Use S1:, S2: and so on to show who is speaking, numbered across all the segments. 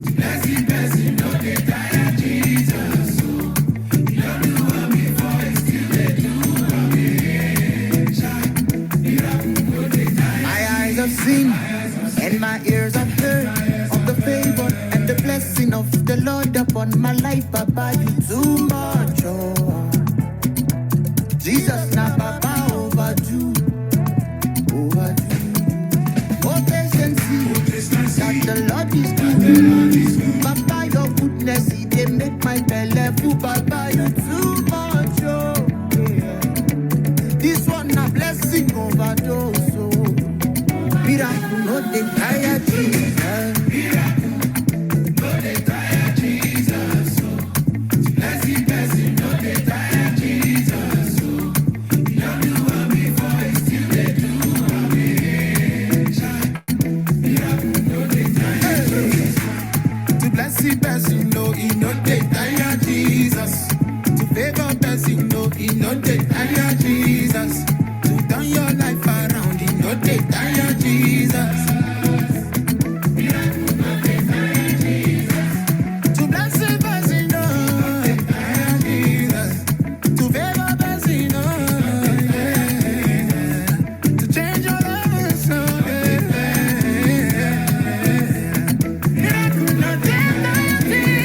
S1: Blessing, blessing, no dey tire Jesus. So you don't do what before, you still dey do what we miracle no dey tire. My eyes have seen and my ears have heard of the favor and the blessing of the Lord upon my life. Papa, you too much, oh. Jesus, now Papa overdue, overdue. Oh, patience, that the Lord is good. Papa, your goodness, He dey make my belly full. Papa, you too much, oh. Yeah. This one a blessing overdose, oh. Miracle no dey tire Jesus. Miracle no dey tire Jesus. So blessing, blessing no dey tire Jesus. So you don't do what before, you still dey do what we miracle no dey tire Jesus. To blessing, blessing no, He no dey tire Jesus. To favor blessing no, He no dey tire Jesus. To turn your life around, He no dey tire Jesus. To blessing, blessing no, tire Jesus. To favor blessing no, yeah. To change your life, so yeah. Miracle no tire Jesus.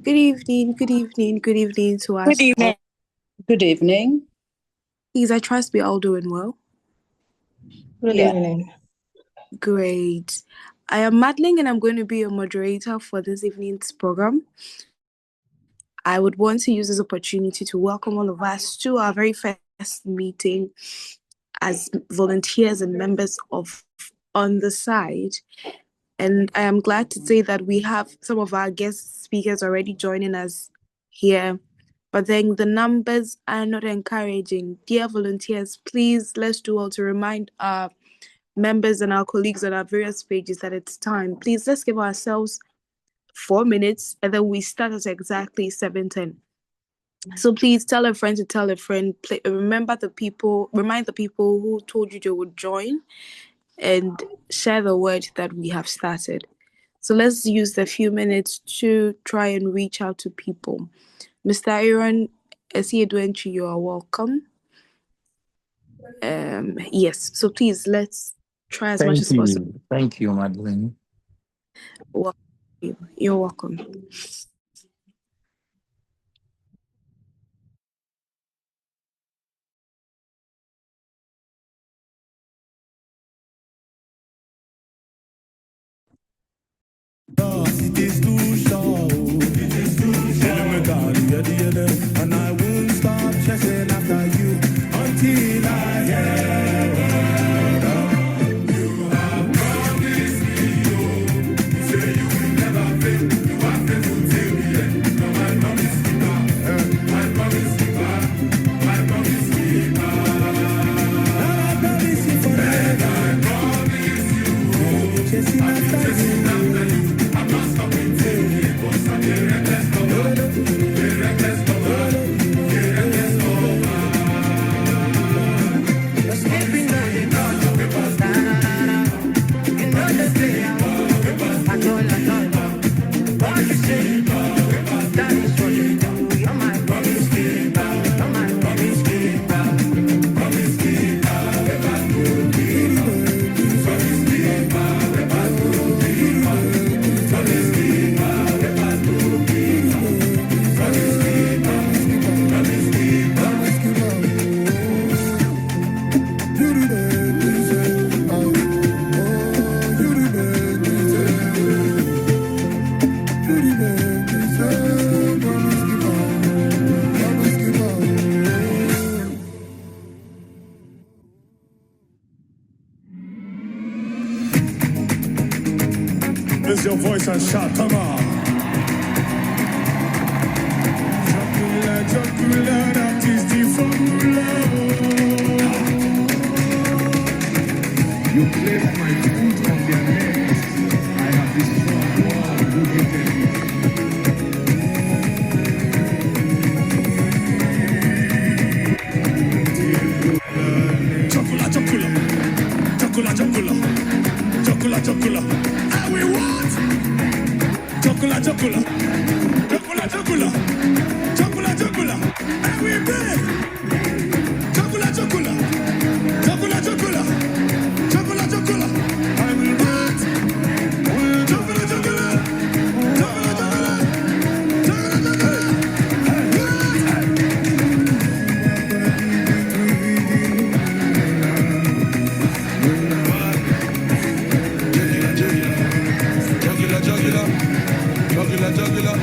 S2: Good evening to us.
S3: Good evening.
S4: Good evening.
S2: Please, I trust we're all doing well.
S3: Good evening.
S2: Great. I am Madeline and I'm going to be your moderator for this evening's program. I would want to use this opportunity to welcome all of us to our very first meeting as volunteers and members of On the Side. And I am glad to say that we have some of our guest speakers already joining us here. But then the numbers are not encouraging. Dear volunteers, please, let's do all to remind our members and our colleagues on our various pages that it's time. Please, let's give ourselves 4 minutes and then we start at exactly 7:10. So please tell a friend to tell a friend. Remind the people who told you they would join and share the word that we have started. So let's use the few minutes to try and reach out to people. Mr. Aaron Esieduenchi, you are welcome. Yes, so please let's try as much as possible.
S5: Thank you, Madeline.
S2: You're welcome.
S1: It is too short. And I won't stop chasing after you until I get Raise your voice and shout, come on. Chocolate, chocolate, that is the formula. You place my foot on their necks. I have destroyed all who hated me. Chocolate, chocolate, chocolate, chocolate, chocolate, chocolate. And we want chocolate, chocolate, chocolate, chocolate, chocolate, chocolate. And we beg chocolate, chocolate, chocolate, chocolate, chocolate, chocolate. I will want chocolate, chocolate, chocolate, chocolate, chocolate, chocolate. Jugular.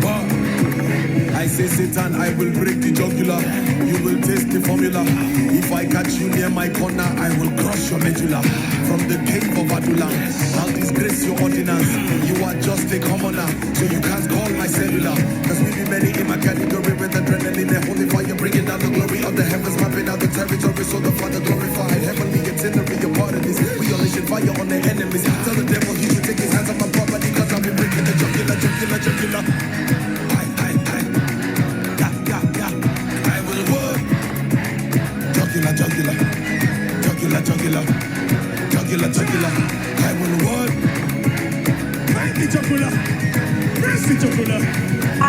S1: Wow. I say Satan, I will break the jugular. You will taste the formula. If I catch you near my corner, I will crush your medulla. From the cave of Adulam, I'll disgrace your ordinance. You are just a commoner, so you can't call my cellular. Cause we be many in my category with adrenaline and holy fire, bringing down the glory of the heavens, mapping out the territory, so the Father glorified. Heavenly itinerary, a part of this. We unleashing fire on the enemies. Tell the devil he should take his hands off my property, cause I'll be breaking the jugular, jugular, jugular. I will work. Jugular, jugular, jugular, jugular, jugular, jugular. I will work. Make the jugular, press the jugular,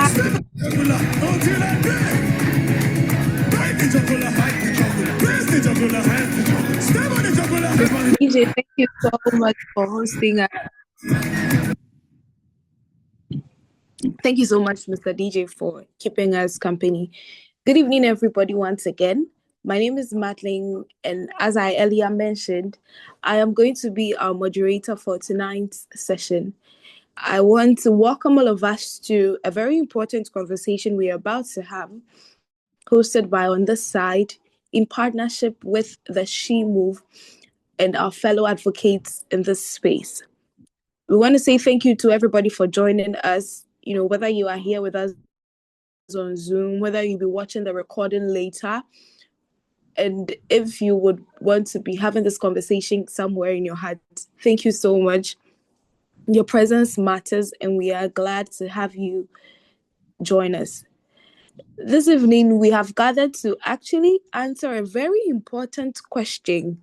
S1: step the jugular until I break. Make the jugular, press the jugular, step on the jugular.
S2: DJ, thank you so much for hosting us. Thank you so much, Mr. DJ, for keeping us company. Good evening, everybody, once again. My name is Madeline, and as I earlier mentioned, I am going to be our moderator for tonight's session. I want to welcome all of us to a very important conversation we are about to have, hosted by On This Side, in partnership with the She Move and our fellow advocates in this space. We want to say thank you to everybody for joining us, whether you are here with us on Zoom, whether you'll be watching the recording later, and if you would want to be having this conversation somewhere in your heart, thank you so much. Your presence matters, and we are glad to have you join us. This evening, we have gathered to actually answer a very important question,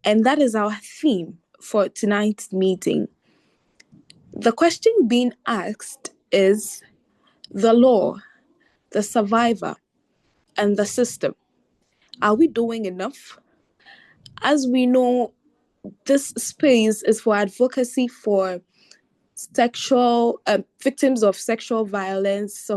S2: and that is our theme for tonight's meeting. The question being asked is the law, the survivor, and the system. Are we doing enough? As we know, this space is for advocacy for sexual victims of sexual violence,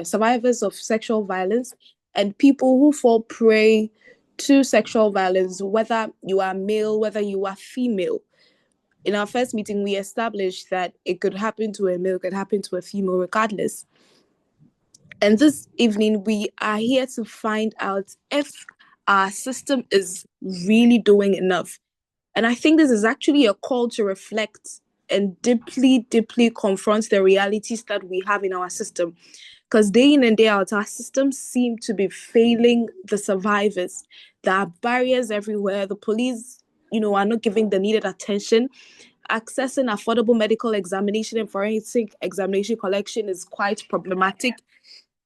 S2: survivors of sexual violence, and people who fall prey to sexual violence, whether you are male, whether you are female. In our first meeting, we established that it could happen to a male, it could happen to a female, regardless. And this evening, we are here to find out if our system is really doing enough. And I think this is actually a call to reflect and deeply, deeply confront the realities that we have in our system. Because day in and day out, our systems seem to be failing the survivors. There are barriers everywhere. The police, are not giving the needed attention. Accessing affordable medical examination and forensic examination collection is quite problematic.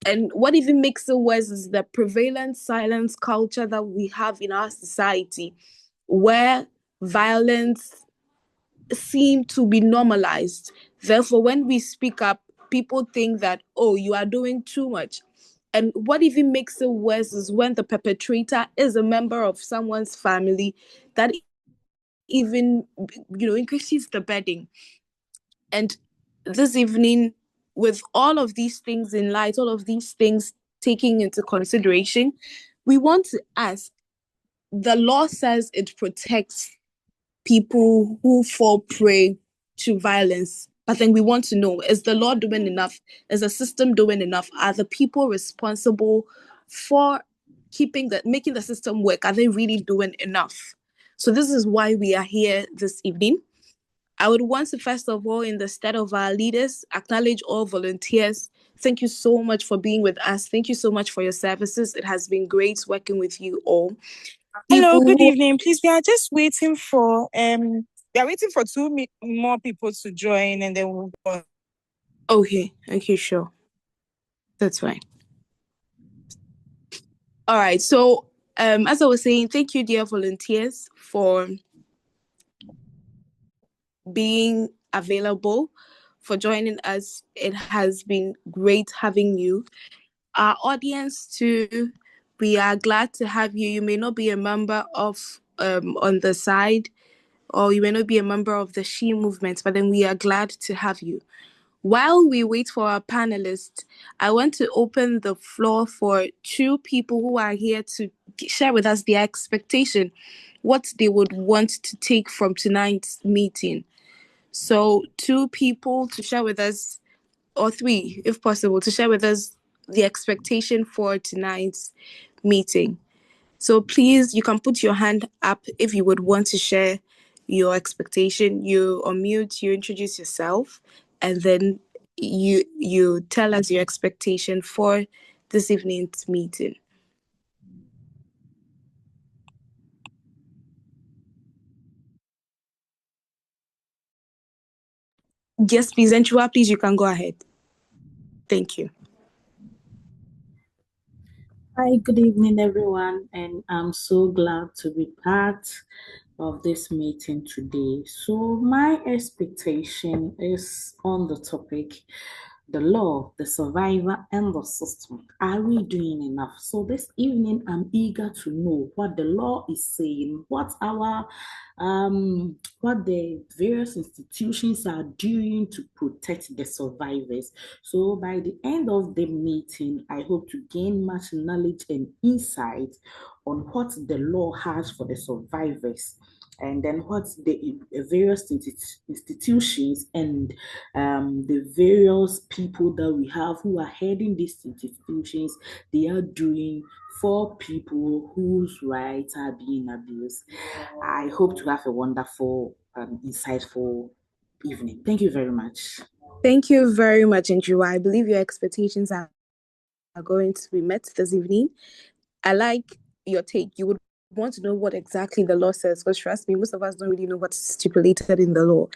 S2: And what even makes it worse is the prevalent silence culture that we have in our society, where violence seems to be normalized. Therefore, when we speak up, people think that, oh, you are doing too much. And what even makes it worse is when the perpetrator is a member of someone's family, that even, increases the burden. And this evening, with all of these things in light, all of these things taking into consideration, we want to ask, the law says it protects people who fall prey to violence. But then we want to know, is the law doing enough? Is the system doing enough? Are the people responsible for making the system work? Are they really doing enough? So this is why we are here this evening. I would want to, first of all, in the stead of our leaders, acknowledge all volunteers. Thank you so much for being with us. Thank you so much for your services. It has been great working with you all.
S5: Hello, good evening. Please, we are just waiting for more people to join, and then we'll go.
S2: Okay, sure. That's fine. All right. So, as I was saying, thank you, dear volunteers, for being available, for joining us. It has been great having you. Our audience too, we are glad to have you. You may not be a member of on the side, or you may not be a member of the She movement, but then we are glad to have you. While we wait for our panelists, I want to open the floor for two people who are here to share with us their expectation, what they would want to take from tonight's meeting. So, two people to share with us, or three, if possible, to share with us the expectation for tonight's meeting. So please, you can put your hand up if you would want to share your expectation. You unmute, you introduce yourself, and then you tell us your expectation for this evening's meeting. Yes, please, Enchua, please, you can go ahead. Thank you.
S6: Hi, good evening, everyone, and I'm so glad to be part of this meeting today. So my expectation is on the topic, the law, the survivor, and the system. Are we doing enough? So this evening, I'm eager to know what the law is saying, what the various institutions are doing to protect the survivors. So by the end of the meeting, I hope to gain much knowledge and insight on what the law has for the survivors, and then what the various institutions and the various people that we have who are heading these institutions, they are doing for people whose rights are being abused. I hope to have a wonderful, insightful evening. Thank you very much.
S2: Thank you very much, Enchua. I believe your expectations are going to be met this evening. I like your take. You would want to know what exactly the law says, because trust me, most of us don't really know what's stipulated in the law.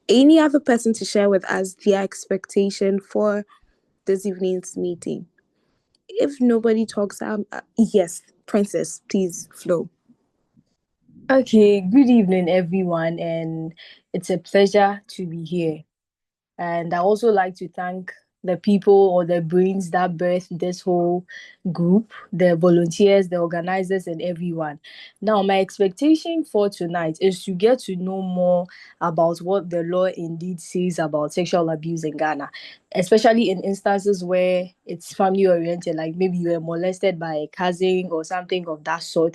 S2: Any other person to share with us their expectation for this evening's meeting? If nobody talks, yes, Princess, please flow.
S7: Okay, good evening, everyone, and it's a pleasure to be here. And I also like to thank the people or the brains that birthed this whole group, the volunteers, the organizers, and everyone. Now, my expectation for tonight is to get to know more about what the law indeed says about sexual abuse in Ghana, especially in instances where it's family oriented, like maybe you were molested by a cousin or something of that sort.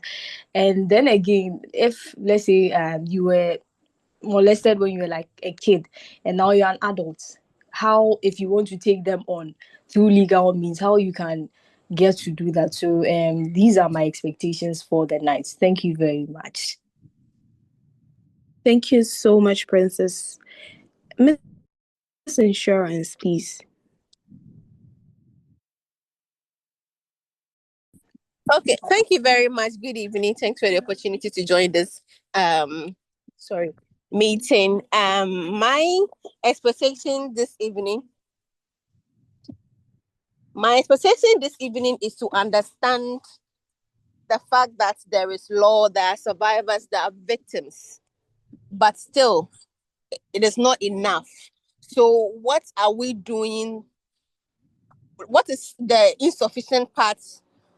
S7: And then again, if let's say you were molested when you were like a kid and now you're an adult, how, if you want to take them on through legal means, how you can get to do that. So these are my expectations for the night. Thank you very much.
S2: Thank you so much, Princess. Miss Insurance, please.
S8: Okay, thank you very much. Good evening. Thanks for the opportunity to join this meeting. My expectation this evening is to understand the fact that there is law, there are survivors, there are victims, but still it is not enough. So what are we doing? What is the insufficient part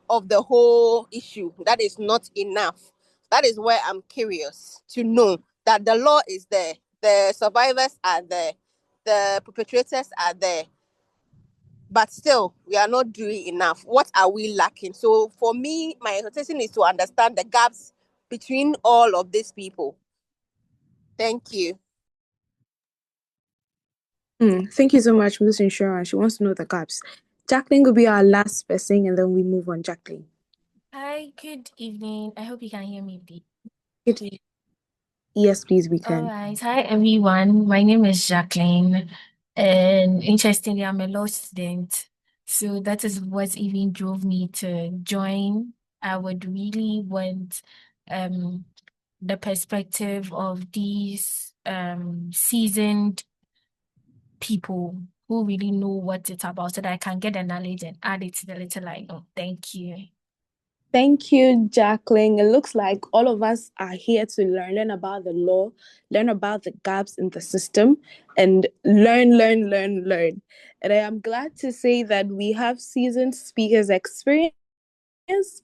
S8: of the whole issue that is not enough? That is where I'm curious to know that the law is there, the survivors are there, the perpetrators are there, but still we are not doing enough. What are we lacking? So for me, my exhortation is to understand the gaps between all of these people. Thank you.
S2: Thank you so much, Miss Insurance. She wants to know the gaps. Jacqueline will be our last person, and then we move on. Jacqueline.
S9: Hi, good evening. I hope you can hear me.
S2: Good evening. Yes, please, we
S9: All
S2: can.
S9: right. Hi, everyone. My name is Jacqueline, and interestingly, I'm a law student. So that is what even drove me to join. I would really want the perspective of these seasoned people who really know what it's about so that I can get the knowledge and add it to the little I know. Thank you.
S2: Thank you, Jacqueline. It looks like all of us are here to learn about the law, learn about the gaps in the system, and learn. And I am glad to say that we have seasoned speakers, experienced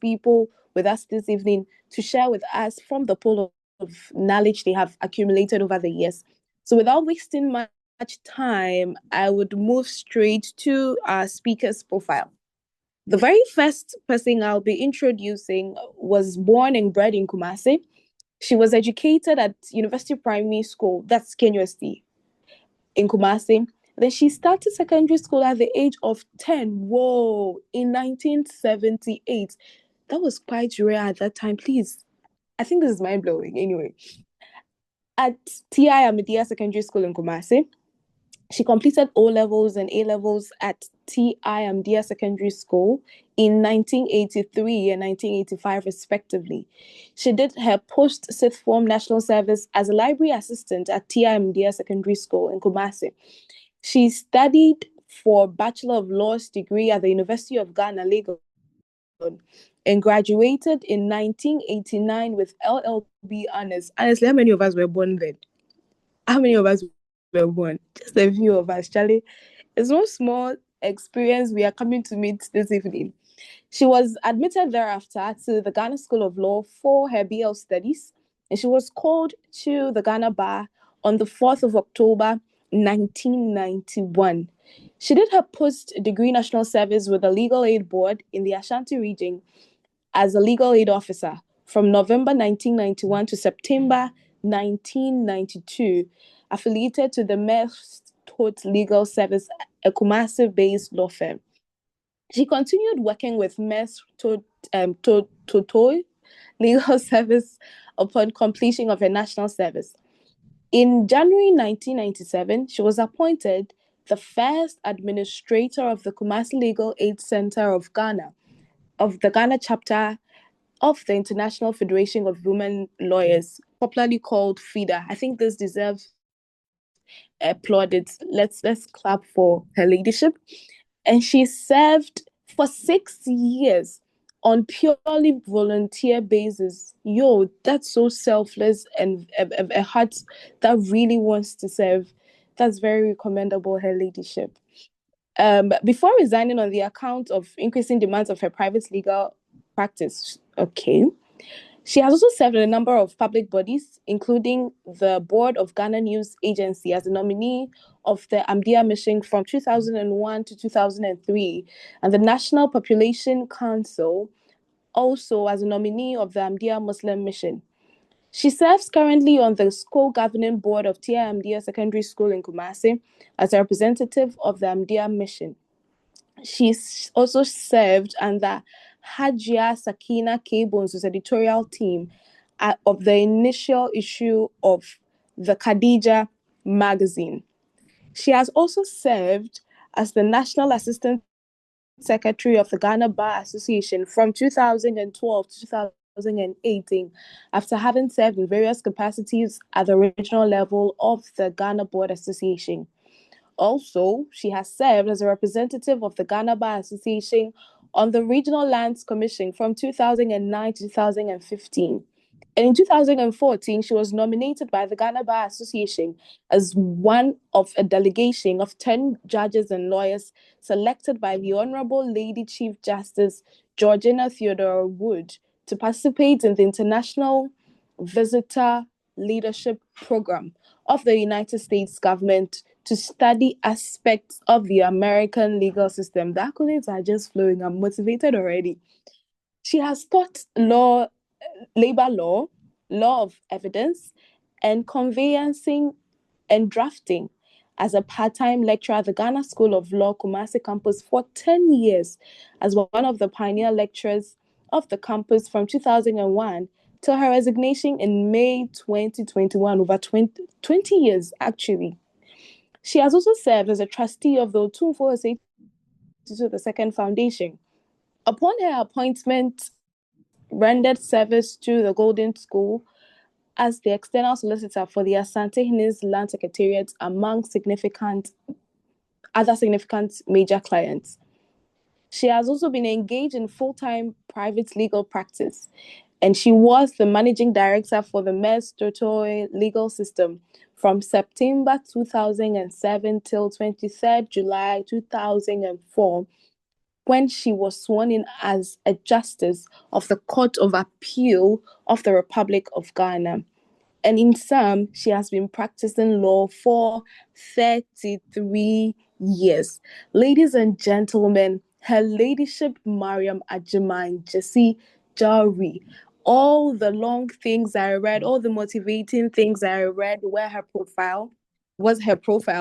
S2: people with us this evening to share with us from the pool of knowledge they have accumulated over the years. So without wasting much time, I would move straight to our speaker's profile. The very first person I'll be introducing was born and bred in Kumasi. She was educated at University Primary School, that's KNUST, in Kumasi. Then she started secondary school at the age of 10. Whoa, in 1978. That was quite rare at that time. Please, I think this is mind blowing. Anyway, at TI Ahmadiyya Secondary School in Kumasi, she completed O levels and A levels at TI Ahmadiyya Secondary School in 1983 and 1985, respectively. She did her post sixth form national service as a library assistant at TI Ahmadiyya Secondary School in Kumasi. She studied for Bachelor of Laws degree at the University of Ghana, Lagos, and graduated in 1989 with LLB honors. Honestly, how many of us were born then? How many of us were born? Just a few of us, Charlie. It's no small experience we are coming to meet this evening. She was admitted thereafter to the Ghana School of Law for her BL studies, and she was called to the Ghana Bar on the 4th of October, 1991. She did her post-degree national service with the Legal Aid Board in the Ashanti region as a legal aid officer from November 1991 to September 1992, affiliated to the Mest Tot Legal Service, a Kumasi-based law firm. She continued working with Mest Totoi Legal Service upon completion of her national service. In January 1997, she was appointed the first administrator of the Kumasi Legal Aid Center of Ghana, of the Ghana chapter of the International Federation of Women Lawyers, popularly called FIDA. I think this deserves plaudits. Let's clap for her leadership. And she served for 6 years on purely volunteer basis. Yo, that's so selfless and a heart that really wants to serve. That's very commendable, her leadership. Before resigning on the account of increasing demands of her private legal practice, she has also served in a number of public bodies, including the board of Ghana News Agency as a nominee of the Ahmadiyya Mission from 2001 to 2003, and the National Population Council, also as a nominee of the Ahmadiyya Muslim Mission. She serves currently on the school governing board of TI Ahmadiyya Secondary School in Kumasi as a representative of the Ahmadiyya Mission. She's also served under Hajia Sakina K-Bones' editorial team of the initial issue of the Khadija magazine. She has also served as the National Assistant Secretary of the Ghana Bar Association from 2012 to 2018, after having served in various capacities at the regional level of the Ghana Board Association. Also, she has served as a representative of the Ghana Bar Association on the Regional Lands Commission from 2009 to 2015. And in 2014, she was nominated by the Ghana Bar Association as one of a delegation of 10 judges and lawyers selected by the Honorable Lady Chief Justice Georgina Theodore Wood to participate in the International Visitor Leadership Program of the United States government to study aspects of the American legal system. The accolades are just flowing. I'm motivated already. She has taught law, labor law, law of evidence, and conveyancing and drafting as a part-time lecturer at the Ghana School of Law, Kumasi campus for 10 years as one of the pioneer lecturers of the campus from 2001 till her resignation in May 2021, over 20 years actually. She has also served as a trustee of the Otumfuo to the Second Foundation. Upon her appointment, rendered service to the Golden School as the external solicitor for the Asante Hines Land Secretariat among other significant major clients. She has also been engaged in full-time private legal practice, and she was the managing director for the Mes Tortoy legal system from September 2007 till 23rd July 2004, when she was sworn in as a justice of the Court of Appeal of the Republic of Ghana. And in sum, she has been practicing law for 33 years. Ladies and gentlemen, Her Ladyship Mariam Ajiman Jesse Jari. All the long things I read, all the motivating things I read were her profile.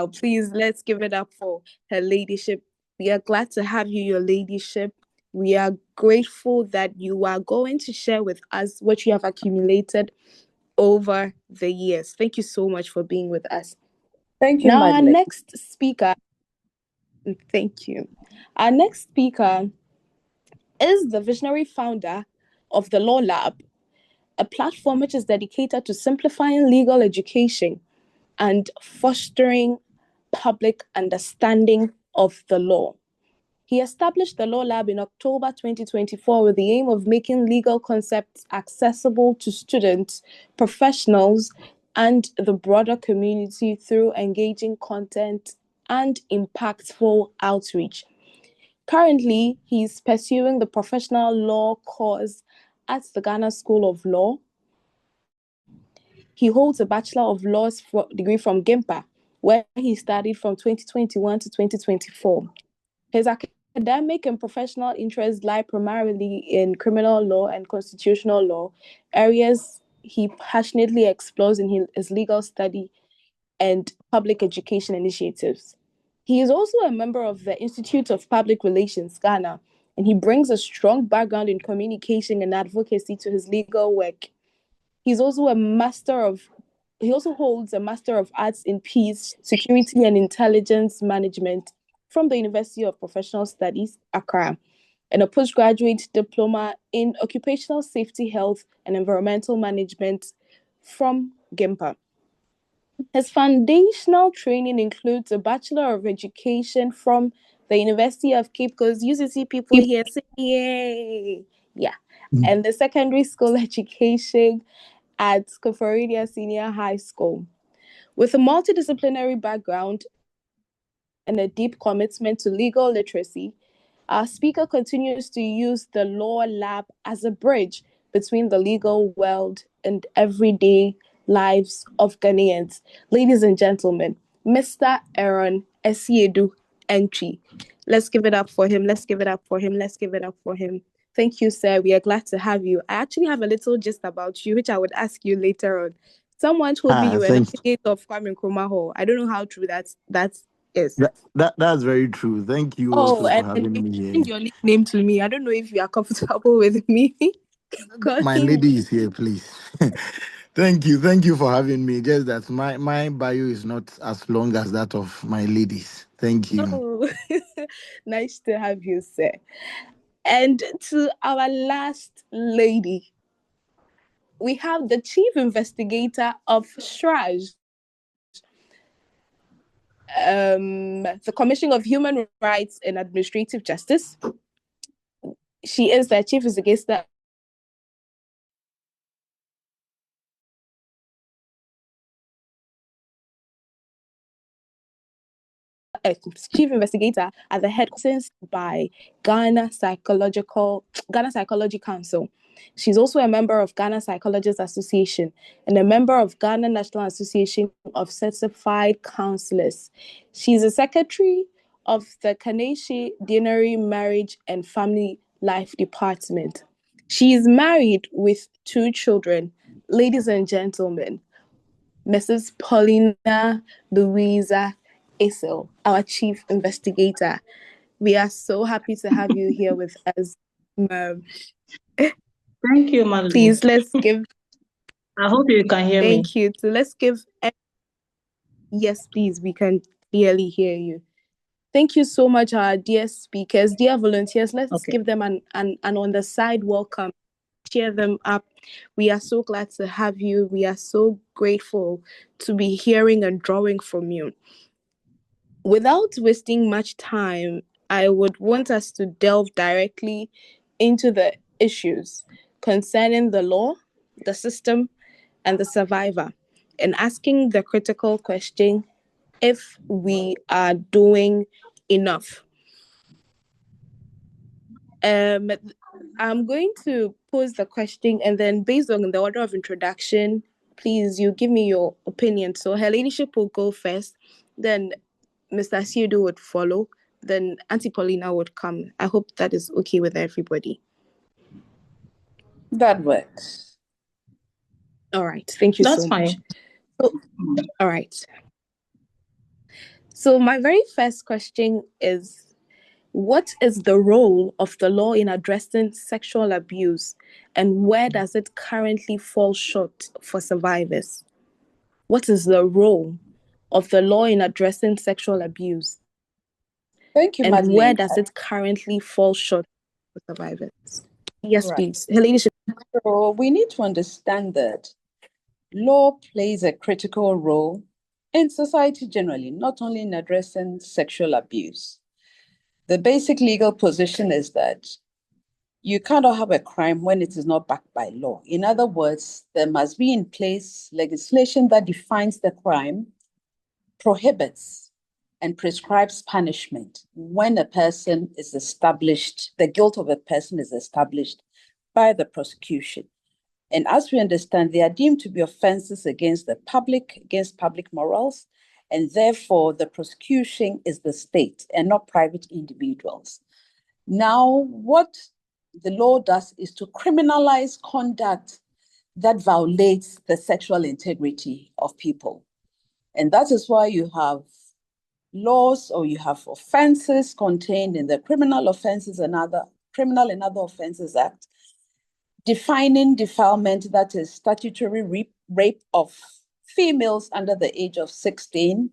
S2: Please, let's give it up for Her Ladyship. We are glad to have you, Your Ladyship. We are grateful that you are going to share with us what you have accumulated over the years. Thank you so much for being with us.
S4: Thank you,
S2: Now, our
S4: Madeleine.
S2: next speaker, thank you. Our next speaker is the visionary founder of the Law Lab, a platform which is dedicated to simplifying legal education and fostering public understanding of the law. He established the Law Lab in October 2024 with the aim of making legal concepts accessible to students, professionals, and the broader community through engaging content and impactful outreach. Currently, he's pursuing the professional law course at the Ghana School of Law. He holds a Bachelor of Laws degree from GIMPA, where he studied from 2021 to 2024. His academic and professional interests lie primarily in criminal law and constitutional law, areas he passionately explores in his legal study and public education initiatives. He is also a member of the Institute of Public Relations, Ghana, and he brings a strong background in communication and advocacy to his legal work. He also holds a Master of Arts in Peace, Security and Intelligence Management from the University of Professional Studies, Accra, and a postgraduate diploma in Occupational Safety, Health and Environmental Management from GIMPA. His foundational training includes a Bachelor of Education from the University of Cape Coast. UCC people here say yay! Yeah. And the secondary school education at Koforidua Senior High School. With a multidisciplinary background and a deep commitment to legal literacy, our speaker continues to use the Law Lab as a bridge between the legal world and everyday lives of Ghanaians. Ladies and gentlemen, Mr. Aaron Esiedu Entry. Let's give it up for him. Let's give it up for him. Let's give it up for him. Thank you, sir. We are glad to have you. I actually have a little gist about you, which I would ask you later on. Someone told me you were an affiliate of Kwame Nkrumah Hall. I don't know how true that is.
S10: That's very true. Thank you
S2: Oh,
S10: also for
S2: and
S10: having
S2: you
S10: me here.
S2: changed your nickname to me. I don't know if you are comfortable with me.
S10: My lady is here, please. Thank you for having me. Just that my bio is not as long as that of my ladies. Thank you.
S2: Oh, nice to have you, sir. And to our last lady, we have the chief investigator of SHRAJ, the Commission of Human Rights and Administrative Justice. She is the chief investigator chief investigator at the headquarters by Ghana Psychology Council. She's also a member of Ghana Psychologists Association and a member of Ghana National Association of Certified Counselors. She's a secretary of the Kaneshi Deanery Marriage and Family Life Department. She is married with 2 children. Ladies and gentlemen, Mrs. Paulina Louisa Isel, our chief investigator. We are so happy to have you here with us, ma'am.
S3: Thank you, Madeline.
S2: Please, let's give.
S3: I hope you can hear me.
S2: Thank you. So let's give. Yes, please, we can clearly hear you. Thank you so much, our dear speakers, dear volunteers. Let's give them an on the side welcome. Cheer them up. We are so glad to have you. We are so grateful to be hearing and drawing from you. Without wasting much time, I would want us to delve directly into the issues concerning the law, the system, and the survivor, and asking the critical question if we are doing enough. I'm going to pose the question, and then based on the order of introduction, please, you give me your opinion. So Her Ladyship will go first, then Mr. Asiedu would follow, then Auntie Paulina would come. I hope that is okay with everybody.
S4: That works.
S2: All right. Thank you
S3: That's
S2: so
S3: fine.
S2: much. So, all right. So my very first question is, what is the role of the law in addressing sexual abuse, and where does it currently fall short for survivors? What is the role of the law in addressing sexual abuse?
S4: Thank you,
S2: and
S4: Madeline.
S2: where does it currently fall short for survivors? Yes,
S4: Right.
S2: please. Her Ladyship.
S4: So we need to understand that law plays a critical role in society generally, not only in addressing sexual abuse. The basic legal position is that you cannot have a crime when it is not backed by law. In other words, there must be in place legislation that defines the crime, prohibits, and prescribes punishment when a person is established, the guilt of a person is established by the prosecution. And as we understand, they are deemed to be offenses against the public, against public morals, and therefore the prosecution is the state and not private individuals. Now, what the law does is to criminalize conduct that violates the sexual integrity of people. And that is why you have laws, or you have offenses contained in the Criminal and Other Offences Act, defining defilement, that is statutory rape of females under the age of 16.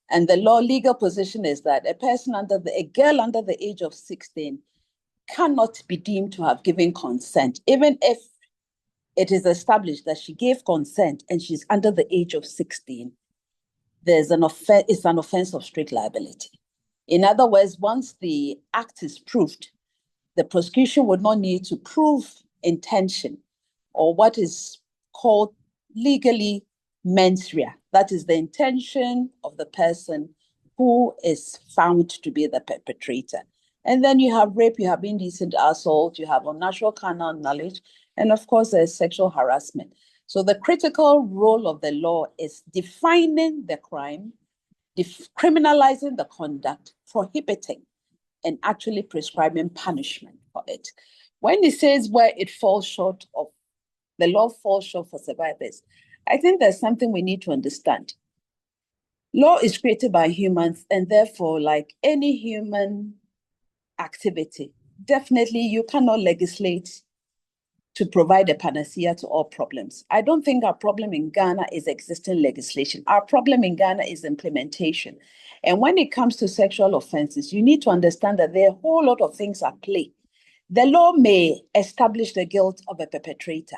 S4: And the legal position is that a girl under the age of 16 cannot be deemed to have given consent, even if it is established that she gave consent and she's under the age of 16. It's an offense of strict liability. In other words, once the act is proved, the prosecution would not need to prove intention, or what is called legally mens rea. That is the intention of the person who is found to be the perpetrator. And then you have rape, you have indecent assault, you have unnatural carnal knowledge, and of course there's sexual harassment. So the critical role of the law is defining the crime, criminalizing the conduct, prohibiting, and actually prescribing punishment for it. When it says where it falls short of, the law falls short for survivors, I think there's something we need to understand. Law is created by humans, and therefore, like any human activity, definitely you cannot legislate to provide a panacea to all problems. I don't think our problem in Ghana is existing legislation. Our problem in Ghana is implementation. And when it comes to sexual offenses, you need to understand that there are a whole lot of things at play. The law may establish the guilt of a perpetrator.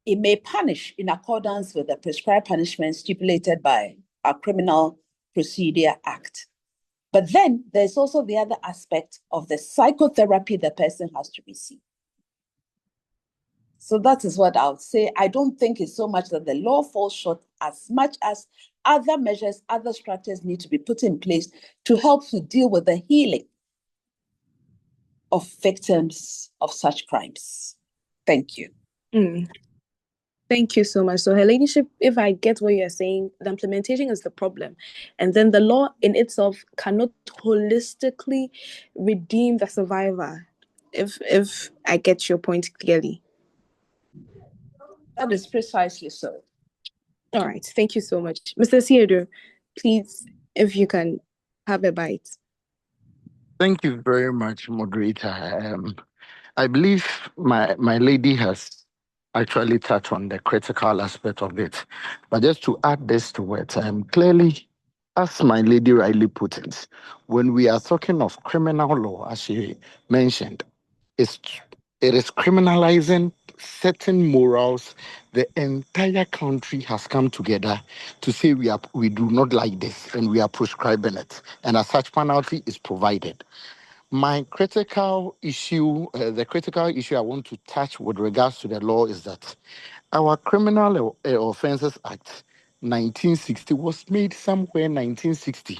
S4: It may punish in accordance with the prescribed punishment stipulated by our Criminal Procedure Act. But then there's also the other aspect of the psychotherapy the person has to receive. So that is what I would say. I don't think it's so much that the law falls short as much as other measures, other structures need to be put in place to help to deal with the healing of victims of such crimes. Thank you.
S2: Thank you so much. So, Her Ladyship, if I get what you're saying, the implementation is the problem. And then the law in itself cannot holistically redeem the survivor, if I get your point clearly.
S4: That is precisely so.
S2: All right. Thank you so much. Mr. Theodore, please, if you can have a bite.
S10: Thank you very much, moderator. I believe my lady has actually touched on the critical aspect of it. But just to add this to it, clearly, as my lady rightly put it, when we are talking of criminal law, as she mentioned, it's, it is criminalizing certain morals. The entire country has come together to say we do not like this and we are prescribing it. And as such, penalty is provided. My critical issue, the critical issue I want to touch with regards to the law is that our Criminal Offences Act 1960 was made somewhere 1960.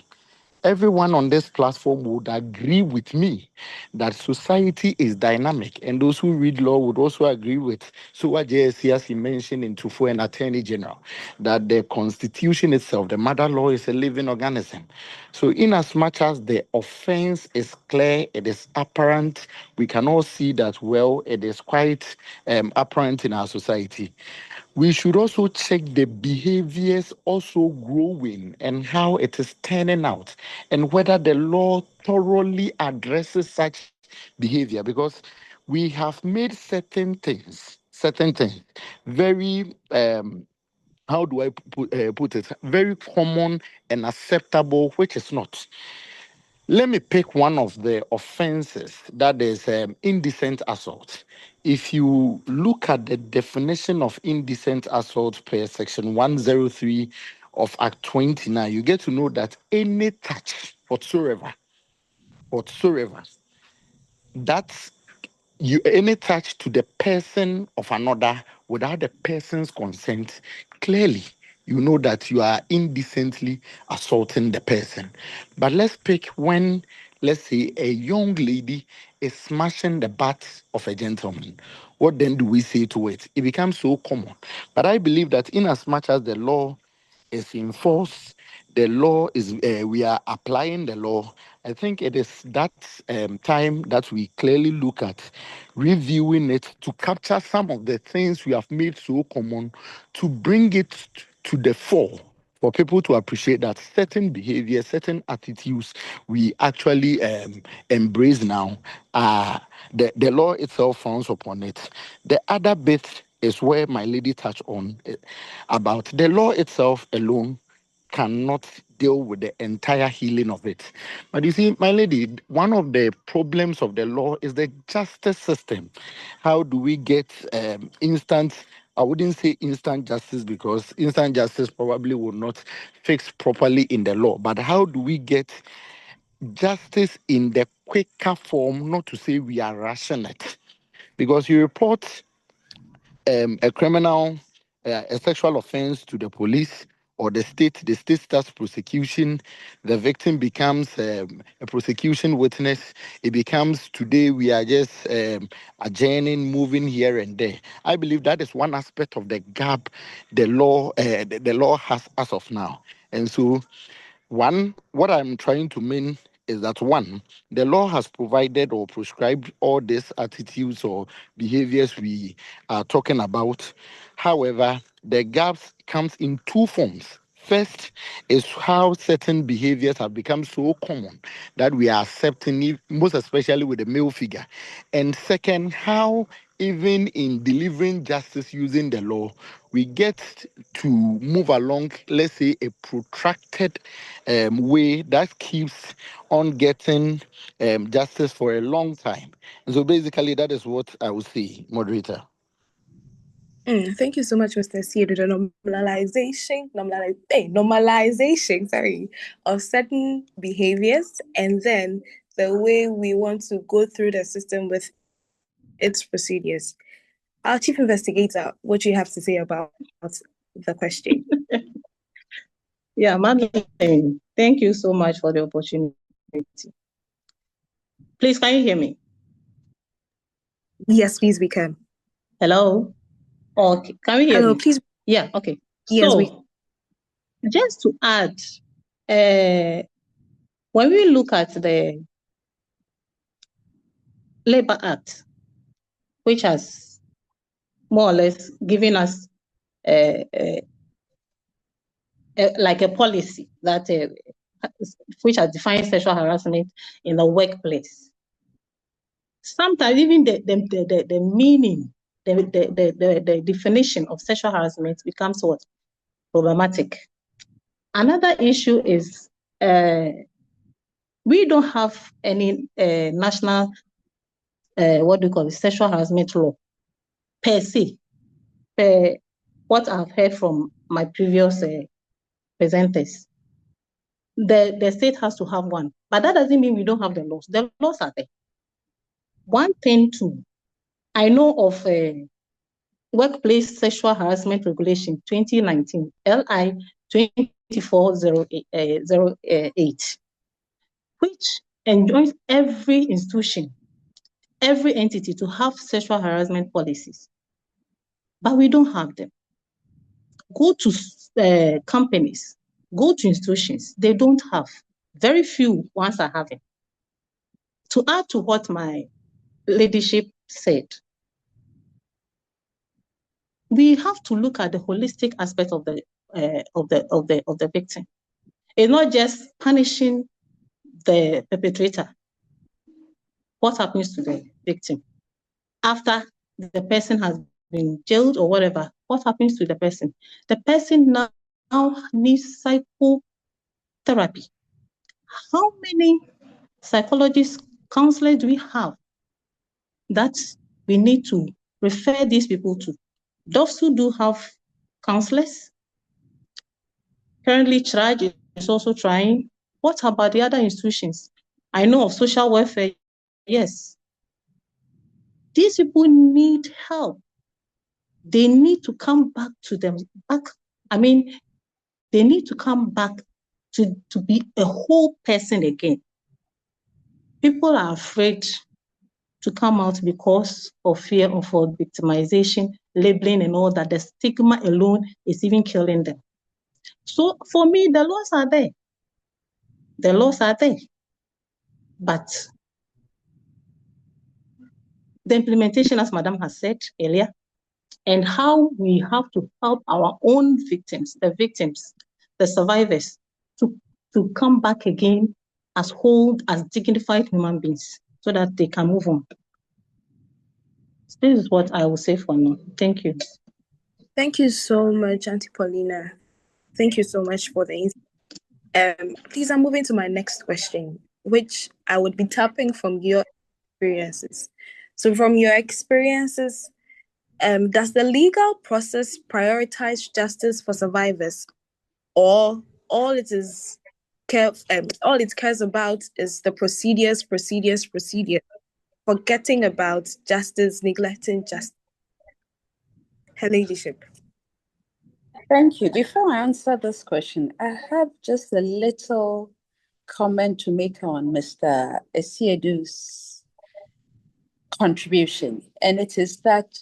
S10: Everyone on this platform would agree with me that society is dynamic, and those who read law would also agree with what JSC as he mentioned in Tufo and Attorney General, that the Constitution itself, the mother law, is a living organism. So, in as much as the offense is clear, it is apparent, we can all see that, well, it is quite apparent in our society. We should also check the behaviors also growing and how it is turning out, and whether the law thoroughly addresses such behavior, because we have made certain things very how do I put it, very common and acceptable, which is not. Let me pick one of the offenses, that is indecent assault. If you look at the definition of indecent assault per section 103 of Act 29, you get to know that any touch whatsoever, that's any touch to the person of another without the person's consent, clearly you know that you are indecently assaulting the person. But let's pick when, let's say, a young lady is smashing the butt of a gentleman. What then do we say to it? It becomes so common. But I believe that in as much as the law is enforced, the law is we are applying the law. I think it is that time that we clearly look at reviewing it to capture some of the things we have made so common, to bring it to the fore for people to appreciate that certain behavior, certain attitudes we actually embrace now. The law itself frowns upon it. The other bit is where my lady touched on about the law itself alone cannot deal with the entire healing of it. But you see, my lady, one of the problems of the law is the justice system. How do we get instant? I wouldn't say instant justice, because instant justice probably will not fix properly in the law. But how do we get justice in the quicker form? Not to say we are rushing it, because you report a criminal, a sexual offense to the police or the state starts prosecution, the victim becomes a prosecution witness. It becomes, today we are just adjourning, moving here and there. I believe that is one aspect of the gap the law has as of now. And so, what I'm trying to mean is that, one, the law has provided or prescribed all these attitudes or behaviors we are talking about. However, the gaps comes in two forms. First is how certain behaviors have become so common that we are accepting it, most especially with the male figure. And second, how even in delivering justice using the law, we get to move along, let's say, a protracted way that keeps on getting justice for a long time. And so basically, that is what I would say, moderator.
S2: Thank you so much, Mr. Theodore. The normalization, of certain behaviors, and then the way we want to go through the system with its procedures. Our chief investigator, what do you have to say about the question?
S3: Yeah, Madeline, thank you so much for the opportunity. Please, can you hear me?
S2: Yes, please, we can.
S3: Hello? Okay, can we hear
S2: Hello,
S3: me?
S2: please.
S3: Yeah, okay.
S2: Yes,
S3: So, just to add, when we look at the Labor Act, which has more or less given us like a policy that which has defined sexual harassment in the workplace. Sometimes even the meaning, the definition of sexual harassment becomes what? Problematic. Another issue is we don't have any national, what do you call it, sexual harassment law per se, per what I've heard from my previous presenters. The state has to have one, but that doesn't mean we don't have the laws. The laws are there. One thing too, I know of Workplace Sexual Harassment Regulation 2019, LI 2408, which enjoins every institution, every entity to have sexual harassment policies, but we don't have them. Go to companies, go to institutions, they don't have. Very few ones are having. To add to what my leadership said, we have to look at the holistic aspect of the victim. It's not just punishing the perpetrator. What happens to the victim after the person has been jailed or whatever? What happens to the person? The person now needs psychotherapy. How many psychologists, counselors do we have that we need to refer these people to? Those who do have counselors, currently CHRAJ is also trying. What about the other institutions? I know of social welfare, yes. These people need help. They need to come back to them. They need to come back to be a whole person again. People are afraid to come out because of fear of victimization, labeling and all that. The stigma alone is even killing them. So for me, the laws are there. The laws are there. But the implementation, as Madam has said earlier, and how we have to help our own victims, the survivors, to come back again as whole, as dignified human beings so that they can move on. This is what I will say for now. Thank you.
S2: Thank you so much, Auntie Paulina. Thank you so much for the insight. Please, I'm moving to my next question, which I would be tapping from your experiences. So from your experiences, does the legal process prioritize justice for survivors, or all it cares about is the procedures, forgetting about justice, neglecting justice? Her ladyship.
S4: Thank you. Before I answer this question, I have just a little comment to make on Mr. Esiedu's contribution, and it is that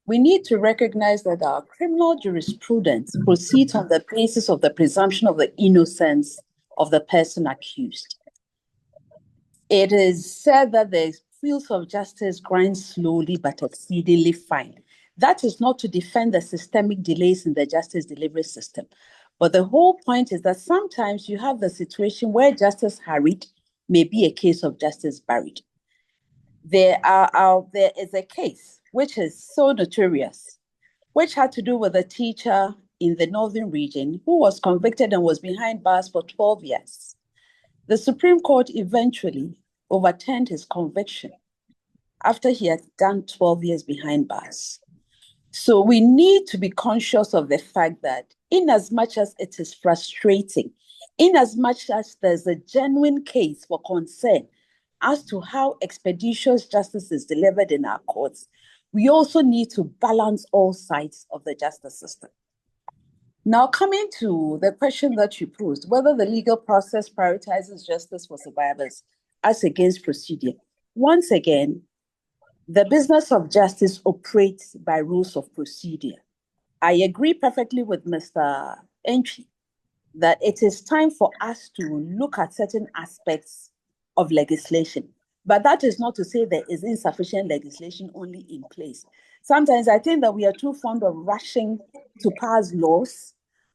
S4: we need to recognize that our criminal jurisprudence proceeds on the basis of the presumption of the innocence of the person accused. It is said that the wheels of justice grind slowly but exceedingly fine. That is not to defend the systemic delays in the justice delivery system. But the whole point is that sometimes you have the situation where justice hurried may be a case of justice buried. There is a case which is so notorious, which had to do with a teacher in the northern region who was convicted and was behind bars for 12 years. The Supreme Court eventually overturned his conviction after he had done 12 years behind bars. So we need to be conscious of the fact that in as much as it is frustrating, in as much as there's a genuine case for concern as to how expeditious justice is delivered in our courts, we also need to balance all sides of the justice system. Now, coming to the question that you posed, whether the legal process prioritizes justice for survivors as against procedure. Once again, the business of justice operates by rules of procedure. I agree perfectly with Mr. Entry that it is time for us to look at certain aspects of legislation. But that is not to say there is insufficient legislation only in place. Sometimes I think that we are too fond of rushing to pass laws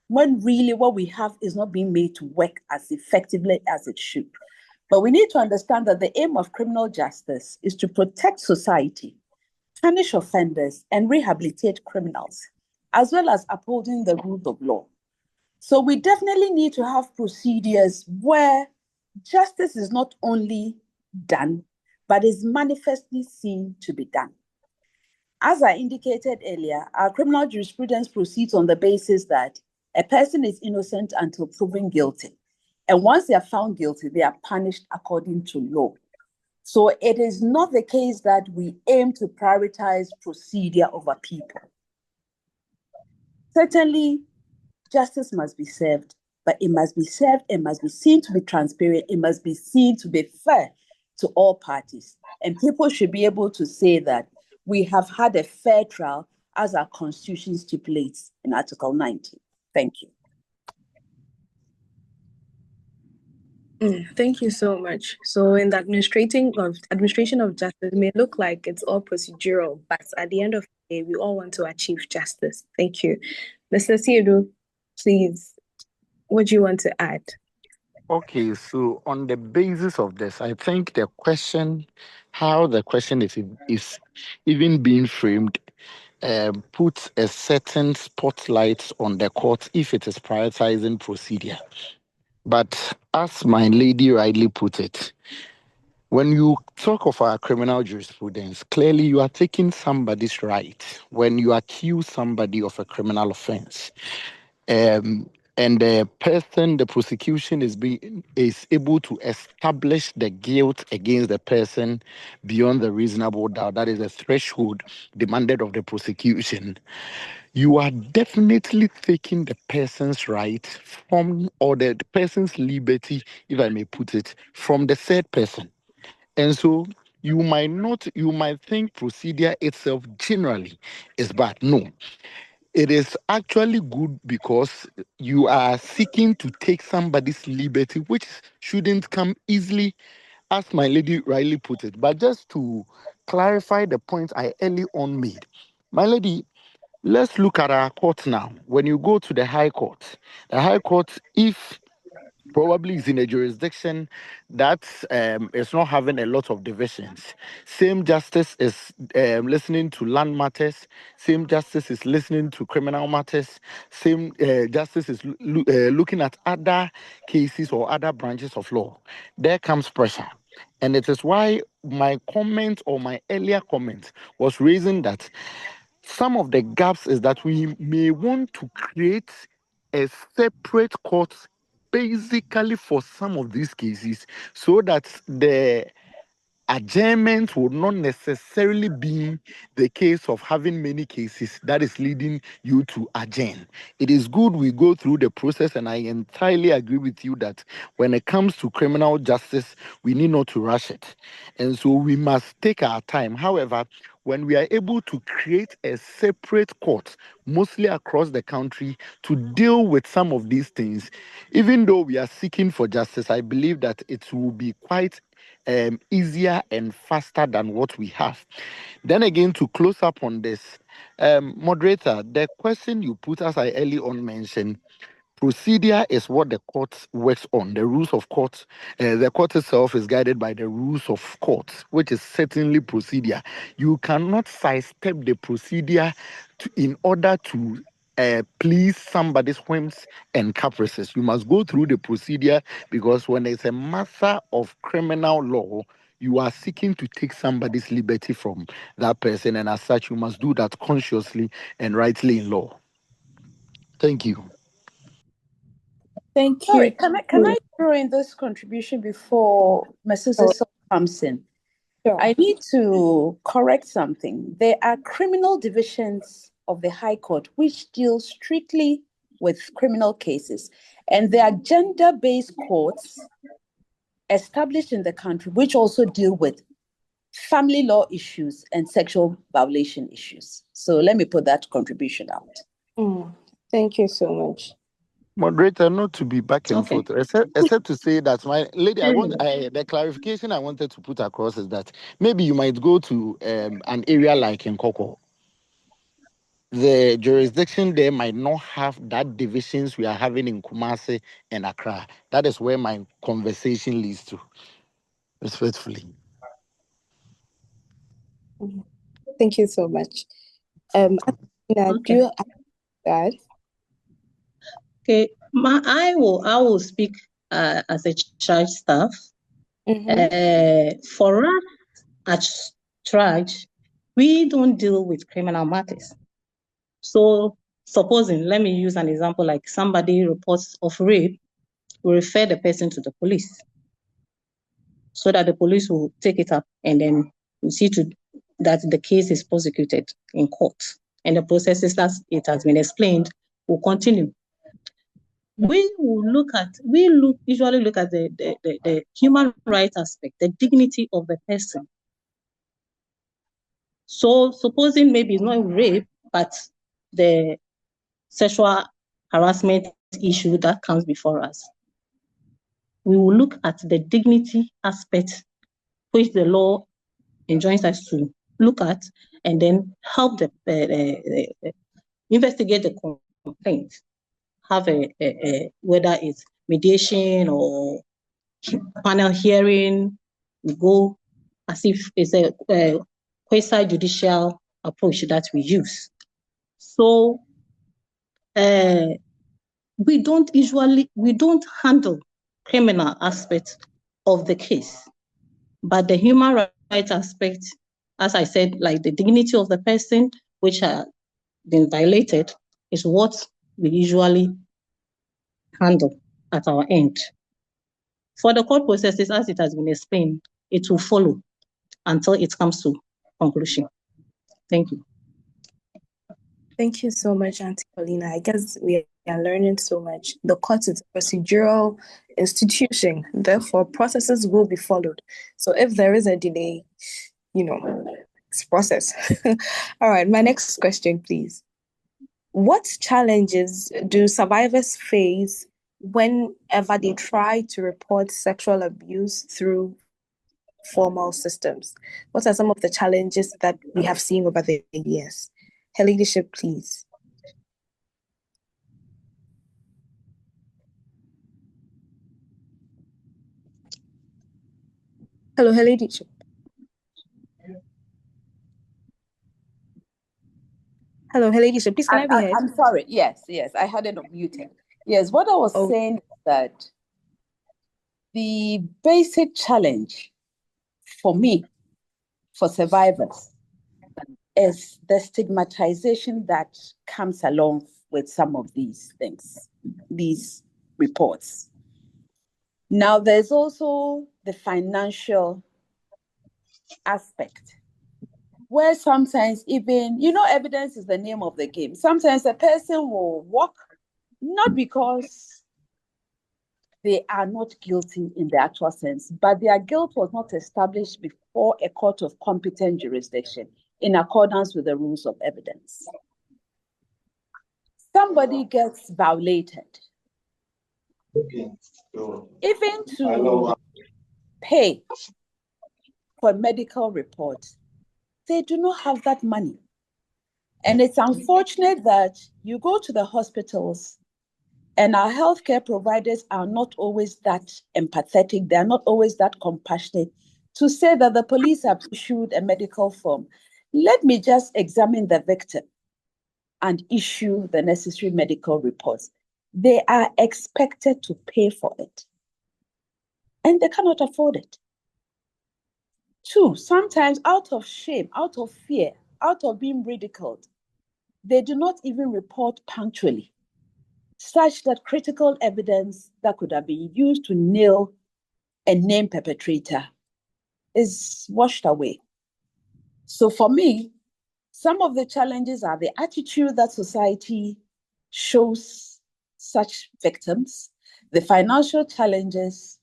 S4: when really what we have is not being made to work as effectively as it should. But we need to understand that the aim of criminal justice is to protect society, punish offenders, and rehabilitate criminals, as well as upholding the rule of law. So we definitely need to have procedures where justice is not only done, but is manifestly seen to be done. As I indicated earlier, our criminal jurisprudence proceeds on the basis that a person is innocent until proven guilty. And once they are found guilty, they are punished according to law. So it is not the case that we aim to prioritize procedure over people. Certainly, justice must be served, but it must be served, it must be seen to be transparent, it must be seen to be fair to all parties. And people should be able to say that we have had a fair trial as our constitution stipulates in Article 19. Thank you.
S2: Thank you so much. So in the administration of justice, it may look like it's all procedural, but at the end of the day, we all want to achieve justice. Thank you. Mr. Siedu, please, what do you want to add?
S10: Okay, so on the basis of this, I think the question, how the question is even being framed, puts a certain spotlight on the court if it is prioritizing procedure. But as my lady rightly put it, when you talk of our criminal jurisprudence, clearly you are taking somebody's right when you accuse somebody of a criminal offense. And the person, the prosecution is able to establish the guilt against the person beyond the reasonable doubt. That is the threshold demanded of the prosecution. You are definitely taking the person's right from, or the person's liberty, if I may put it, from the third person. And so you might think procedure itself generally is bad. No, it is actually good because you are seeking to take somebody's liberty, which shouldn't come easily, as my lady rightly put it. But just to clarify the point I early on made, my lady, let's look at our court now. When you go to the High Court, if probably is in a jurisdiction that is not having a lot of divisions. Same justice is listening to land matters. Same justice is listening to criminal matters. Same justice is looking at other cases or other branches of law. There comes pressure. And it is why my comment or my earlier comment was raising that some of the gaps is that we may want to create a separate court basically for some of these cases so that the adjournment would not necessarily be the case of having many cases that is leading you to adjourn. It is good we go through the process, and I entirely agree with you that when it comes to criminal justice, we need not to rush it. And so we must take our time. However, when we are able to create a separate court, mostly across the country, to deal with some of these things, even though we are seeking for justice, I believe that it will be quite easier and faster than what we have. Then again, to close up on this, moderator, the question you put, as I early on mentioned, procedure is what the court works on. The rules of court, the court itself is guided by the rules of court, which is certainly procedure. You cannot sidestep the procedure in order to please somebody's whims and caprices. You must go through the procedure because when it's a matter of criminal law, you are seeking to take somebody's liberty from that person, and as such, you must do that consciously and rightly in law. Thank you.
S2: Thank
S4: Sorry,
S2: you.
S4: can I throw in this contribution before Mrs. Issel comes in?
S2: Sure.
S4: I need to correct something. There are criminal divisions of the High Court which deal strictly with criminal cases, and there are gender-based courts established in the country which also deal with family law issues and sexual violation issues. So let me put that contribution out.
S2: Thank you so much.
S10: Moderator, not to be back and
S3: Okay.
S10: forth, except to say that my lady, the clarification I wanted to put across is that maybe you might go to an area like in Koko. The jurisdiction there might not have that divisions we are having in Kumasi and Accra. That is where my conversation leads to, respectfully.
S2: Thank you so much. Athena, do you have that?
S3: Okay, I will speak as a charge staff. For us at charge, we don't deal with criminal matters. So supposing, let me use an example, like somebody reports of rape, we refer the person to the police so that the police will take it up and then we see to that the case is prosecuted in court and the processes as it has been explained will continue. We usually look at the human rights aspect, the dignity of the person. So supposing maybe it's not rape, but the sexual harassment issue that comes before us, we will look at the dignity aspect which the law enjoins us to look at and then help investigate the complaint, have whether it's mediation or panel hearing. We go as if it's a quasi-judicial approach that we use. So we don't handle criminal aspects of the case, but the human rights aspect, as I said, like the dignity of the person which have been violated, is what we usually handle at our end. For the court processes, as it has been explained, it will follow until it comes to conclusion. Thank you.
S2: Thank you so much, Auntie Paulina. I guess we are learning so much. The court is a procedural institution, therefore processes will be followed. So if there is a delay, it's process. All right, my next question, please. What challenges do survivors face whenever they try to report sexual abuse through formal systems? What are some of the challenges that we have seen over the years? Her Ladyship, please. Hello, Her Ladyship. Hello, Her Ladyship. Please, can I be heard?
S4: I'm sorry. Yes, I had it muted. Yes, what I was saying is that the basic challenge for me, for survivors, is the stigmatization that comes along with some of these things, these reports. Now, there's also the financial aspect, where sometimes even, evidence is the name of the game. Sometimes a person will walk, not because they are not guilty in the actual sense, but their guilt was not established before a court of competent jurisdiction in accordance with the rules of evidence. Somebody gets violated. Even to pay for a medical report, they do not have that money. And it's unfortunate that you go to the hospitals and our healthcare providers are not always that empathetic. They're not always that compassionate to say that the police have issued a medical form. Let me just examine the victim and issue the necessary medical reports. They are expected to pay for it, and they cannot afford it. Two, sometimes out of shame, out of fear, out of being ridiculed, they do not even report punctually, such that critical evidence that could have been used to nail a named perpetrator is washed away. So for me, some of the challenges are the attitude that society shows such victims, the financial challenges,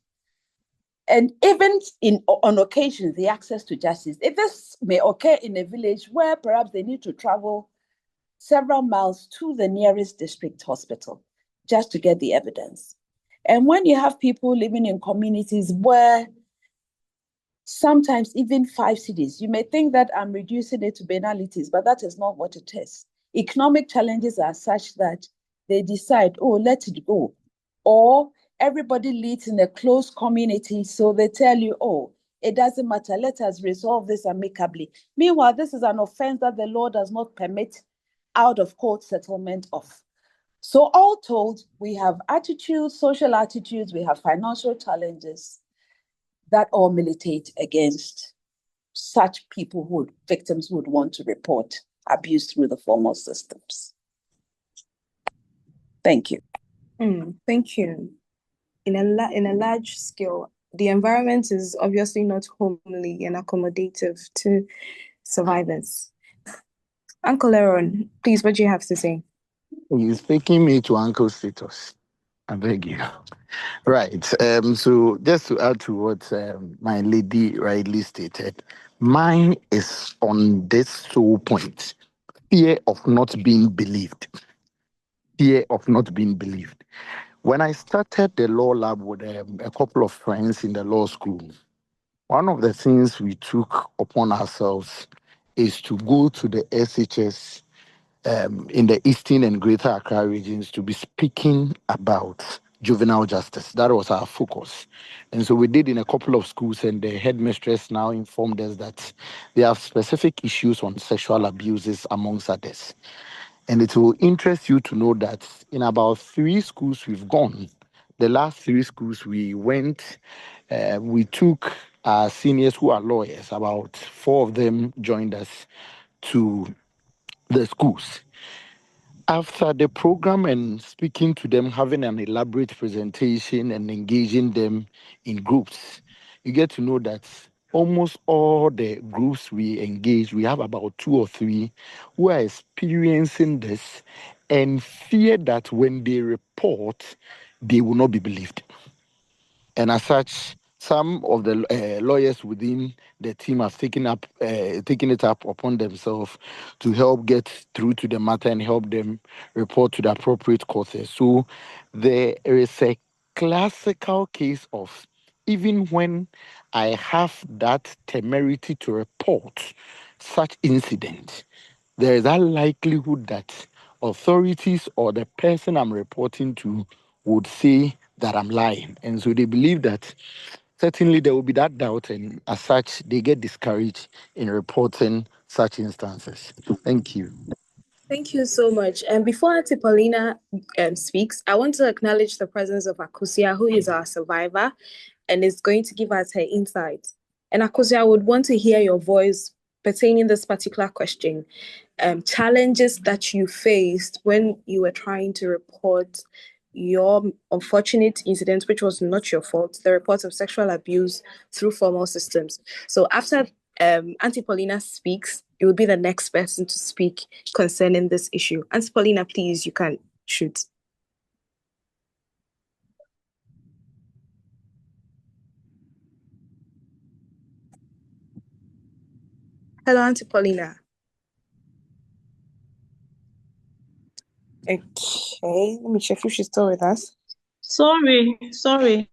S4: and even on occasion, the access to justice. If this may occur in a village where perhaps they need to travel several miles to the nearest district hospital just to get the evidence. And when you have people living in communities where sometimes even 5 cities, you may think that I'm reducing it to banalities, but that is not what it is. Economic challenges are such that they decide, oh, let it go. Or everybody lives in a close community, so they tell you, oh, it doesn't matter, let us resolve this amicably. Meanwhile, this is an offense that the law does not permit out of court settlement of. So all told, we have attitudes, social attitudes, we have financial challenges that all militate against such people victims who would want to report abuse through the formal systems. Thank you.
S2: Thank you. In a large scale, the environment is obviously not homely and accommodative to survivors. Uncle Aaron, please, what do you have to say?
S10: He's taking me to uncle status. I beg you. Right. So just to add to what my lady rightly stated, mine is on this sole point: fear of not being believed. Fear of not being believed. When I started the law lab with a couple of friends in the law school, one of the things we took upon ourselves is to go to the SHS in the Eastern and Greater Accra regions to be speaking about juvenile justice. That was our focus. And so we did in a couple of schools, and the headmistress now informed us that they have specific issues on sexual abuses, amongst others. And it will interest you to know that in about 3 schools we've gone, the last 3 schools we went, we took our seniors who are lawyers, about 4 of them joined us to the schools. After the program and speaking to them, having an elaborate presentation and engaging them in groups, you get to know that almost all the groups we engage, we have about 2 or 3 who are experiencing this and fear that when they report, they will not be believed. And as such, some of the lawyers within the team have taken it up upon themselves to help get through to the matter and help them report to the appropriate courts. So there is a classical case of, even when I have that temerity to report such incident, there is that likelihood that authorities or the person I'm reporting to would say that I'm lying. And so they believe that certainly there will be that doubt, and as such, they get discouraged in reporting such instances. Thank you.
S2: Thank you so much. And before Auntie Paulina speaks, I want to acknowledge the presence of Akusia, who is our survivor and is going to give us her insights. And Akusia, I would want to hear your voice pertaining this particular question. Challenges that you faced when you were trying to report your unfortunate incident, which was not your fault, the report of sexual abuse through formal systems. So after Auntie Paulina speaks, it will be the next person to speak concerning this issue. Auntie Paulina, please, you can shoot. Hello, Auntie Paulina. Okay, let me check if she's still with us.
S3: Sorry.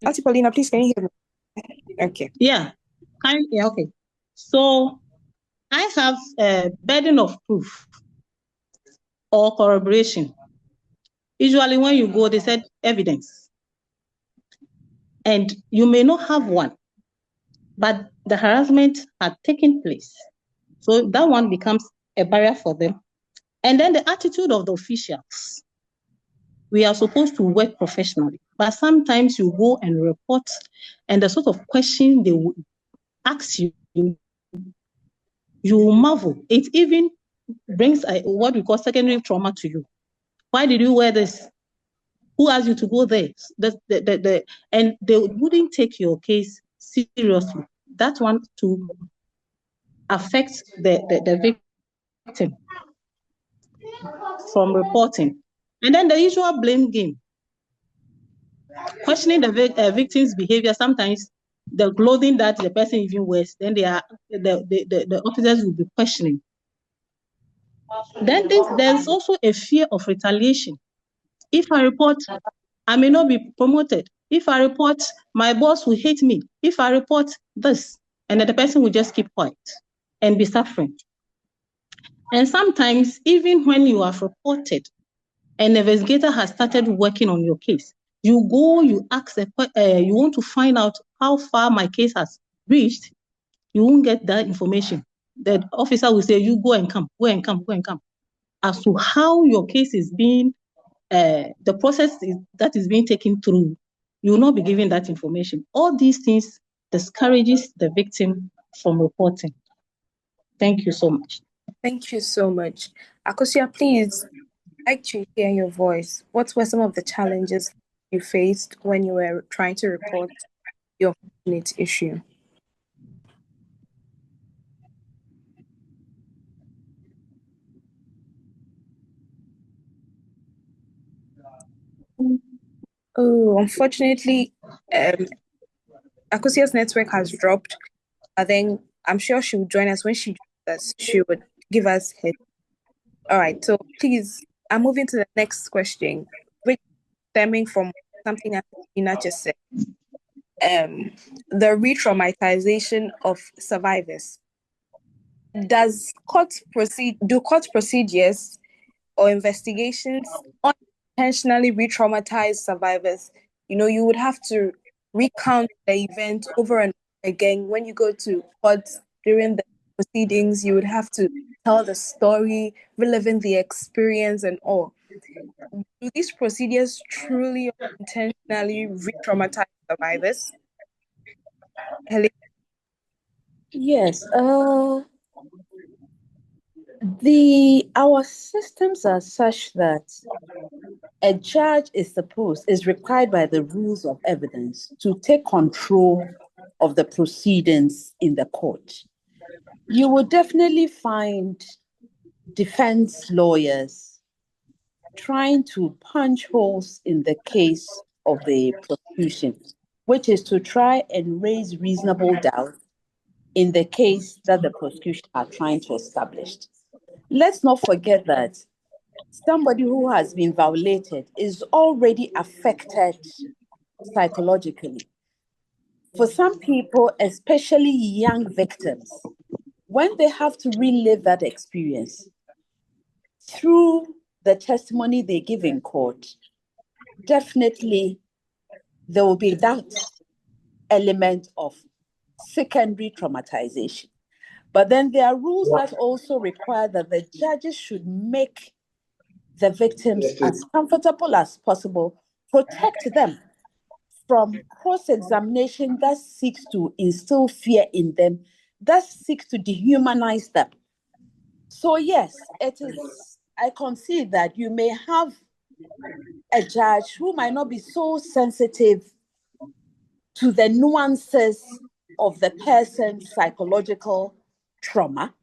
S2: Auntie Paulina, please, can you hear me? Okay.
S3: Yeah. Okay. So I have a burden of proof or corroboration. Usually when you go, they said evidence. And you may not have one, but the harassment had taken place. So that one becomes a barrier for them. And then the attitude of the officials. We are supposed to work professionally, but sometimes you go and report, and the sort of question they will ask you, you will marvel. It even brings what we call secondary trauma to you. Why did you wear this? Who asked you to go there? And they wouldn't take your case seriously. that one to affect the victim from reporting. And then the usual blame game. Questioning the victim's behavior, sometimes the clothing that the person even wears, then the officers will be questioning. Then there's also a fear of retaliation. If I report, I may not be promoted. If I report, my boss will hate me. If I report this, and then the person will just keep quiet and be suffering. And sometimes, even when you have reported, an investigator has started working on your case, you go, you ask, you want to find out how far my case has reached, you won't get that information. The officer will say, you go and come, go and come, go and come. As to how your case is being, the process that is being taken through, you will not be given that information. All these things discourages the victim from reporting. Thank you so much.
S2: Thank you so much. Akosia, please, I'd like to hear your voice. What were some of the challenges you faced when you were trying to report your unfortunate issue? Oh, unfortunately, Akosia's network has dropped. But then I'm sure she will join us. When she joins us, she would give us her. All right. So please, I'm moving to the next question, which stemming from something that Ina just said. The re-traumatization of survivors. Do court procedures or investigations unintentionally re-traumatize survivors? You would have to recount the event over and over again. When you go to court during the proceedings, you would have to tell the story, reliving the experience and all. Do these procedures truly intentionally re-traumatize survivors? Helen?
S4: Yes. Our systems are such that a judge is required by the rules of evidence to take control of the proceedings in the court. You will definitely find defense lawyers trying to punch holes in the case of the prosecution, which is to try and raise reasonable doubt in the case that the prosecution are trying to establish. Let's not forget that somebody who has been violated is already affected psychologically. For some people, especially young victims, when they have to relive that experience through the testimony they give in court, definitely there will be that element of secondary traumatization. But then there are rules that also require that the judges should make the victims as comfortable as possible, protect them from cross-examination that seeks to instill fear in them, that seeks to dehumanize them. So yes, it is, I concede that you may have a judge who might not be so sensitive to the nuances of the person's psychological trauma,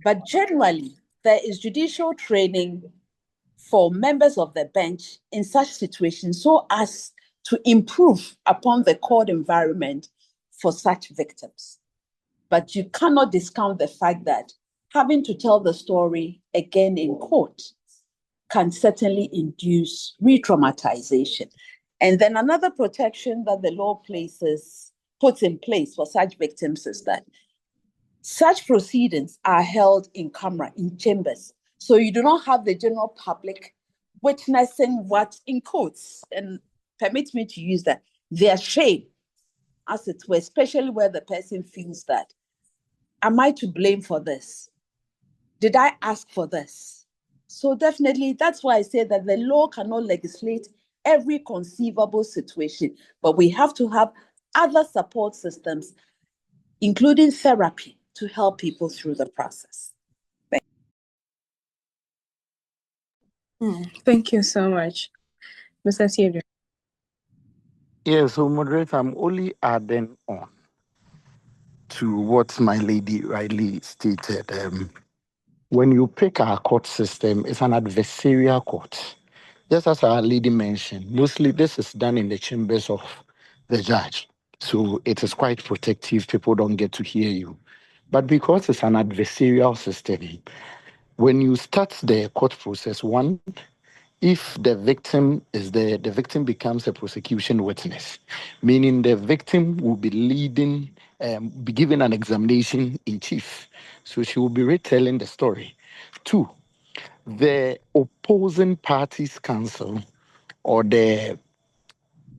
S4: but generally, there is judicial training for members of the bench in such situations so as to improve upon the court environment for such victims. But you cannot discount the fact that having to tell the story again in court can certainly induce re-traumatization. And then another protection that the law puts in place for such victims is that such proceedings are held in camera, in chambers. So you do not have the general public witnessing what, in quotes, and permit me to use that, their shame, as it were, especially where the person feels that, am I to blame for this? Did I ask for this? So definitely, that's why I say that the law cannot legislate every conceivable situation, but we have to have other support systems, including therapy, to help people through the process.
S2: Thank you so much, Mr. Theodore.
S10: Yeah, so moderator, I'm only adding on to what my lady rightly stated. When you pick our court system, it's an adversarial court. Just as our lady mentioned, mostly this is done in the chambers of the judge. So it is quite protective. People don't get to hear you. But because it's an adversarial system, when you start the court process, one, if the victim is there, the victim becomes a prosecution witness, meaning the victim will be leading, be given an examination in chief. So she will be retelling the story. Two, the opposing party's counsel or the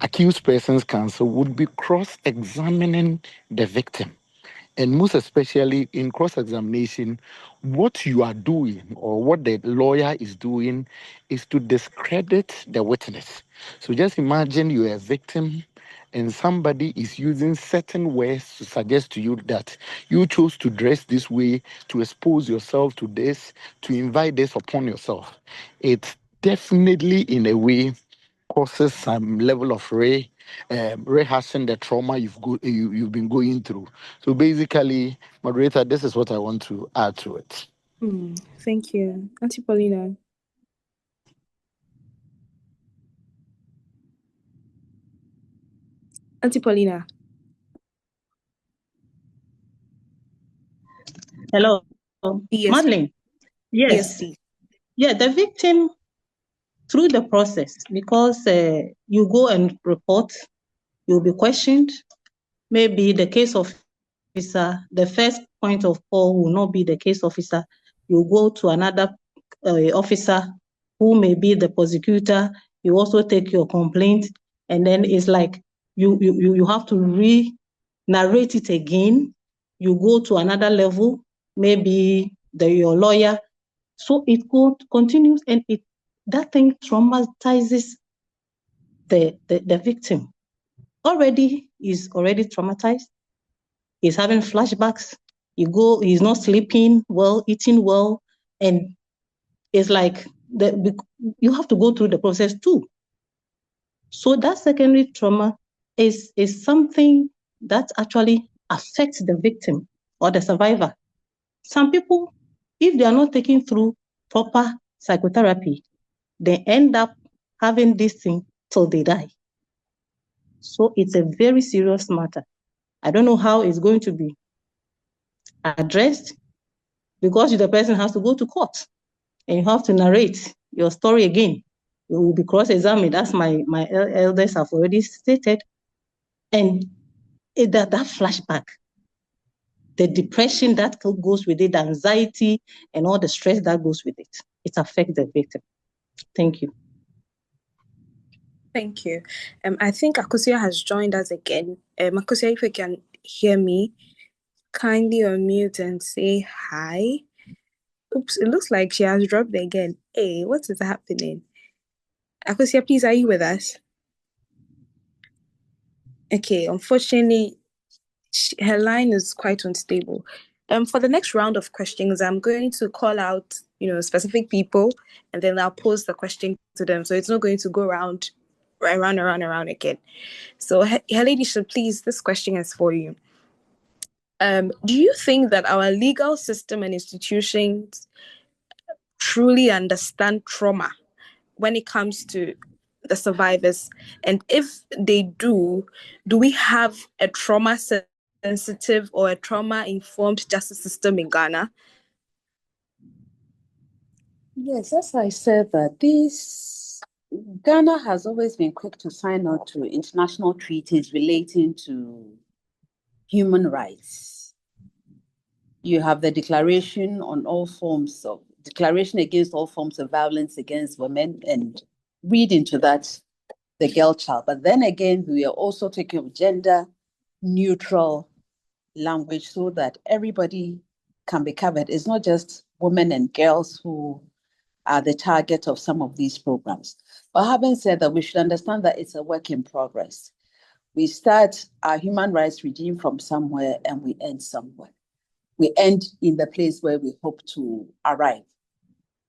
S10: accused person's counsel would be cross-examining the victim. And most especially in cross-examination, what you are doing or what the lawyer is doing is to discredit the witness. So just imagine you're a victim and somebody is using certain words to suggest to you that you chose to dress this way, to expose yourself to this, to invite this upon yourself. It's definitely in a way causes some level of rehashing the trauma you've been going through. So basically, moderator, this is what I want to add to it.
S2: Thank you. Auntie Paulina. Auntie Paulina.
S3: Hello,
S2: Yes.
S3: Madeline.
S2: Yes,
S3: Yes.
S2: please.
S3: Yeah, the victim through the process, because you go and report, you'll be questioned. Maybe the case officer, the first point of call will not be the case officer. You go to another officer who may be the prosecutor. You also take your complaint, and then it's like you have to re-narrate it again. You go to another level, maybe your lawyer. So it continues, and that thing traumatizes the victim. He's already traumatized. He's having flashbacks. He's not sleeping well, eating well, and it's like you have to go through the process too. So that secondary trauma is something that actually affects the victim or the survivor. Some people, if they are not taken through proper psychotherapy, they end up having this thing till they die. So it's a very serious matter. I don't know how it's going to be addressed, because the person has to go to court and you have to narrate your story again. You will be cross-examined, as my elders have already stated. And that flashback, the depression that goes with it, the anxiety, and all the stress that goes with it affects the victim. Thank you.
S2: Thank you. I think Akosia has joined us again. Akosia, if you can hear me, kindly unmute and say hi. Oops, it looks like she has dropped again. Hey, what is happening? Akosia, please, are you with us? Okay, unfortunately, her line is quite unstable. For the next round of questions, I'm going to call out, specific people, and then I'll pose the question to them. So it's not going to go around again. So, her ladyship, please, this question is for you. Do you think that our legal system and institutions truly understand trauma when it comes to the survivors? And if they do we have a trauma sensitive or a trauma-informed justice system in Ghana?
S4: Yes, as I said, that Ghana has always been quick to sign on to international treaties relating to human rights. You have the Declaration Against All Forms of Violence Against Women, and read into that the girl child. But then again, we are also taking gender neutral language so that everybody can be covered. It's not just women and girls who are the target of some of these programs. But having said that, we should understand that it's a work in progress. We start our human rights regime from somewhere and we end somewhere. We end in the place where we hope to arrive.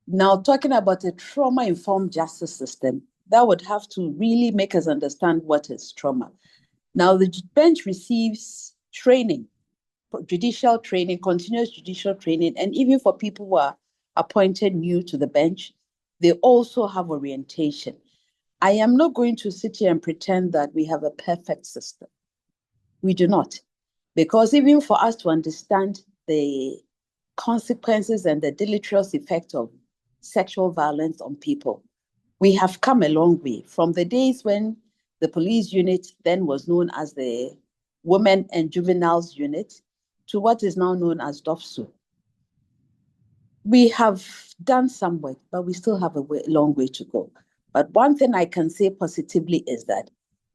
S4: Now, talking about a trauma-informed justice system, that would have to really make us understand what is trauma. Now, the bench receives training judicial training, continuous judicial training, and even for people who are appointed new to the bench, they also have orientation. I am not going to sit here and pretend that we have a perfect system. We do not. Because even for us to understand the consequences and the deleterious effect of sexual violence on people, we have come a long way from the days when the police unit then was known as the Women and Juveniles Unit to what is now known as DOFSU. We have done some work, but we still have a long way to go. But one thing I can say positively is that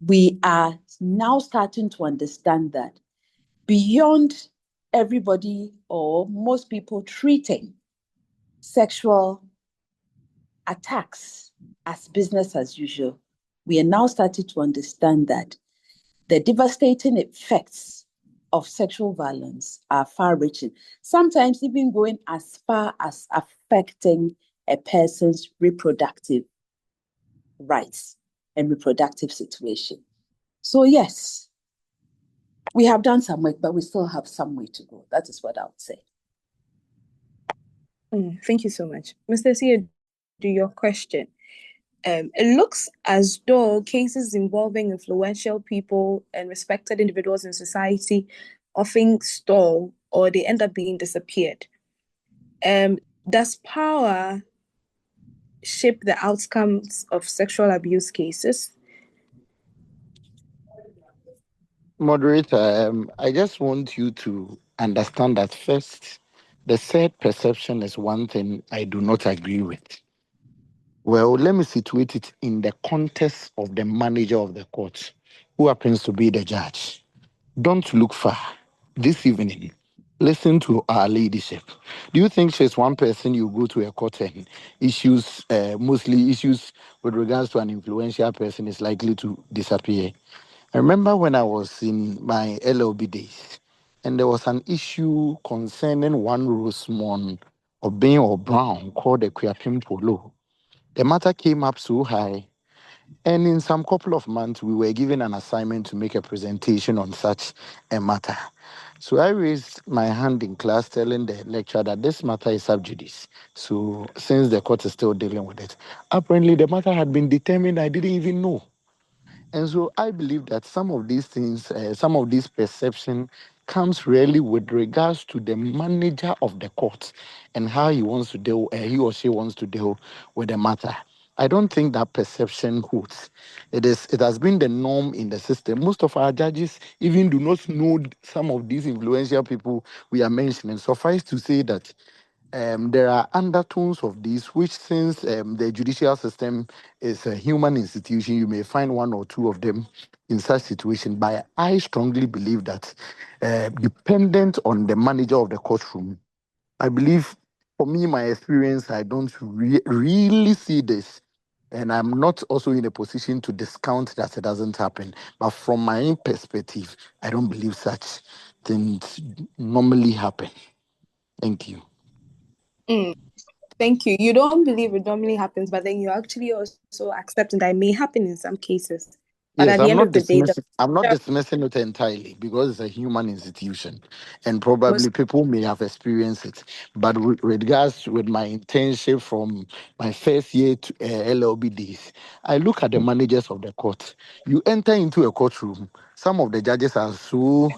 S4: we are now starting to understand that beyond everybody or most people treating sexual attacks as business as usual, we are now starting to understand that the devastating effects of sexual violence are far-reaching, sometimes even going as far as affecting a person's reproductive rights and reproductive situation. So yes, we have done some work, but we still have some way to go. That is what I would say.
S2: Thank you so much. Mr. Sia, to your question. It looks as though cases involving influential people and respected individuals in society often stall or they end up being disappeared. Does power shape the outcomes of sexual abuse cases?
S10: Moderator, I just want you to understand that first, the said perception is one thing I do not agree with. Well, let me situate it in the context of the manager of the court, who happens to be the judge. Don't look far. This evening, listen to our leadership. Do you think she's one person you go to a court and mostly issues with regards to an influential person is likely to disappear? I remember when I was in my LLB days, and there was an issue concerning one Rosemont Obin or Brown called the Kuyapim Polo. The matter came up so high, and in some couple of months, we were given an assignment to make a presentation on such a matter. So I raised my hand in class telling the lecturer that this matter is sub judice. So since the court is still dealing with it, apparently the matter had been determined, I didn't even know. And so I believe that some of these things, some of this perception comes really with regards to the manager of the court and how he wants to deal, he or she wants to deal with the matter. I don't think that perception holds. It has been the norm in the system. Most of our judges even do not know some of these influential people we are mentioning. Suffice to say that there are undertones of this, which since the judicial system is a human institution, you may find one or two of them in such situation. But I strongly believe that dependent on the manager of the courtroom, I believe, for me, my experience, I don't really see this. And I'm not also in a position to discount that it doesn't happen. But from my own perspective, I don't believe such things normally happen. Thank you.
S2: Thank you. You don't believe it normally happens, but then you actually also accepting that it may happen in some cases. But
S10: Yes,
S2: at the
S10: I'm
S2: end
S10: not
S2: of the day,
S10: dismissing. I'm not dismissing it entirely because it's a human institution, and
S2: most
S10: probably people may have experienced it. But with regards with my internship from my first year to LLB days, I look at the managers of the court. You enter into a courtroom. Some of the judges are so,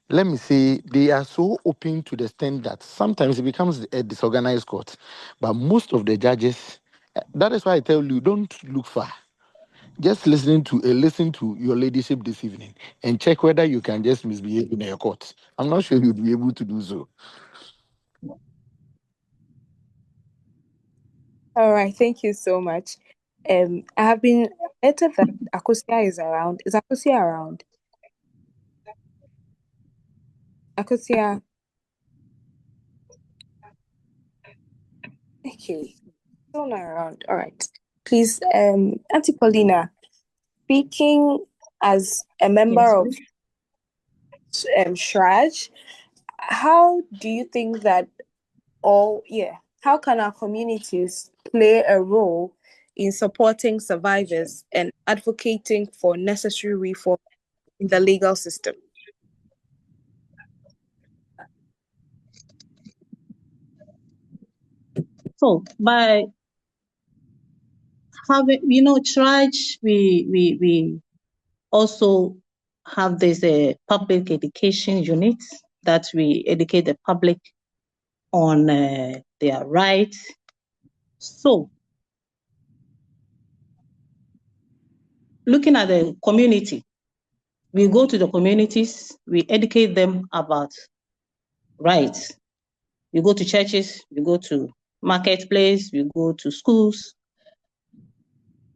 S10: let me say, they are so open to the extent that sometimes it becomes a disorganized court. But most of the judges, that is why I tell you, don't look far. Just listen to your leadership this evening and check whether you can just misbehave in a court. I'm not sure you'd be able to do so.
S2: All right, thank you so much. I have been alerted that Akosia is around. Is Akosia around? Akosia, okay, still not around. All right. Please, Auntie Paulina, speaking as a member
S3: Yes,
S2: of
S3: please.
S2: Shraj, how do you think that how can our communities play a role in supporting survivors and advocating for necessary reform in the legal system?
S3: So by having, church, we also have this public education unit that we educate the public on their rights. So looking at the community, we go to the communities, we educate them about rights. We go to churches, we go to marketplace, we go to schools.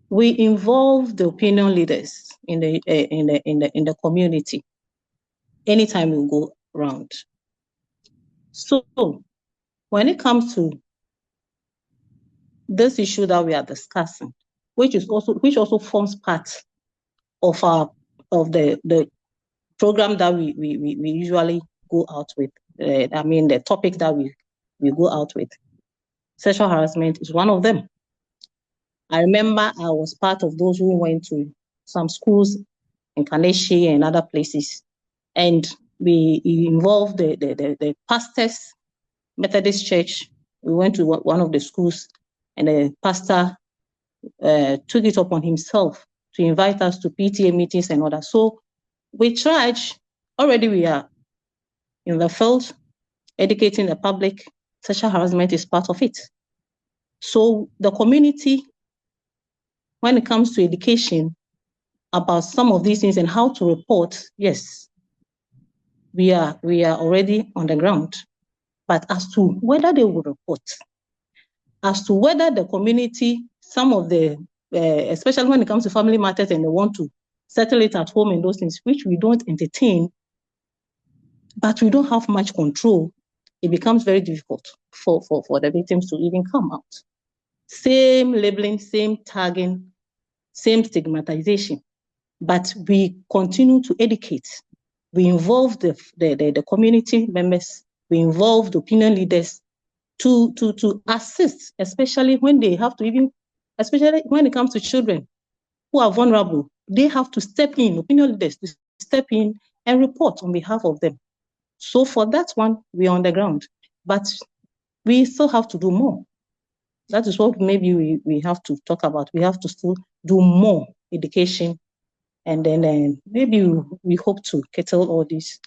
S3: We involve the opinion leaders in the community anytime we go around. So when it comes to this issue that we are discussing, which also forms part of the program that we usually go out with. The topic that we go out with. Sexual harassment is one of them. I remember I was part of those who went to some schools in Kaneshi and other places, and we involved the pastors, Methodist Church. We went to one of the schools, and the pastor took it upon himself to invite us to PTA meetings and others. So we charge, already we are in the field, educating the public. Sexual harassment is part of it. So the community, when it comes to education about some of these things and how to report, yes, we are already on the ground. But as to whether they will report, as to whether the community, some of the, especially when it comes to family matters and they want to settle it at home and those things, which we don't entertain, but we don't have much control, it becomes very difficult for the victims to even come out. Same labeling, same tagging, same stigmatization, but we continue to educate. We involve the community members, we involve the opinion leaders to assist, especially when they have to especially when it comes to children who are vulnerable, they have to step in, opinion leaders to step in and report on behalf of them. So for that one, we are on the ground, but we still have to do more. That is what maybe we have to talk about. We have to still do more education, and then maybe we hope to kettle all these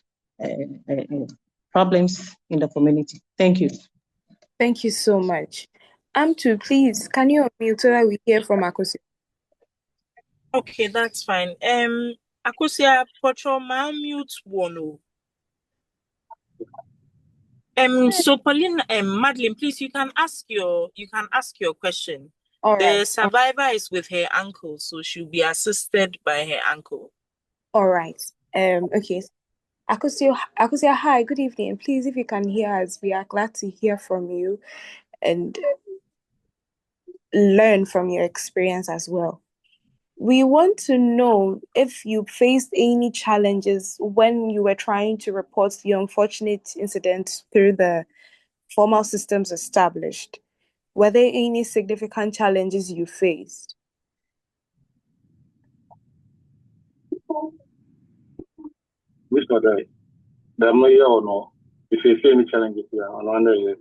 S3: problems in the community. Thank you.
S2: Thank you so much. Amtu, please, can you unmute so that we hear from Akosia?
S5: Okay, that's fine. Akosia, Potro, ma mute one. So Pauline, Madeline, please, you can ask your question.
S2: All
S5: The
S2: right.
S5: survivor is with her uncle, so she'll be assisted by her uncle.
S2: All right. Okay. Akosia, hi, good evening. Please, if you can hear us, we are glad to hear from you and learn from your experience as well. We want to know if you faced any challenges when you were trying to report the unfortunate incident through the formal systems established. Were there any significant challenges you faced?
S11: Mr. Guy, the mayor or no, if you see any challenges here, I wonder yes.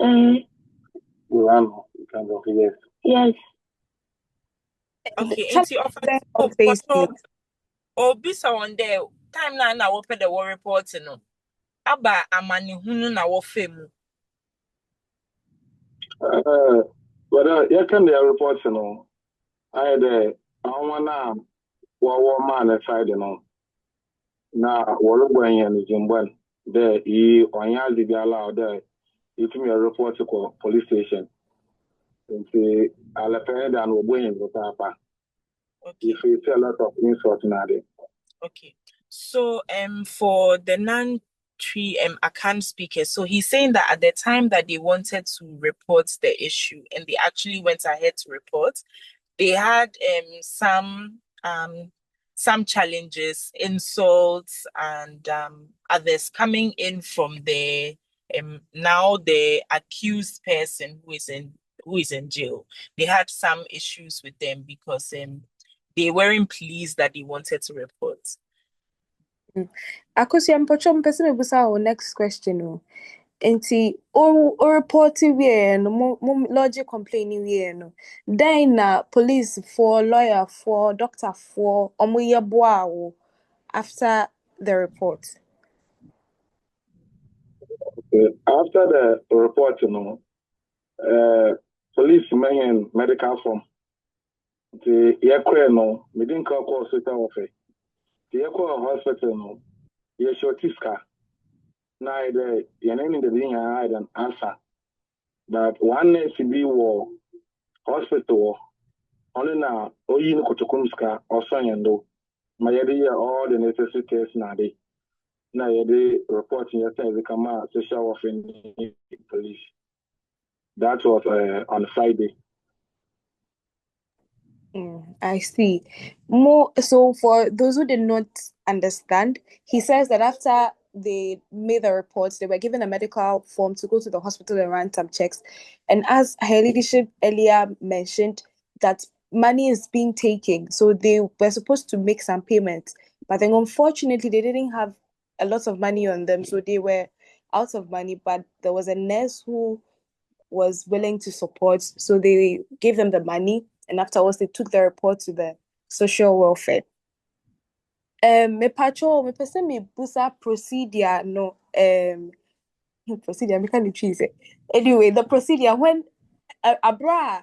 S11: We know, you can go yes.
S5: Yes. Okay, it's your Bisa on there. Timeline na wope the war report no. Aba amani hunu na wofemu.
S11: But you can the reports no. I had a wanna war man aside no. Na woro gwan yan jimban there he onya di allow there. You to me a report to police station. And say I'll append and we're going to papa.
S5: Okay.
S11: If you see a lot of insult now there.
S5: Okay. So for the non-tree account speaker, so he's saying that at the time that they wanted to report the issue and they actually went ahead to report, they had some challenges, insults, and others coming in from the now the accused person who is in jail. They had some issues with them because they weren't pleased that they wanted to report.
S2: Akosia Mpocho, person will our next question. Nti o report wie no mo lodge complain wie no. Then na police for lawyer for doctor for omo ye boa wo after the report.
S11: After the report, police men medical form. The yakwe no, we didn't call hospital of it. The yakwe hospital no, ye shotiska. Now the yaneni the thing I had an answer. But one SCB war hospital only now oyin kutukumska or sanyando. My idea all the necessary tests now they. Now the report in your time we come out social offering police. That was on Friday.
S2: I see. More so for those who did not understand, he says that after they made the reports, they were given a medical form to go to the hospital and run some checks. And as her leadership earlier mentioned, that money is being taken. So they were supposed to make some payments. But then unfortunately they didn't have a lot of money on them. So they were out of money. But there was a nurse who was willing to support. So they gave them the money, and afterwards they took the report to the social welfare. Me pacho, me person me busa procedure no procedure me can choose it. Anyway, the procedure when a bra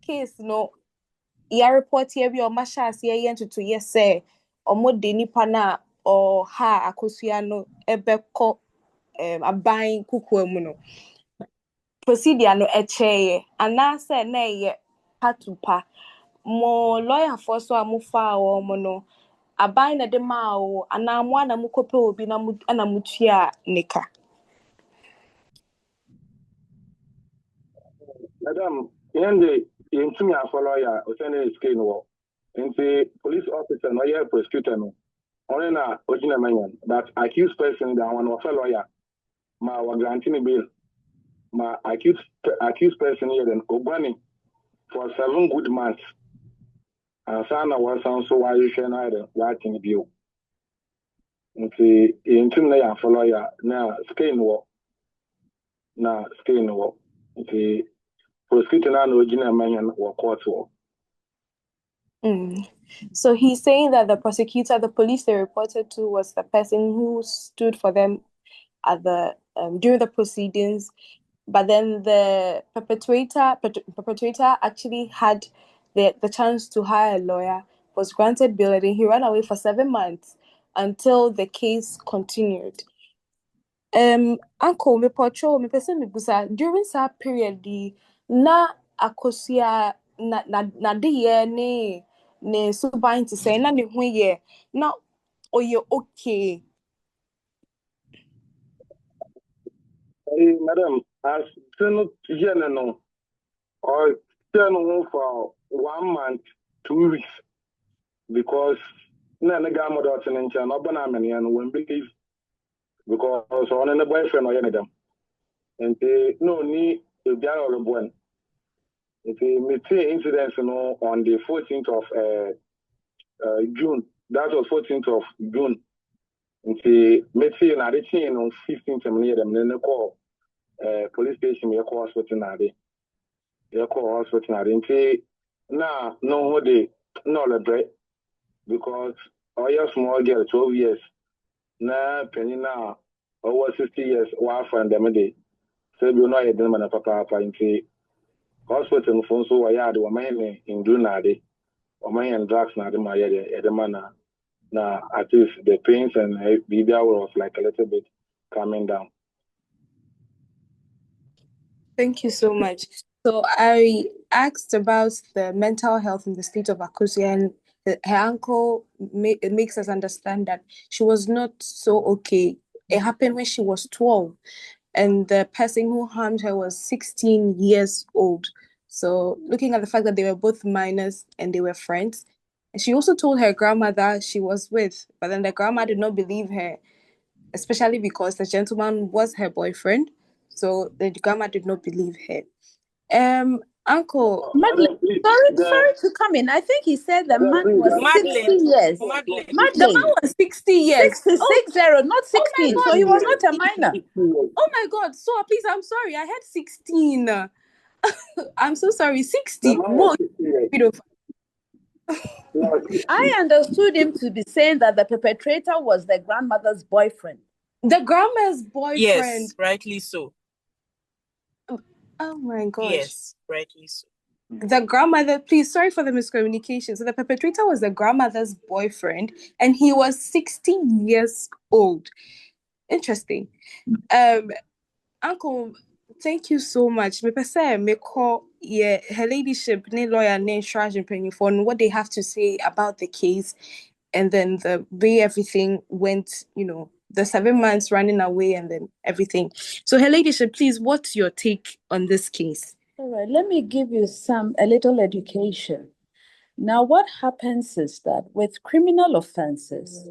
S2: case no ya report here be o masha se ye ntutu yes say omo de nipa na or ha akosua no ebekọ aban kuku mu no procedure no echeye anase na ye patupa mo lawyer for so amufa wo mo no aban na de ma wo ana mo ana mukope obi na mu ana mutua nika.
S11: Madam, yende yentumi follow ya osene screen wo. Nti police officer no ya prosecutor no. Only na original man that accused person that one of lawyer ma wa granting bail. Ma accused person here then Obani for 7 good months. And sana was so why you can either writing bill. Nti yentumi na ya follow ya na screen wo. Na screen wo. Nti prosecutor na original man wa court wo.
S2: So he's saying that the prosecutor, the police they reported to, was the person who stood for them at the during the proceedings, but then the perpetrator actually had the chance to hire a lawyer, was granted bail, and he ran away for 7 months until the case continued. Uncle, me patrol, me person me busa during that period na akosia na de ye ne so bind to say na ne ho ye na oye okay.
S11: Hey, madam, as soon as no, or turn for 1 month, 2 weeks, because na nega mo dot in China, but na many and won't believe because on the boyfriend or any them, and they no need to be all of one. If we meet incidents, on the 14th of June, that was 14th of June. And they met on 15th of May, them then they call police station, you call hospital now. You call hospital now. No, they no the bread because your small girl 12 years na penny now over 60 years wife and them day. So you know I didn't man papa into hospital phone so I had one man in June na day. Or my and drugs na my man na at least the pains and baby was like a little bit calming down.
S2: Thank you so much. So I asked about the mental health in the state of Akosia, and her uncle makes us understand that she was not so okay. It happened when she was 12, and the person who harmed her was 16 years old. So looking at the fact that they were both minors and they were friends, and she also told her grandmother she was with, but then the grandma did not believe her, especially because the gentleman was her boyfriend. So the grandma did not believe her. Uncle.
S4: Madeline, sorry to come in. I think he said the man was 60 years.
S5: Madeline.
S2: The man was 60 years.
S4: 60, not 16. So he was not a minor.
S2: Oh my God. So please, I'm sorry. I had 16. I'm so sorry. 60. Whoa.
S4: I understood him to be saying that the perpetrator was the grandmother's boyfriend.
S2: The grandma's boyfriend.
S5: Yes, rightly so.
S2: Oh my gosh.
S5: Yes, rightly so.
S2: The grandmother, please, sorry for the miscommunication. So the perpetrator was the grandmother's boyfriend, and he was 60 years old. Interesting. Uncle, thank you so much. Me pese me call her ladyship, ne lawyer, ne charge for what they have to say about the case, and then the way everything went. The 7 months running away, and then everything. So, her ladyship, please, what's your take on this case?
S4: All right, let me give you a little education. Now, what happens is that with criminal offenses,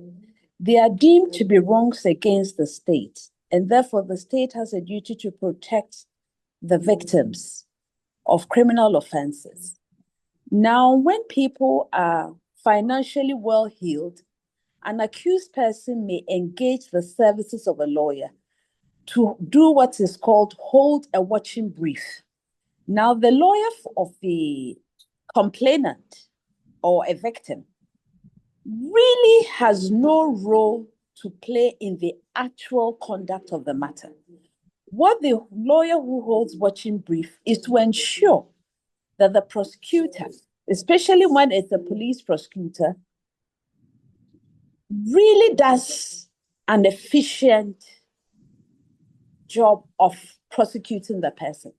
S4: they are deemed to be wrongs against the state, and therefore the state has a duty to protect the victims of criminal offenses. Now, when people are financially well-heeled, an accused person may engage the services of a lawyer to do what is called hold a watching brief. Now, the lawyer of the complainant or a victim really has no role to play in the actual conduct of the matter. What the lawyer who holds watching brief is to ensure that the prosecutor, especially when it's a police prosecutor, really does an efficient job of prosecuting the person.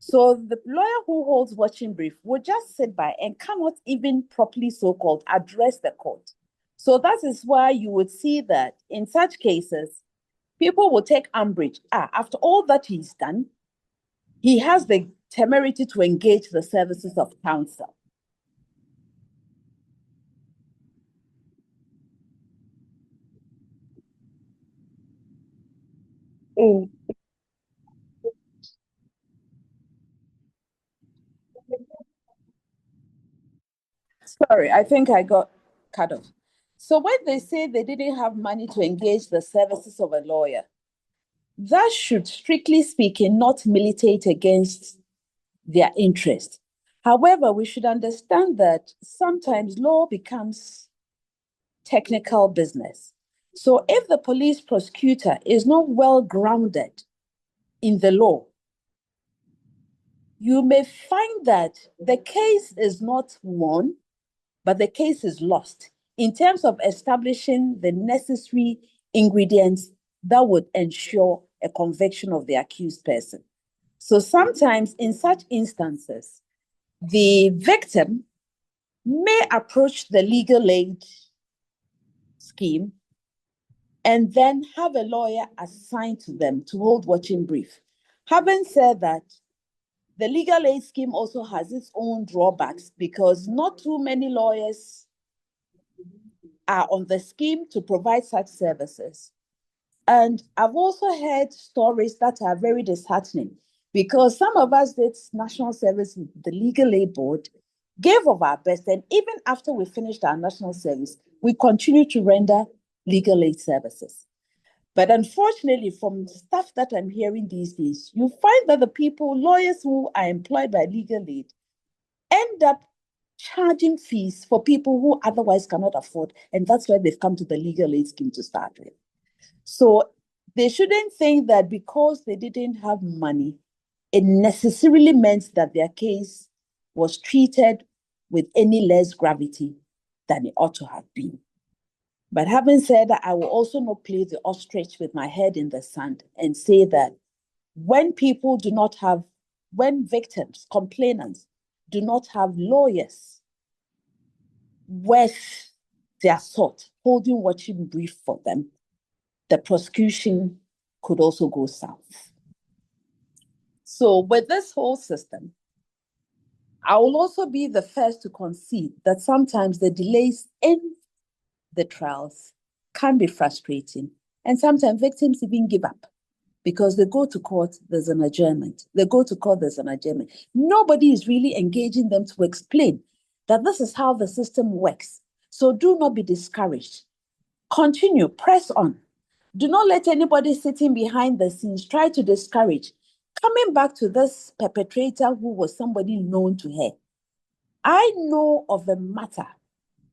S4: So the lawyer who holds watching brief will just sit by and cannot even properly so-called address the court. So that is why you would see that in such cases, people will take umbrage. After all that he's done, he has the temerity to engage the services of counsel.
S2: Oh.
S4: Sorry, I think I got cut off. So when they say they didn't have money to engage the services of a lawyer, that should, strictly speaking, not militate against their interest. However, we should understand that sometimes law becomes technical business. So if the police prosecutor is not well grounded in the law, you may find that the case is not won, but the case is lost in terms of establishing the necessary ingredients that would ensure a conviction of the accused person. So sometimes in such instances, the victim may approach the legal aid scheme and then have a lawyer assigned to them to hold watching brief. Having said that, the legal aid scheme also has its own drawbacks because not too many lawyers are on the scheme to provide such services. And I've also heard stories that are very disheartening because some of us did national service with the legal aid board, gave of our best, and even after we finished our national service, we continue to render legal aid services. But unfortunately, from stuff that I'm hearing these days, you find that the lawyers who are employed by legal aid, end up charging fees for people who otherwise cannot afford. And that's why they've come to the legal aid scheme to start with. So they shouldn't think that because they didn't have money, it necessarily meant that their case was treated with any less gravity than it ought to have been. But having said that, I will also not play the ostrich with my head in the sand and say that when victims, complainants, do not have lawyers worth their salt, holding watching brief for them, the prosecution could also go south. So with this whole system, I will also be the first to concede that sometimes the delays in the trials can be frustrating, and sometimes victims even give up because they go to court, there's an adjournment. They go to court, there's an adjournment. Nobody is really engaging them to explain that this is how the system works. So do not be discouraged. Continue, press on. Do not let anybody sitting behind the scenes try to discourage. Coming back to this perpetrator who was somebody known to her, I know of a matter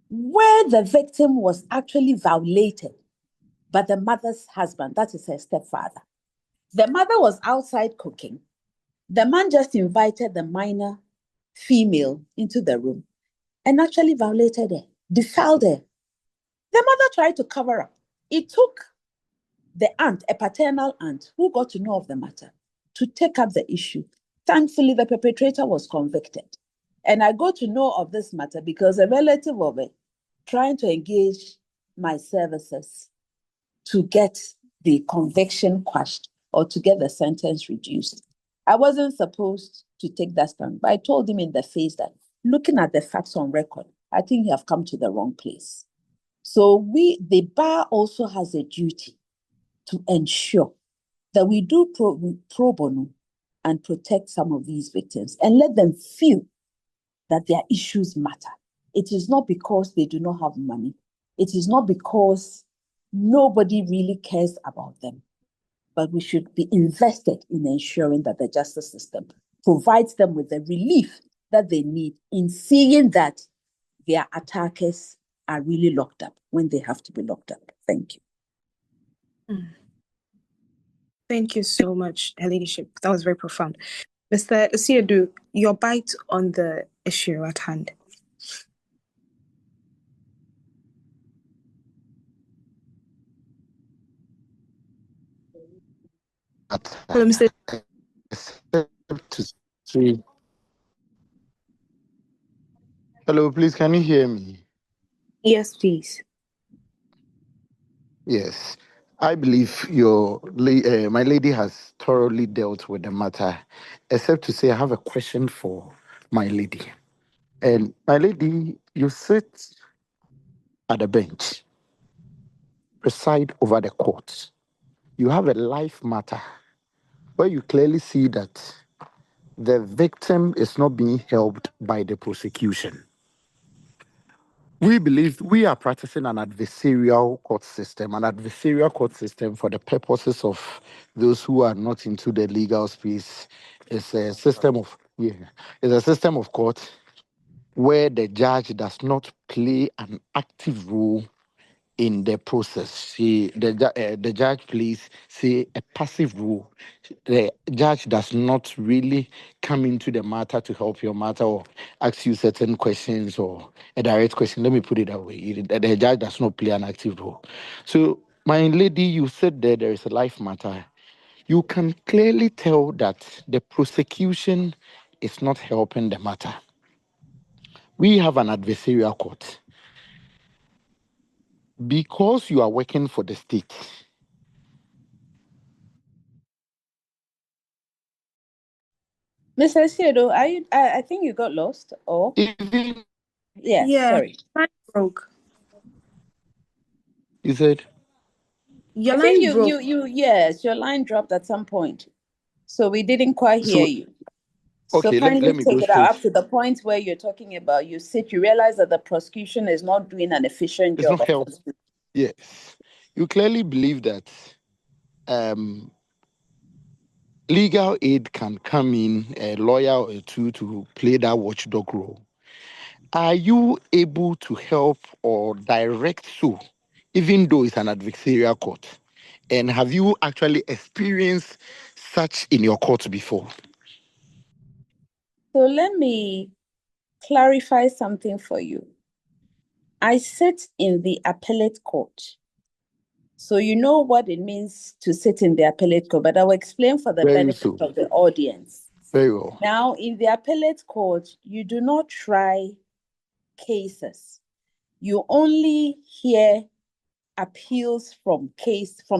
S4: where the victim was actually violated by the mother's husband, that is her stepfather. The mother was outside cooking. The man just invited the minor female into the room and actually violated her, defiled her. The mother tried to cover up. It took the aunt, a paternal aunt, who got to know of the matter, to take up the issue. Thankfully, the perpetrator was convicted. And I got to know of this matter because a relative of it trying to engage my services to get the conviction quashed or to get the sentence reduced. I wasn't supposed to take that stand, but I told him in the face that looking at the facts on record, I think you have come to the wrong place. So the bar also has a duty to ensure that we do pro bono and protect some of these victims and let them feel that their issues matter. It is not because they do not have money. It is not because nobody really cares about them. But we should be invested in ensuring that the justice system provides them with the relief that they need in seeing that their attackers are really locked up when they have to be locked up. Thank you.
S2: Thank you so much, Her Ladyship. That was very profound. Mr. Osiedu, your bite on the issue at hand. Hello, Mr.
S10: To say, hello, please, can you hear me?
S2: Yes, please.
S10: Yes, I believe my lady has thoroughly dealt with the matter, except to say I have a question for my lady. And my lady, you sit at the bench, preside over the court. You have a life matter where you clearly see that the victim is not being helped by the prosecution. We believe we are practicing an adversarial court system for the purposes of those who are not into the legal space. It's a system of court where the judge does not play an active role in the process. The judge plays, say, a passive role. The judge does not really come into the matter to help your matter or ask you certain questions or a direct question. Let me put it that way. The judge does not play an active role. So, my lady, you said there is a life matter. You can clearly tell that the prosecution is not helping the matter. We have an adversarial court. Because you are working for the state,
S4: Mr. Siedo, I think you got lost. Or
S10: even
S4: sorry.
S2: Line broke.
S10: you said
S2: Your
S4: I think
S2: line broke.
S4: your line dropped at some point. So we didn't quite hear
S10: so.
S4: you. So
S10: Okay,
S4: kindly
S10: let me go
S4: take it out
S10: straight.
S4: up to the point where you're talking about you realize that the prosecution is not doing an efficient
S10: It's
S4: job
S10: not
S4: of
S10: help. Yes, you clearly believe that legal aid can come in, a lawyer or two to play that watchdog role. Are you able to help or direct so, even though it's an adversarial court? And have you actually experienced such in your court before?
S4: So let me clarify something for you. I sit in the appellate court. So you know what it means to sit in the appellate court, but I will explain for the benefit of the audience.
S10: Very well.
S4: Now, in the appellate court, you do not try cases. You only hear appeals from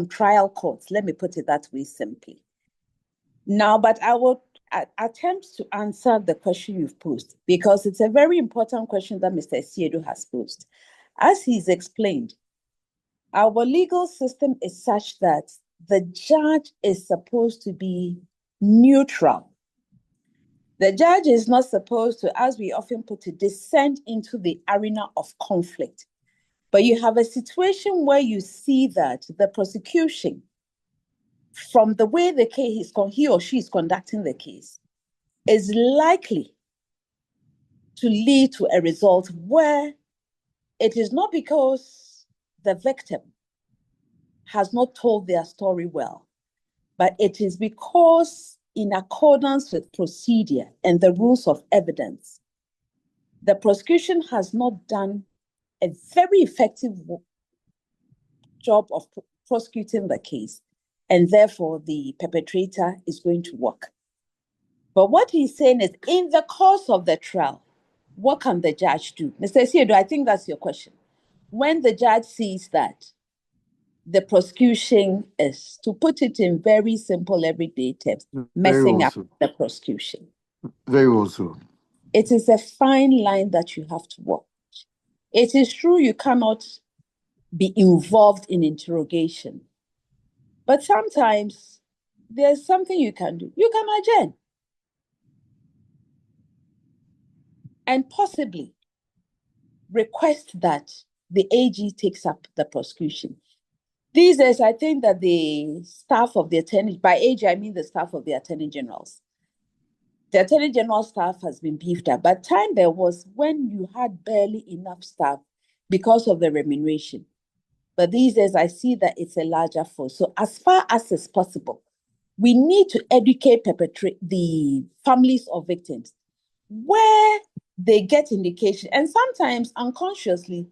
S4: trial courts. Let me put it that way simply. Now, but I will attempt to answer the question you've posed because it's a very important question that Mr. Siedo has posed. As he's explained, our legal system is such that the judge is supposed to be neutral. The judge is not supposed to, as we often put it, descend into the arena of conflict. But you have a situation where you see that the prosecution, from the way the case he or she is conducting the case, is likely to lead to a result where it is not because the victim has not told their story well, but it is because, in accordance with procedure and the rules of evidence, the prosecution has not done a very effective job of prosecuting the case, and therefore the perpetrator is going to walk. But what he's saying is, in the course of the trial, what can the judge do? Mr. Siedo, I think that's your question. When the judge sees that the prosecution is, to put it in very simple everyday terms, messing up the prosecution.
S10: Very well so.
S4: It is a fine line that you have to walk. It is true you cannot be involved in interrogation, but sometimes there's something you can do. You can adjourn and possibly request that the AG takes up the prosecution. These days, I think that the staff of the attorney, by AG, I mean the staff of the attorney generals. The attorney general staff has been beefed up, but time there was when you had barely enough staff because of the remuneration. But these days, I see that it's a larger force. So as far as is possible, we need to educate the families of victims where they get indication. And sometimes unconsciously,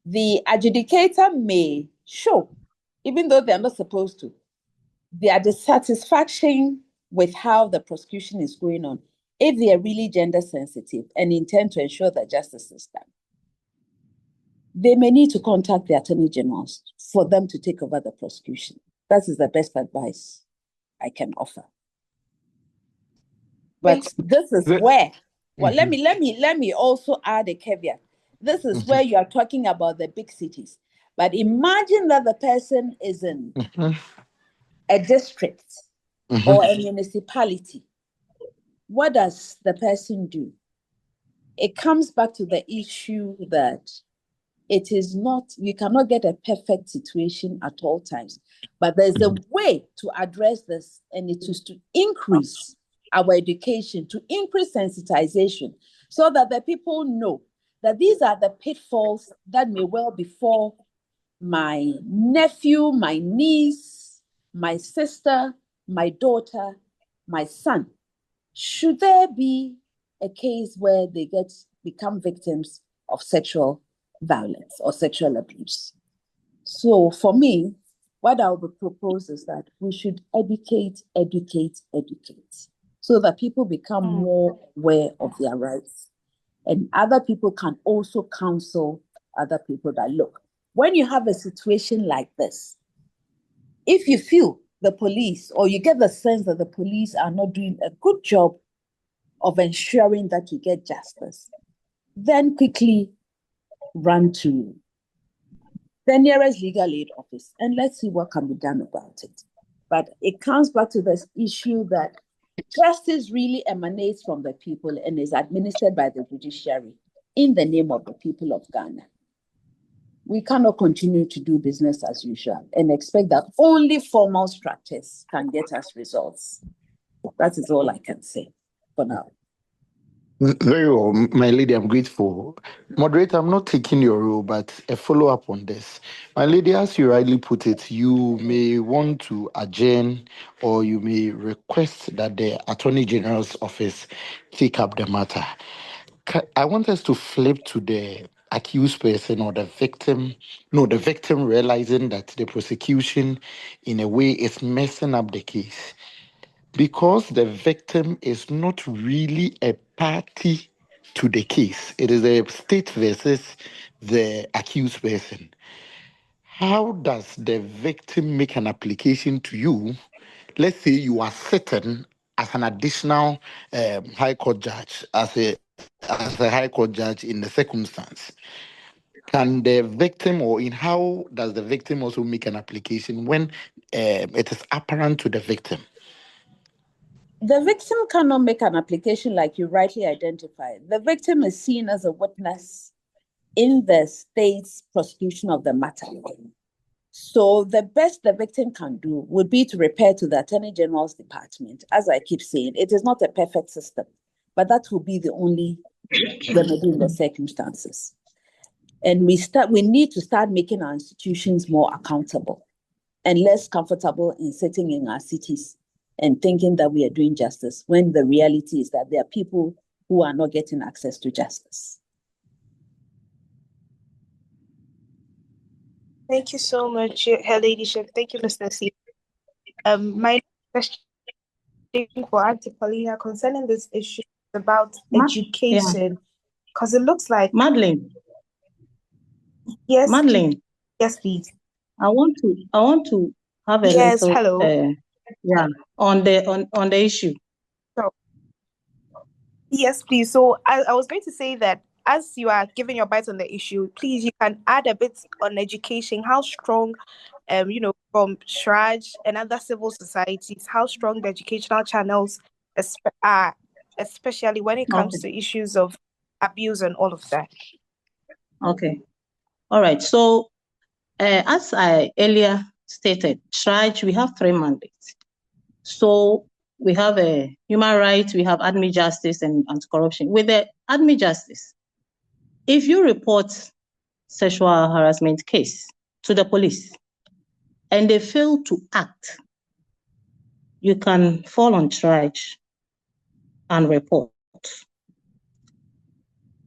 S4: the adjudicator may show, even though they're not supposed to, their dissatisfaction with how the prosecution is going on, if they are really gender sensitive and intend to ensure that justice is done. They may need to contact the attorney generals for them to take over the prosecution. That is the best advice I can offer. But this is where, well, let me also add a caveat. This is where you are talking about the big cities. But imagine that the person is in a district or a municipality. What does the person do? It comes back to the issue that it is not, you cannot get a perfect situation at all times, but there's a way to address this, and it is to increase our education, to increase sensitization, so that the people know that these are the pitfalls that may well befall my nephew, my niece, my sister, my daughter, my son. Should there be a case where they become victims of sexual violence or sexual abuse? So for me, what I would propose is that we should educate, so that people become more aware of their rights. And other people can also counsel other people that, look, when you have a situation like this, if you feel the police, or you get the sense that the police are not doing a good job of ensuring that you get justice, then quickly run to the nearest legal aid office and let's see what can be done about it. But it comes back to this issue that justice really emanates from the people and is administered by the judiciary in the name of the people of Ghana. We cannot continue to do business as usual and expect that only formal structures can get us results. That is all I can say for now.
S10: Very well, my lady, I'm grateful. Moderator, I'm not taking your role, but a follow-up on this. My lady, as you rightly put it, you may want to adjourn or you may request that the Attorney General's office take up the matter. I want us to flip to the accused person or the victim. No, the victim realizing that the prosecution, in a way, is messing up the case. Because the victim is not really a party to the case, it is a state versus the accused person. How does the victim make an application to you? Let's say you are sitting as an additional high court judge, as a high court judge in the circumstance. Can the victim, or in how does the victim also make an application when it is apparent to the victim?
S4: The victim cannot make an application like you rightly identified. The victim is seen as a witness in the state's prosecution of the matter. So the best the victim can do would be to repair to the Attorney General's department. As I keep saying, it is not a perfect system, but that will be the only remedy in the circumstances. And we need to start making our institutions more accountable and less comfortable in sitting in our cities and thinking that we are doing justice, when the reality is that there are people who are not getting access to justice.
S2: Thank you so much, Her Ladyship. Thank you, Mr. C. My question for Auntie Paulina concerning this issue is about education, because it looks like
S3: Madeline.
S2: Yes,
S3: Madeline.
S2: Yes, please.
S3: I want to have a
S2: Yes,
S3: little
S2: hello.
S3: on the issue.
S2: So, yes, please. So I was going to say that as you are giving your bite on the issue, please you can add a bit on education. How strong, from Shraj and other civil societies, how strong the educational channels are, especially when it comes to issues of abuse and all of that.
S3: Okay. All right. So as I earlier stated, Shraj, we have 3 mandates. So we have a human rights, we have admin justice and anti-corruption. With the admin justice, if you report sexual harassment case to the police and they fail to act, you can fall on charge and report.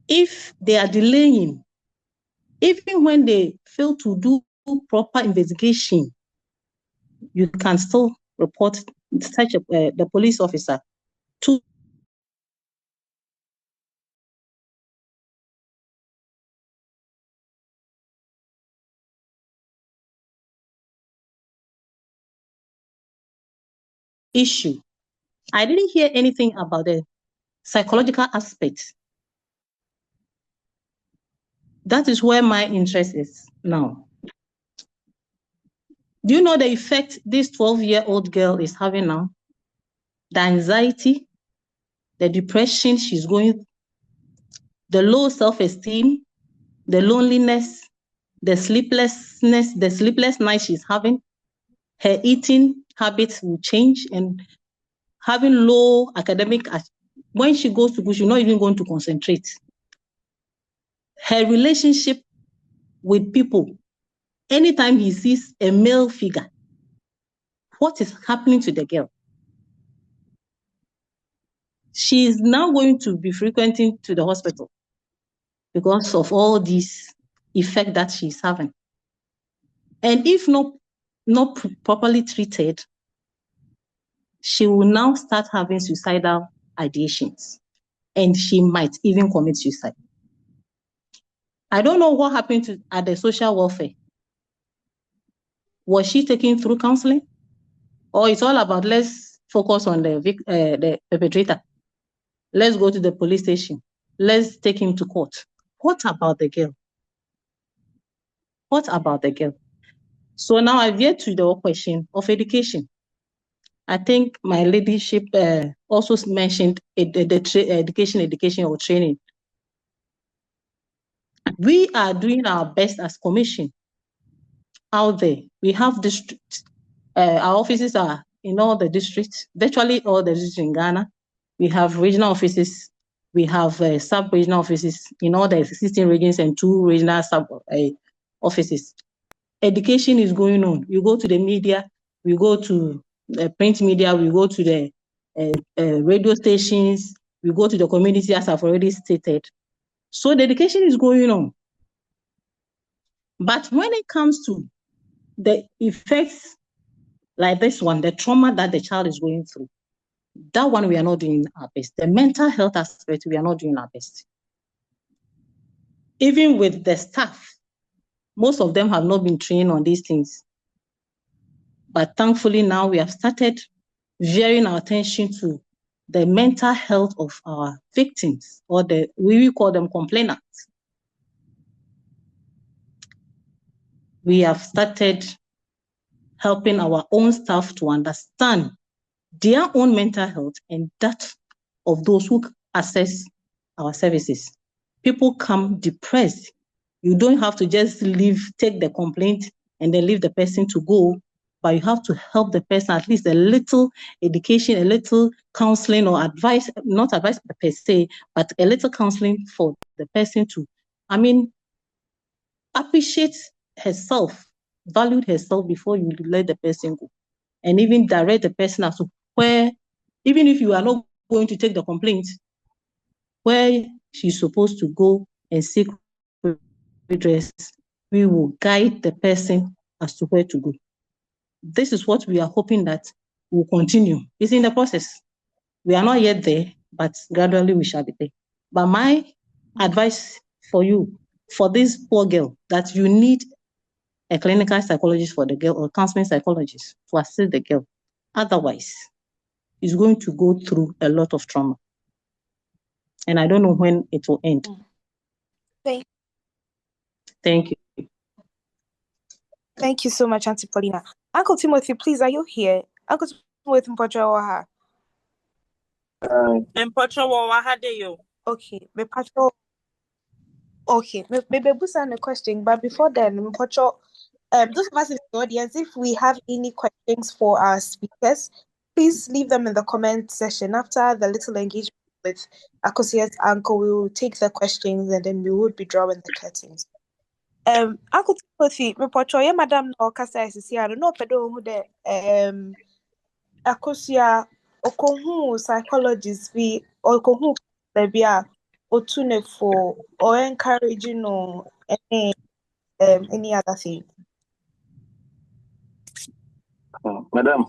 S3: If they are delaying, even when they fail to do proper investigation, you can still report such the police officer to issue. I didn't hear anything about the psychological aspect. That is where my interest is now. Do you know the effect this 12-year-old girl is having now? The anxiety, the depression she's going, the low self-esteem, the loneliness, the sleepless night she's having. Her eating habits will change and having low academic, when she goes to school, she's not even going to concentrate. Her relationship with people, anytime he sees a male figure, what is happening to the girl? She is now going to be frequenting to the hospital because of all these effects that she's having. And if not properly treated, she will now start having suicidal ideations, and she might even commit suicide. I don't know what happened at the social welfare. Was she taken through counseling? Or it's all about let's focus on the perpetrator. Let's go to the police station. Let's take him to court. What about the girl? What about the girl? So now I get to the question of education. I think my ladyship also mentioned education or training. We are doing our best as commission out there. We have districts. Our offices are in all the districts, virtually all the districts in Ghana. We have regional offices. We have sub-regional offices in all the existing regions and 2 regional offices. Education is going on. You go to the media, we go to the print media, we go to the radio stations, we go to the community, as I've already stated. So the education is going on. But when it comes to the effects like this one, the trauma that the child is going through, that one we are not doing our best. The mental health aspect, we are not doing our best. Even with the staff, most of them have not been trained on these things. But thankfully now we have started veering our attention to the mental health of our victims, or we call them complainants. we have started helping our own staff to understand their own mental health and that of those who access our services. People come depressed. You don't have to just take the complaint and then leave the person to go, but you have to help the person, at least a little education, a little counseling or advice, not advice per se, but a little counseling for the person to, appreciate herself, value herself before you let the person go. And even direct the person as to where, even if you are not going to take the complaint, where she's supposed to go and seek redress, we will guide the person as to where to go. This is what we are hoping that will continue. It's in the process. We are not yet there, but gradually we shall be there. But my advice for you, for this poor girl, that you need a clinical psychologist for the girl or counseling psychologist to assist the girl. Otherwise, is going to go through a lot of trauma. And I don't know when it will end. Thank you.
S2: Thank you so much, Auntie Paulina. Uncle Timothy, please, are you here? Uncle Timothy Mpocho. Okay, okay, maybe Busan a question, but before then, Mpocho, those of us in the audience, if we have any questions for our speakers, please leave them in the comment section. After the little engagement with Akosia's uncle, we will take the questions and then we would be drawing the curtains. Uncle Timothy, Mpocho, yeah, Madam no Kasa is here. I don't know pedo who the Akosia okohu psychologist be okohu bebia otune for or encouraging or any other thing.
S11: Madam,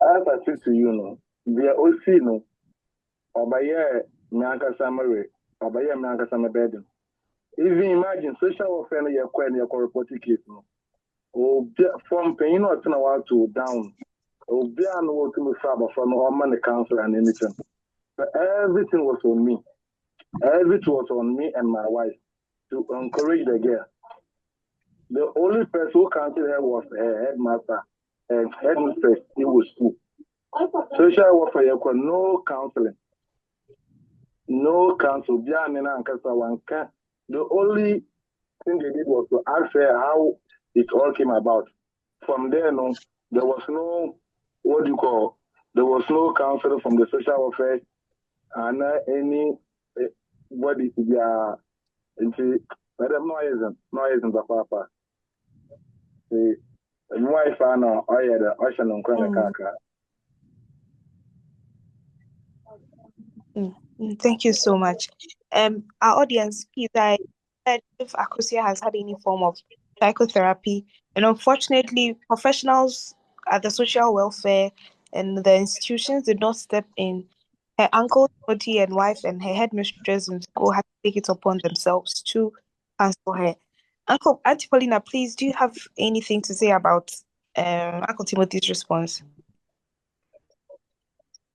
S11: as I say to you, no, we are also no, Obaye Mianka Samare, Obaye Mianka Samabedin. Even imagine social warfare, no, you're quite near reporting case, no. Oh, from pain or to know to down. Oh, be an old to Saba from all money council and anything. But everything was on me. Everything was on me and my wife to encourage the girl. The only person who counseled her was her headmaster and headmistress. It was school. Social warfare, no counseling. No counsel. The only thing they did was to ask her how it all came about. From there, no, there was no, there was no counselor from the social welfare and any body to be into, madam, no isn't the papa. The wife and I had the ocean on Kaka.
S2: Thank you so much. Our audience, please, I said if Akosia has had any form of psychotherapy, and unfortunately, professionals at the social welfare and the institutions did not step in. Her uncle, Timothy, and wife, and her headmistress in school had to take it upon themselves to counsel her. Auntie Paulina, please, do you have anything to say about Uncle Timothy's response?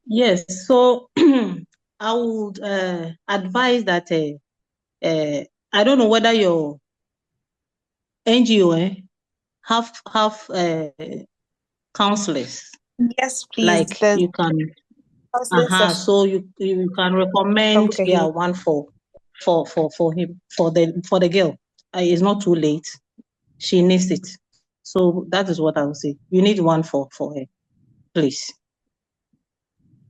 S3: Yes, so I would advise that I don't know whether your NGO have counselors.
S2: Yes, please.
S3: Like you can, so you can recommend one for him for the girl. It's not too late. She needs it. So that is what I would say. You need one for her, please.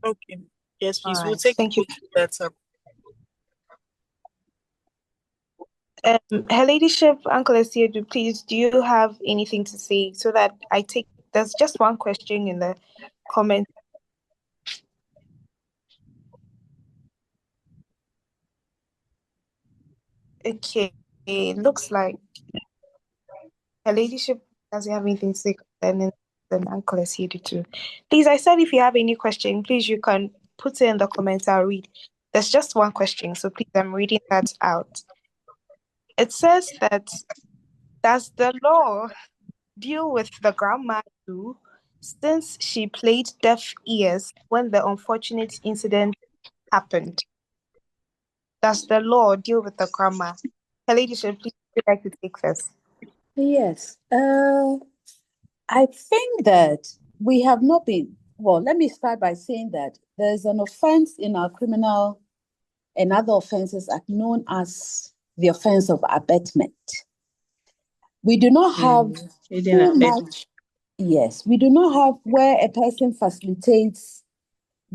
S5: Okay. Yes, please.
S2: All
S5: We'll
S2: right.
S5: take
S2: Thank you.
S5: that up.
S2: Her Ladyship, Uncle Esiedu, please, do you have anything to say so that I take? There's just one question in the comment. Okay, it looks like Her Ladyship doesn't have anything to say. Then Uncle Esiedu too. Please, I said if you have any question, please you can put it in the comments. I'll read. There's just one question, so please, I'm reading that out. It says that, does the law deal with the grandma too, since she played deaf ears when the unfortunate incident happened? Does the law deal with the grandma? Her Ladyship, please, would you like to take this?
S4: Yes. I think that we have not been, well, let me start by saying that there's an offense in our criminal and other offenses act known as the offense of abetment. We do not have too much, yes, we do not have where a person facilitates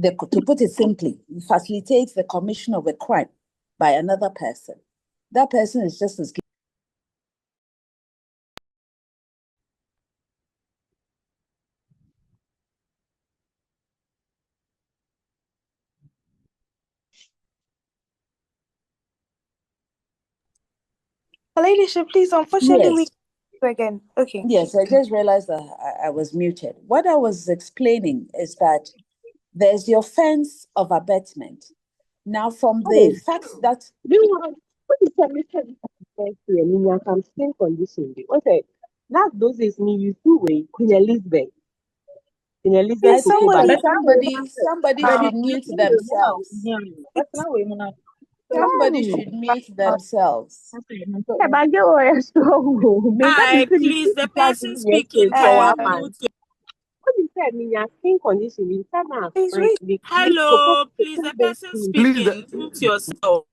S4: to put it simply, facilitates the commission of a crime by another person. That person is just as
S2: Ladyship, please, unfortunately, we
S4: yes.
S2: again. Okay.
S4: Yes, I just realized that I was muted. What I was explaining is that there's the offense of abetment. Now, from the fact that
S12: What is some skin condition? What that those is me used to way Queen Elizabeth. Queen Elizabeth
S2: Please,
S12: could go back.
S2: somebody.
S4: somebody should mute themselves. Somebody should mute themselves.
S5: Hi, please, the person speaking, can you mute?
S12: What you said, me your skin condition, you said now,
S5: Hello, please, the person
S10: Please,
S5: speaking, mute yourself.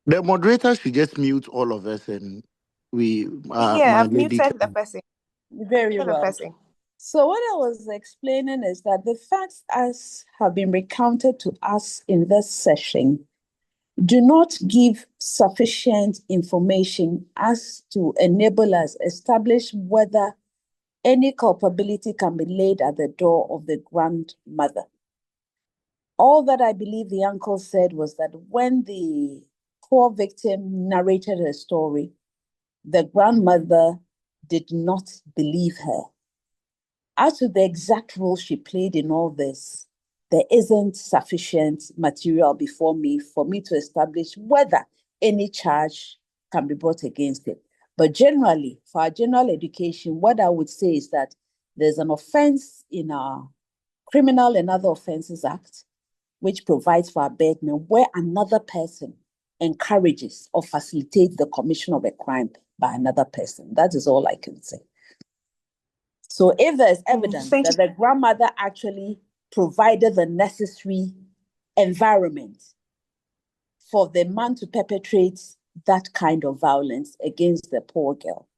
S10: the moderator should just mute all of us, and we,
S2: Yeah,
S10: my
S2: I've
S10: lady,
S2: muted the
S10: can.
S2: person.
S4: Very
S2: The
S4: well.
S2: person.
S4: So what I was explaining is that the facts as have been recounted to us in this session do not give sufficient information as to enable us establish whether any culpability can be laid at the door of the grandmother. All that I believe the uncle said was that when the poor victim narrated her story, the grandmother did not believe her. As to the exact role she played in all this, there isn't sufficient material before me for me to establish whether any charge can be brought against it. But generally, for our general education, what I would say is that there's an offense in our Criminal and Other Offences Act, which provides for abetment where another person encourages or facilitates the commission of a crime by another person. That is all I can say. So if there's evidence that the grandmother actually provided the necessary environment for the man to perpetrate that kind of violence against the poor girl,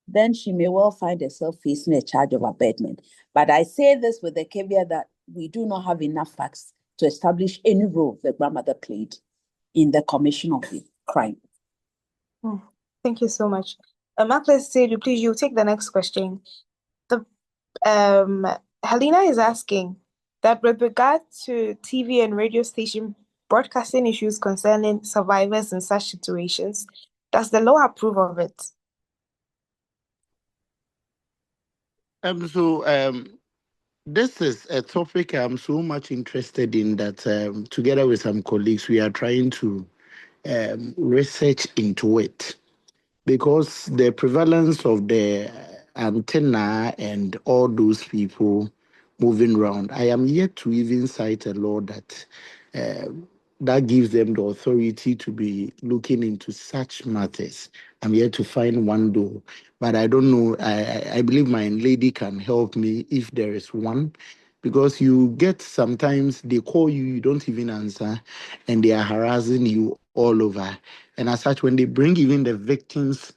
S4: then she may well find herself facing a charge of abetment. But I say this with the caveat that we do not have enough facts to establish any role the grandmother played in the commission of the crime.
S2: Thank you so much. Marcus said, please, you take the next question. The Helena is asking that with regard to TV and radio station broadcasting issues concerning survivors in such situations, does the law approve of it?
S10: This is a topic I'm so much interested in that together with some colleagues, we are trying to research into it, because the prevalence of the antenna and all those people moving around, I am yet to even cite a law that that gives them the authority to be looking into such matters. I'm yet to find one though, but I don't know. I believe my lady can help me if there is one, because you get sometimes they call you, you don't even answer, and they are harassing you all over. And as such, when they bring even the victims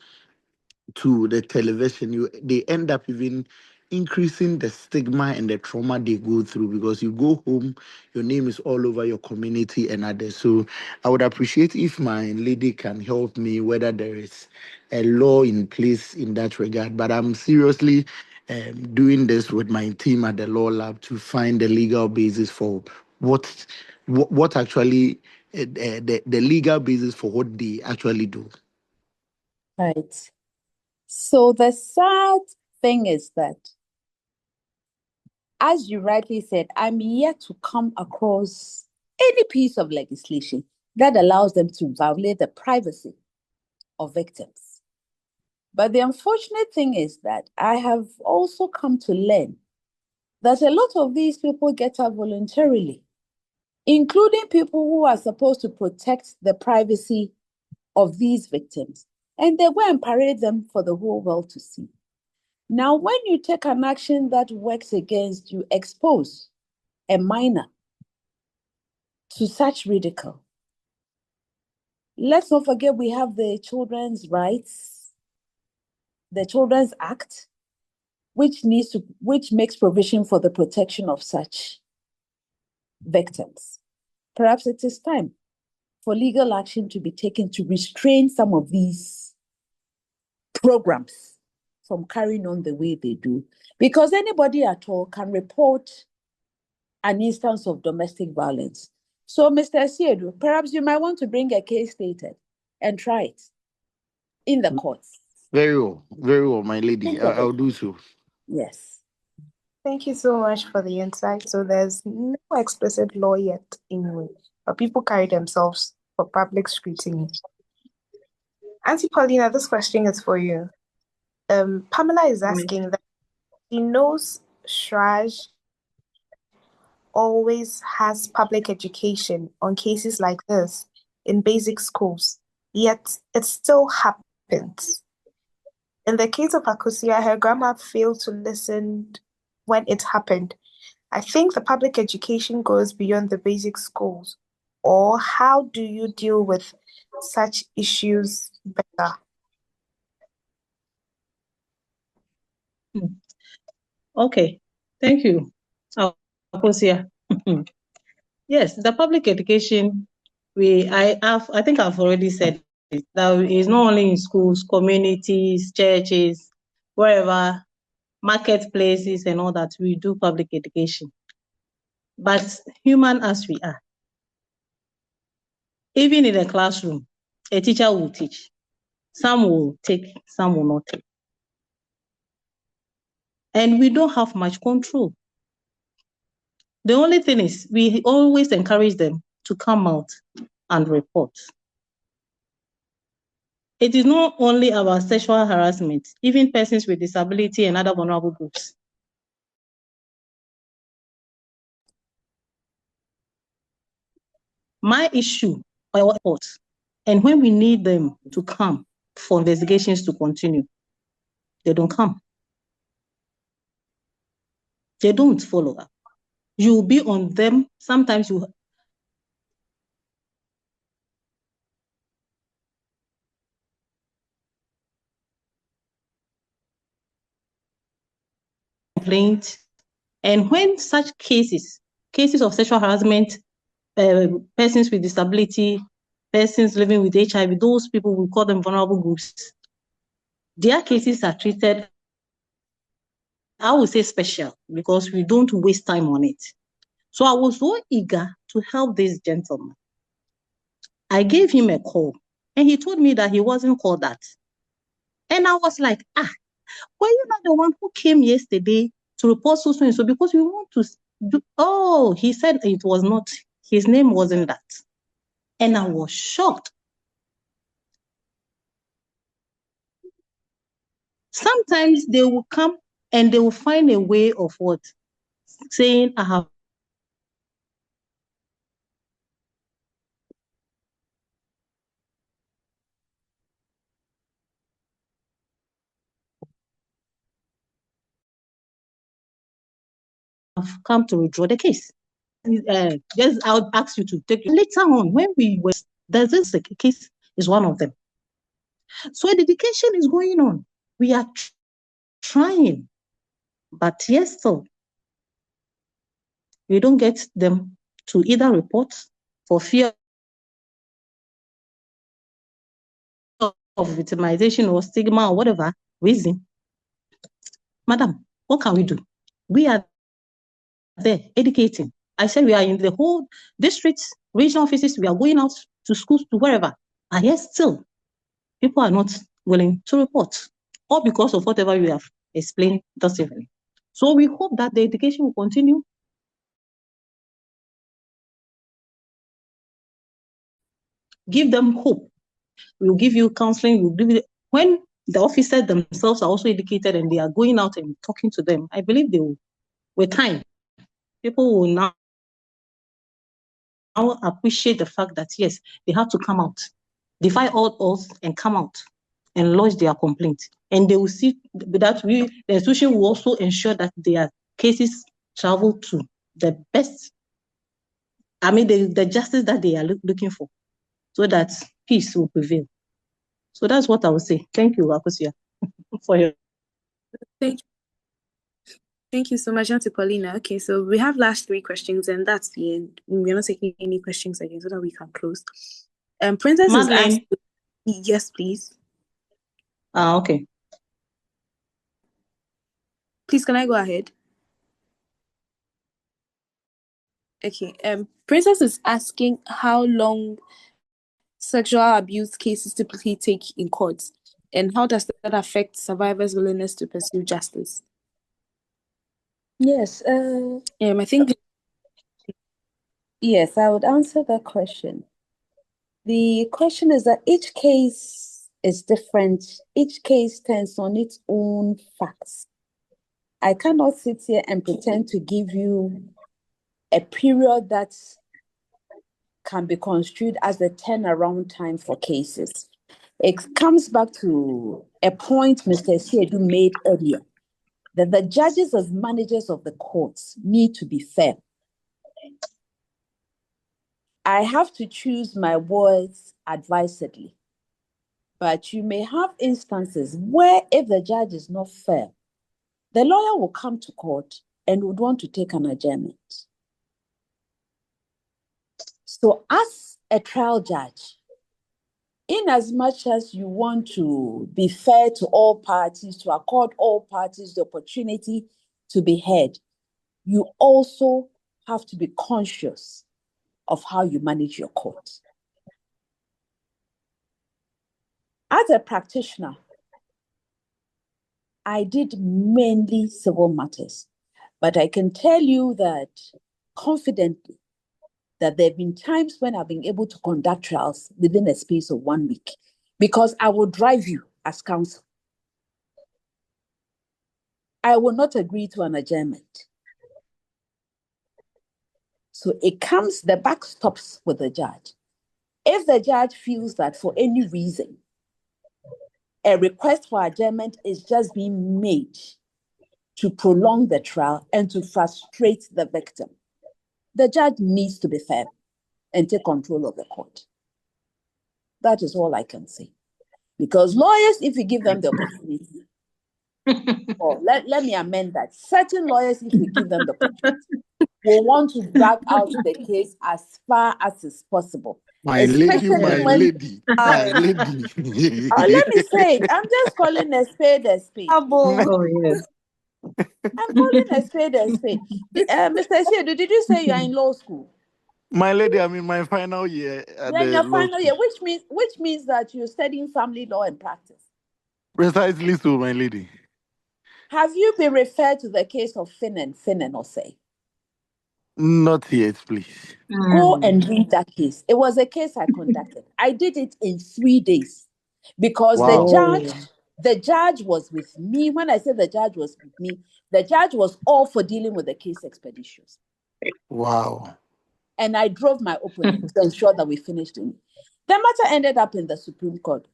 S10: to the television, they end up even increasing the stigma and the trauma they go through, because you go home, your name is all over your community and others. So I would appreciate if my lady can help me whether there is a law in place in that regard. But I'm seriously doing this with my team at the law lab to find the legal basis for what actually the legal basis for what they actually do.
S4: Right. So the sad thing is that, as you rightly said, I'm yet to come across any piece of legislation that allows them to violate the privacy of victims. But the unfortunate thing is that I have also come to learn that a lot of these people get up voluntarily, including people who are supposed to protect the privacy of these victims. and they go and parade them for the whole world to see. Now, when you take an action that works against you, expose a minor to such ridicule. Let's not forget we have the Children's Rights, the Children's Act, which makes provision for the protection of such victims. Perhaps it is time for legal action to be taken to restrain some of these programs from carrying on the way they do, because anybody at all can report an instance of domestic violence. So, Mr. Asiedu, perhaps you might want to bring a case stated and try it in the courts.
S10: Very well, my lady. I'll do so.
S4: Yes.
S2: Thank you so much for the insight. So there's no explicit law yet anyway, but people carry themselves for public scrutiny. Auntie Paulina, this question is for you. Pamela is asking that she knows Shraj always has public education on cases like this in basic schools, yet it still happens. In the case of Akosia, her grandma failed to listen when it happened. I think the public education goes beyond the basic schools. Or how do you deal with such issues better?
S3: Okay, thank you, Akosia. Yes, the public education, I think I've already said it, that is not only in schools, communities, churches, wherever, marketplaces and all that, we do public education. But human as we are, even in a classroom, a teacher will teach. Some will take, some will not take. And we don't have much control. The only thing is we always encourage them to come out and report. It is not only about sexual harassment, even persons with disability and other vulnerable groups. My issue, report, and when we need them to come for investigations to continue, they don't come. They don't follow up. You'll be on them. Sometimes you complaint. And when such cases of sexual harassment, persons with disability, persons living with HIV, those people, we call them vulnerable groups, their cases are treated, I would say, special, because we don't waste time on it. So I was so eager to help this gentleman. I gave him a call, and he told me that he wasn't called that. And I was like, were you not the one who came yesterday to report so and so? Because we want to do, he said it was not, his name wasn't that. And I was shocked. Sometimes they will come and they will find a way of what? Saying, I have come to withdraw the case. Just I would ask you to take later on when we were, there's this case is one of them. So dedication is going on. We are trying, but yes, still, we don't get them to either report for fear of victimization or stigma or whatever reason. Madam, what can we do? We are there educating. I said we are in the whole districts, regional offices, we are going out to schools, to wherever. And yet still, people are not willing to report, or because of whatever we have explained this evening. So we hope that the education will continue. Give them hope. We'll give you counseling. We'll give you, when the officers themselves are also educated and they are going out and talking to them, I believe they will, with time, people will now appreciate the fact that, yes, they have to come out, defy all odds and come out and lodge their complaint. And they will see that the institution will also ensure that their cases travel to the best, the justice that they are looking for, so that peace will prevail. So that's what I would say. Thank you, Akusia, for your.
S2: Thank you so much, Auntie Paulina. Okay, so we have last 3 questions, and that's the end. We're not taking any questions again, so that we can close. Princess is asked. Yes, please.
S3: Okay.
S2: Please, can I go ahead? Okay. Princess is asking how long sexual abuse cases typically take in courts, and how does that affect survivors' willingness to pursue justice?
S4: Yes.
S2: I think.
S4: Yes, I would answer that question. The question is that each case is different. Each case stands on its own facts. I cannot sit here and pretend to give you a period that can be construed as the turnaround time for cases. It comes back to a point Mr. Siedu made earlier, that the judges as managers of the courts need to be fair. I have to choose my words advisedly. But you may have instances where if the judge is not fair, the lawyer will come to court and would want to take an adjournment. So as a trial judge, in as much as you want to be fair to all parties, to accord all parties the opportunity to be heard, you also have to be conscious of how you manage your court. As a practitioner, I did mainly civil matters, but I can tell you that confidently that there have been times when I've been able to conduct trials within a space of 1 week, because I will drive you as counsel. I will not agree to an adjournment. So the buck stops with the judge. If the judge feels that for any reason, a request for adjournment is just being made to prolong the trial and to frustrate the victim, the judge needs to be fair and take control of the court. That is all I can say. Because lawyers, if you give them the opportunity, or let me amend that, certain lawyers, if you give them the opportunity, will want to drag out the case as far as is possible.
S10: My lady.
S4: Let me say it. I'm just calling a spade a spade.
S3: Oh, yes.
S4: I'm calling a spade a spade. Mr. Shedu, did you say you are in law school?
S10: My lady, I'm in my final year.
S4: You're in your final year, which means that you're studying family law and practice.
S10: Precisely so, my lady.
S4: Have you been referred to the case of Finan or say?
S10: Not yet, please.
S4: Go and read that case. It was a case I conducted. I did it in 3 days because the judge was with me. When I said the judge was with me, the judge was all for dealing with the case expeditious.
S10: Wow.
S4: And I drove my opponent to ensure that we finished it. The matter ended up in the Supreme Court.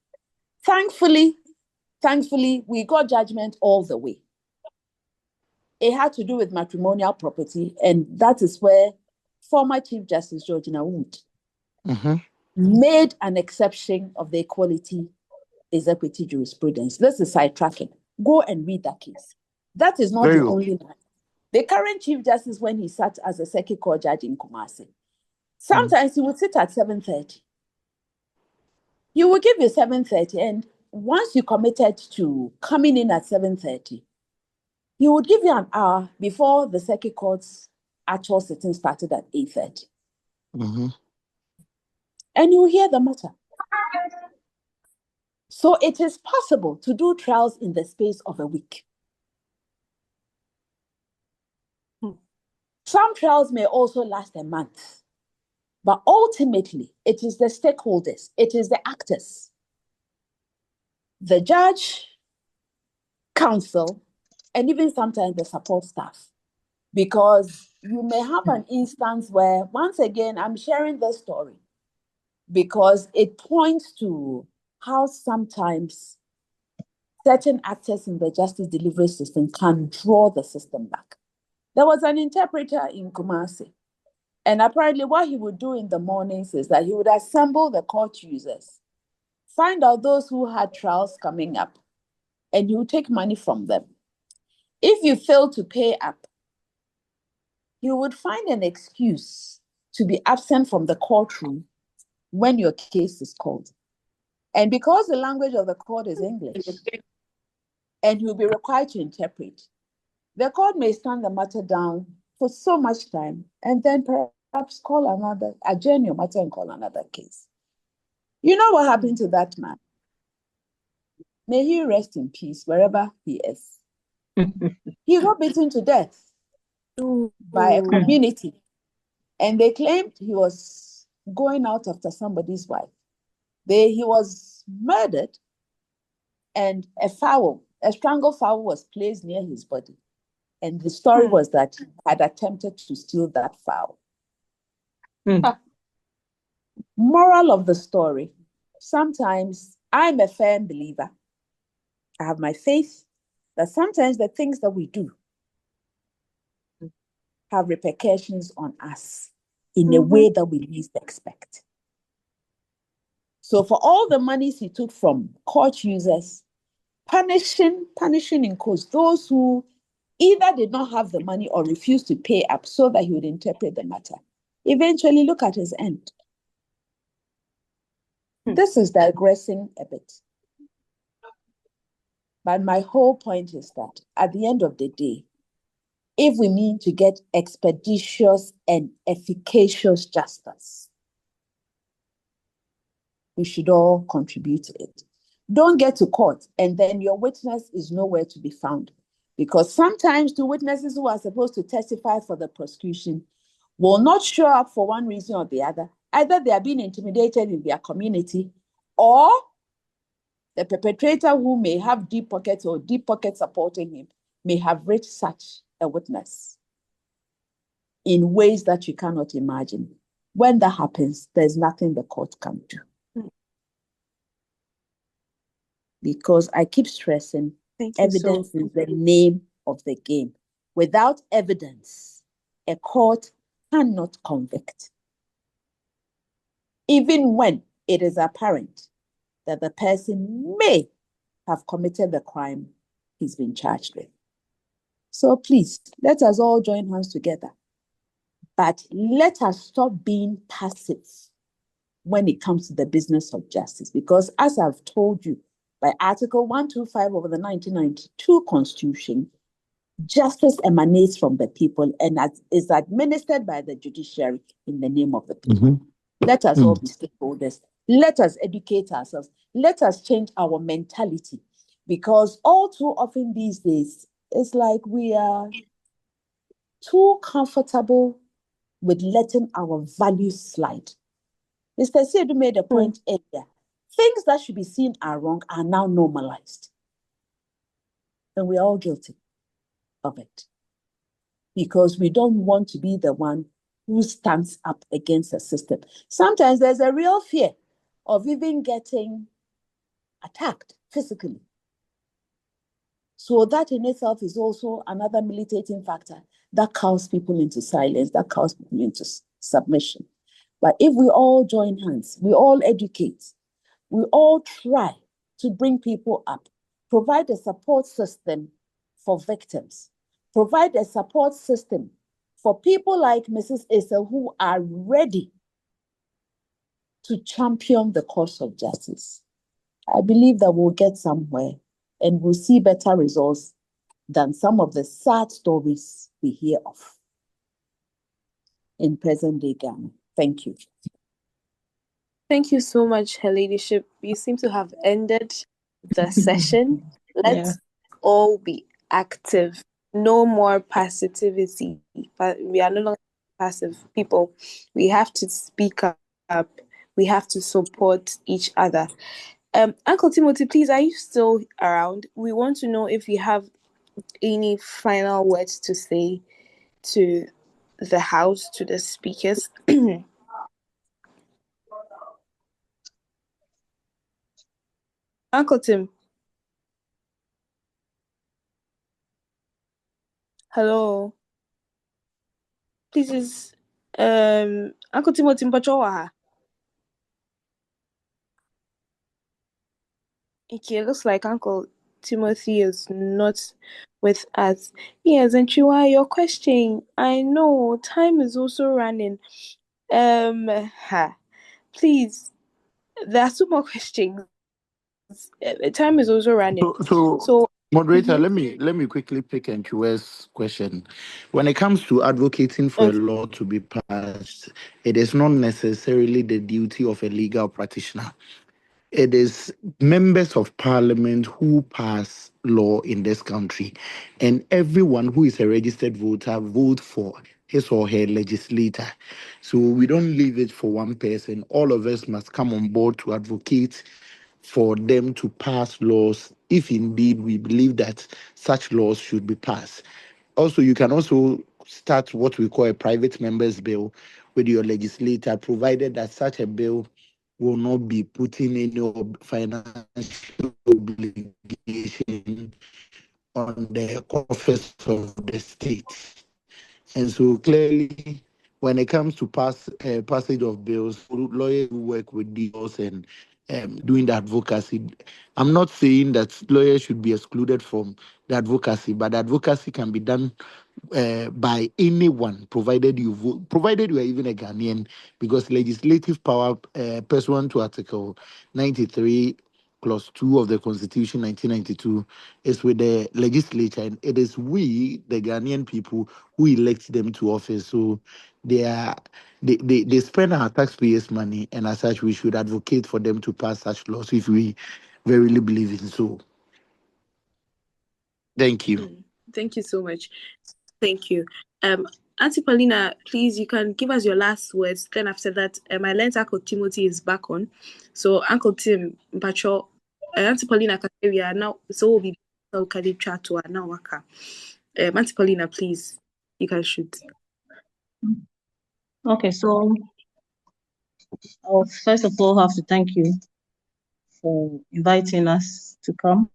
S4: Thankfully, we got judgment all the way. It had to do with matrimonial property, and that is where former Chief Justice Georgina Wood made an exception of the equality is equity jurisprudence. This is sidetracking. Go and read that case. That is not the only one. The current Chief Justice, when he sat as a Circuit Court judge in Kumasi, sometimes he would sit at 7:30. He would give you 7:30, and once you committed to coming in at 7:30, he would give you an hour before the Circuit Court's actual sitting started at 8:30. And you hear the matter. So it is possible to do trials in the space of a week. Some trials may also last a month. But ultimately, it is the stakeholders, it is the actors, the judge, counsel, and even sometimes the support staff. Because you may have an instance where, once again, I'm sharing this story because it points to how sometimes certain actors in the justice delivery system can draw the system back. There was an interpreter in Kumasi, and apparently what he would do in the mornings is that he would assemble the court users, find out those who had trials coming up, and he would take money from them. If you fail to pay up, you would find an excuse to be absent from the courtroom when your case is called. And because the language of the court is English, and you'll be required to interpret, the court may stand the matter down for so much time and then perhaps adjourn your matter and call another case. You know what happened to that man? May he rest in peace wherever he is. He got beaten to death by a community, and they claimed he was going out after somebody's wife. He was murdered, and a strangled fowl was placed near his body. And the story was that he had attempted to steal that fowl. Moral of the story, sometimes I'm a firm believer. I have my faith that sometimes the things that we do have repercussions on us in a way that we least expect. So for all the monies he took from court users, punishing in quotes those who either did not have the money or refused to pay up so that he would interpret the matter. Eventually, look at his end. This is digressing a bit. But my whole point is that at the end of the day, if we mean to get expeditious and efficacious justice, we should all contribute to it. Don't get to court and then your witness is nowhere to be found. Because sometimes the witnesses who are supposed to testify for the prosecution will not show up for one reason or the other. Either they are being intimidated in their community, or the perpetrator, who may have deep pockets or deep pockets supporting him, may have reached such a witness in ways that you cannot imagine. When that happens, there's nothing the court can do. Because I keep stressing, evidence is the name of the game. Without evidence, a court cannot convict. Even when it is apparent that the person may have committed the crime he's been charged with. So please, let us all join hands together. But let us stop being passive when it comes to the business of justice. Because as I've told you, by Article 125 of the 1992 Constitution, justice emanates from the people and is administered by the judiciary in the name of the people. Let us all be stakeholders. Let us educate ourselves. Let us change our mentality. Because all too often these days, it's like we are too comfortable with letting our values slide. Mr. Sedu made a point earlier. Things that should be seen are wrong are now normalized. And we're all guilty of it. Because we don't want to be the one who stands up against the system. Sometimes there's a real fear of even getting attacked physically. So that in itself is also another militating factor that calls people into silence, that calls people into submission. But if we all join hands, we all educate, we all try to bring people up, provide a support system for victims, provide a support system for people like Mrs. Issa who are ready to champion the cause of justice. I believe that we'll get somewhere and we'll see better results than some of the sad stories we hear of in present-day Ghana. Thank you.
S2: Thank you so much, Her Ladyship. You seem to have ended the session. Let's all be active. No more passivity. But we are no longer passive people. We have to speak up. We have to support each other. Uncle Timothy, please, are you still around? We want to know if you have any final words to say to the house, to the speakers. Uncle Tim. Hello. This is Uncle Timothy Mpachowa. Okay, it looks like Uncle Timothy is not with us. Yes, and Chiwa, your question. I know time is also running. Please, there are 2 more questions. Time is also running.
S10: So
S2: So,
S10: moderator,
S2: mhm.
S10: let me quickly pick and choose question. When it comes to advocating for a
S2: Okay.
S10: law to be passed, it is not necessarily the duty of a legal practitioner. It is members of parliament who pass law in this country, and everyone who is a registered voter vote for his or her legislator. So we don't leave it for one person. All of us must come on board to advocate for them to pass laws if indeed we believe that such laws should be passed. Also, you can also start what we call a private members bill with your legislator, provided that such a bill will not be putting any financial obligation on the coffers of the state. And so clearly, when it comes to passage of bills, lawyers who work with deals and doing the advocacy, I'm not saying that lawyers should be excluded from the advocacy, but advocacy can be done by anyone, provided you vote, provided you are even a Ghanaian, because legislative power, pursuant to Article 93 clause 2 of the Constitution 1992, is with the legislature, and it is we, the Ghanaian people, who elect them to office. So they are they spend our taxpayers' money, and as such, we should advocate for them to pass such laws if we verily believe in so. Thank you.
S2: Thank you so much. Thank you. Auntie Paulina, please, you can give us your last words. Then after that, I learned Uncle Timothy is back on. So Uncle Tim, Mpacho, Auntie Paulina, we are now, so we'll be chat to now waka. Auntie Paulina, please, you can shoot.
S3: Okay, so I'll first of all have to thank you for inviting us to come.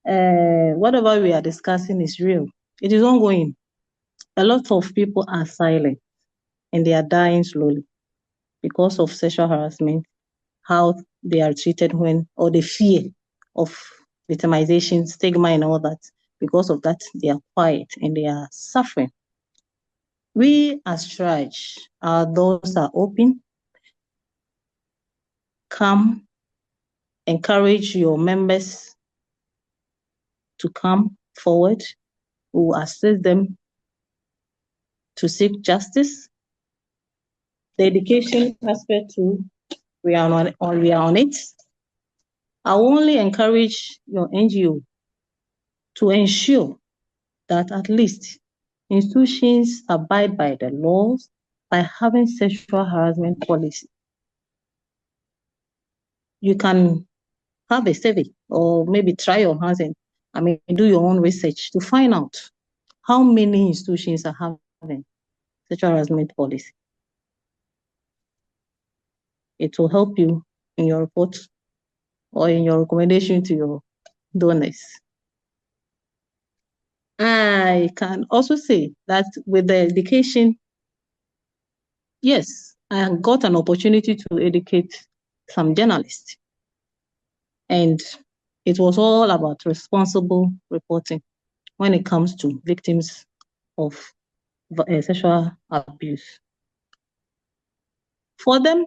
S3: Whatever we are discussing is real. It is ongoing. A lot of people are silent and they are dying slowly because of sexual harassment, how they are treated or the fear of victimization, stigma, and all that. Because of that, they are quiet and they are suffering. We as Trudge, our doors are open. Come, encourage your members to come forward. We will assist them to seek justice. The education aspect too, we are on it. I only encourage your NGO to ensure that at least institutions abide by the laws by having sexual harassment policy. You can have a survey or maybe try your hands and do your own research to find out how many institutions are having sexual harassment policy. It will help you in your report or in your recommendation to your donors. I can also say that with the education, yes, I got an opportunity to educate some journalists. And it was all about responsible reporting when it comes to victims of sexual abuse. For them,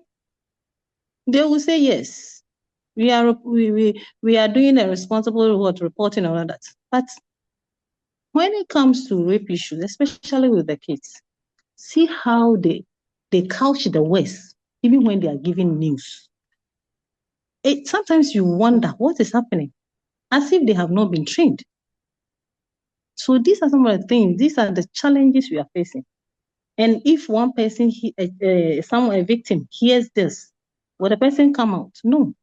S3: they will say, yes, we are doing a responsible reporting and all that. But when it comes to rape issues, especially with the kids, see how they couch the words, even when they are giving news. Sometimes you wonder what is happening, as if they have not been trained. So these are some of the things, these are the challenges we are facing. And if one person, a victim hears this, will the person come out? No.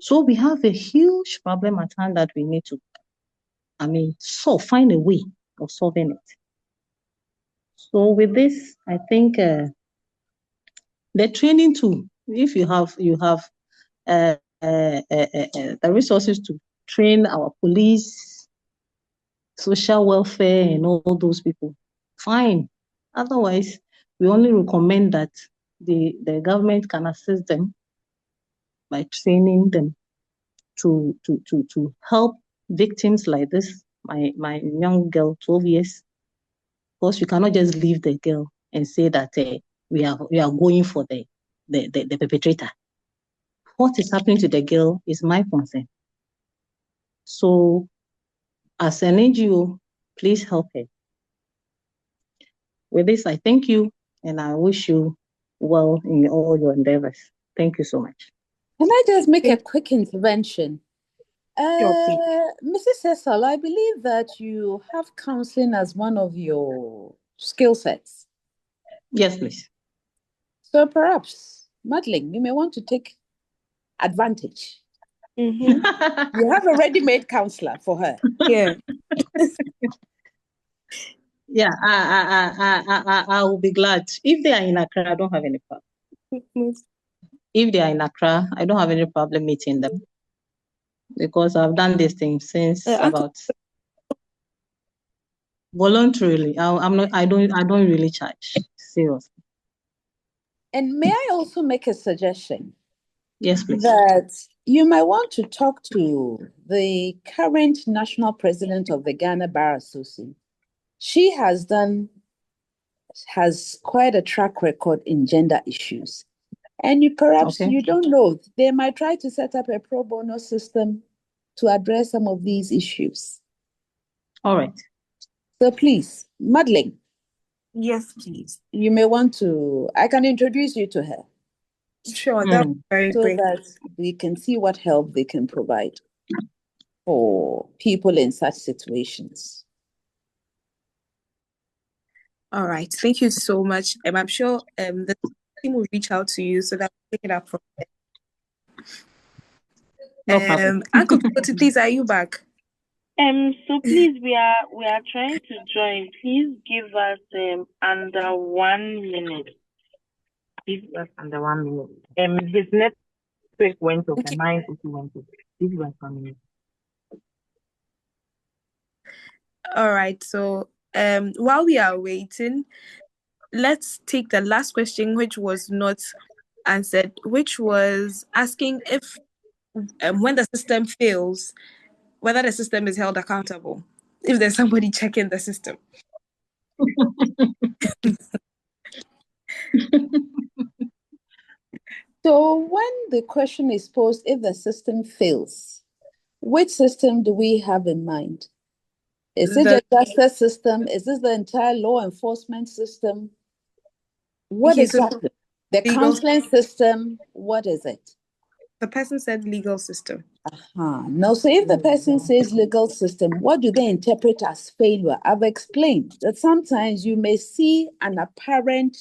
S3: So we have a huge problem at hand that we need to, find a way of solving it. So with this, I think the training too, if you have the resources to train our police social welfare and all those people, fine. Otherwise, we only recommend that the government can assist them by training them to help victims like this. My young girl, 12 years, because you cannot just leave the girl and say that we are going for the perpetrator. What is happening to the girl is my concern. So, as an NGO, please help her. With this, I thank you and I wish you well in all your endeavors. Thank you so much.
S4: Can I just make a quick intervention?
S2: Sure, please.
S4: Mrs. Cecil, I believe that you have counseling as one of your skill sets.
S3: Yes, please.
S4: So perhaps, Madeline, you may want to take advantage.
S2: Mm-hmm.
S4: You have a ready-made counselor for her.
S2: Yeah.
S3: Yeah, I will be glad. If they are in Accra, I don't have any problem. If they are in Accra, I don't have any problem meeting them because I've done this thing since about voluntarily. I don't really charge. Seriously.
S4: And may I also make a suggestion?
S3: Yes, please.
S4: That you might want to talk to the current national president of the Ghana Bar Association. She has quite a track record in gender issues. And perhaps you don't know, they might try to set up a pro bono system to address some of these issues.
S3: All right.
S4: So please, Madeline.
S2: Yes, please.
S4: You may want to, I can introduce you to her.
S2: Sure, that's very
S4: so
S2: great.
S4: that we can see what help they can provide for people in such situations.
S2: All right. Thank you so much. I'm sure the team will reach out to you so that we pick it up from there.
S3: No problem.
S2: Uncle Timothy, please, are you back?
S13: So please, we are trying to join. Please give us under 1 minute. Give us under 1 minute. His network went off and mine also went off. Give us 1 minute.
S2: All right. So while we are waiting, let's take the last question, which was not answered, which was asking if when the system fails, whether the system is held accountable, if there's somebody checking the system.
S4: So when the question is posed, if the system fails, which system do we have in mind? Is it the justice system? Is this the entire law enforcement system? What exactly? The counseling system, what is it?
S2: The person said legal system.
S4: No, so if the person says legal system, what do they interpret as failure? I've explained that sometimes you may see an apparent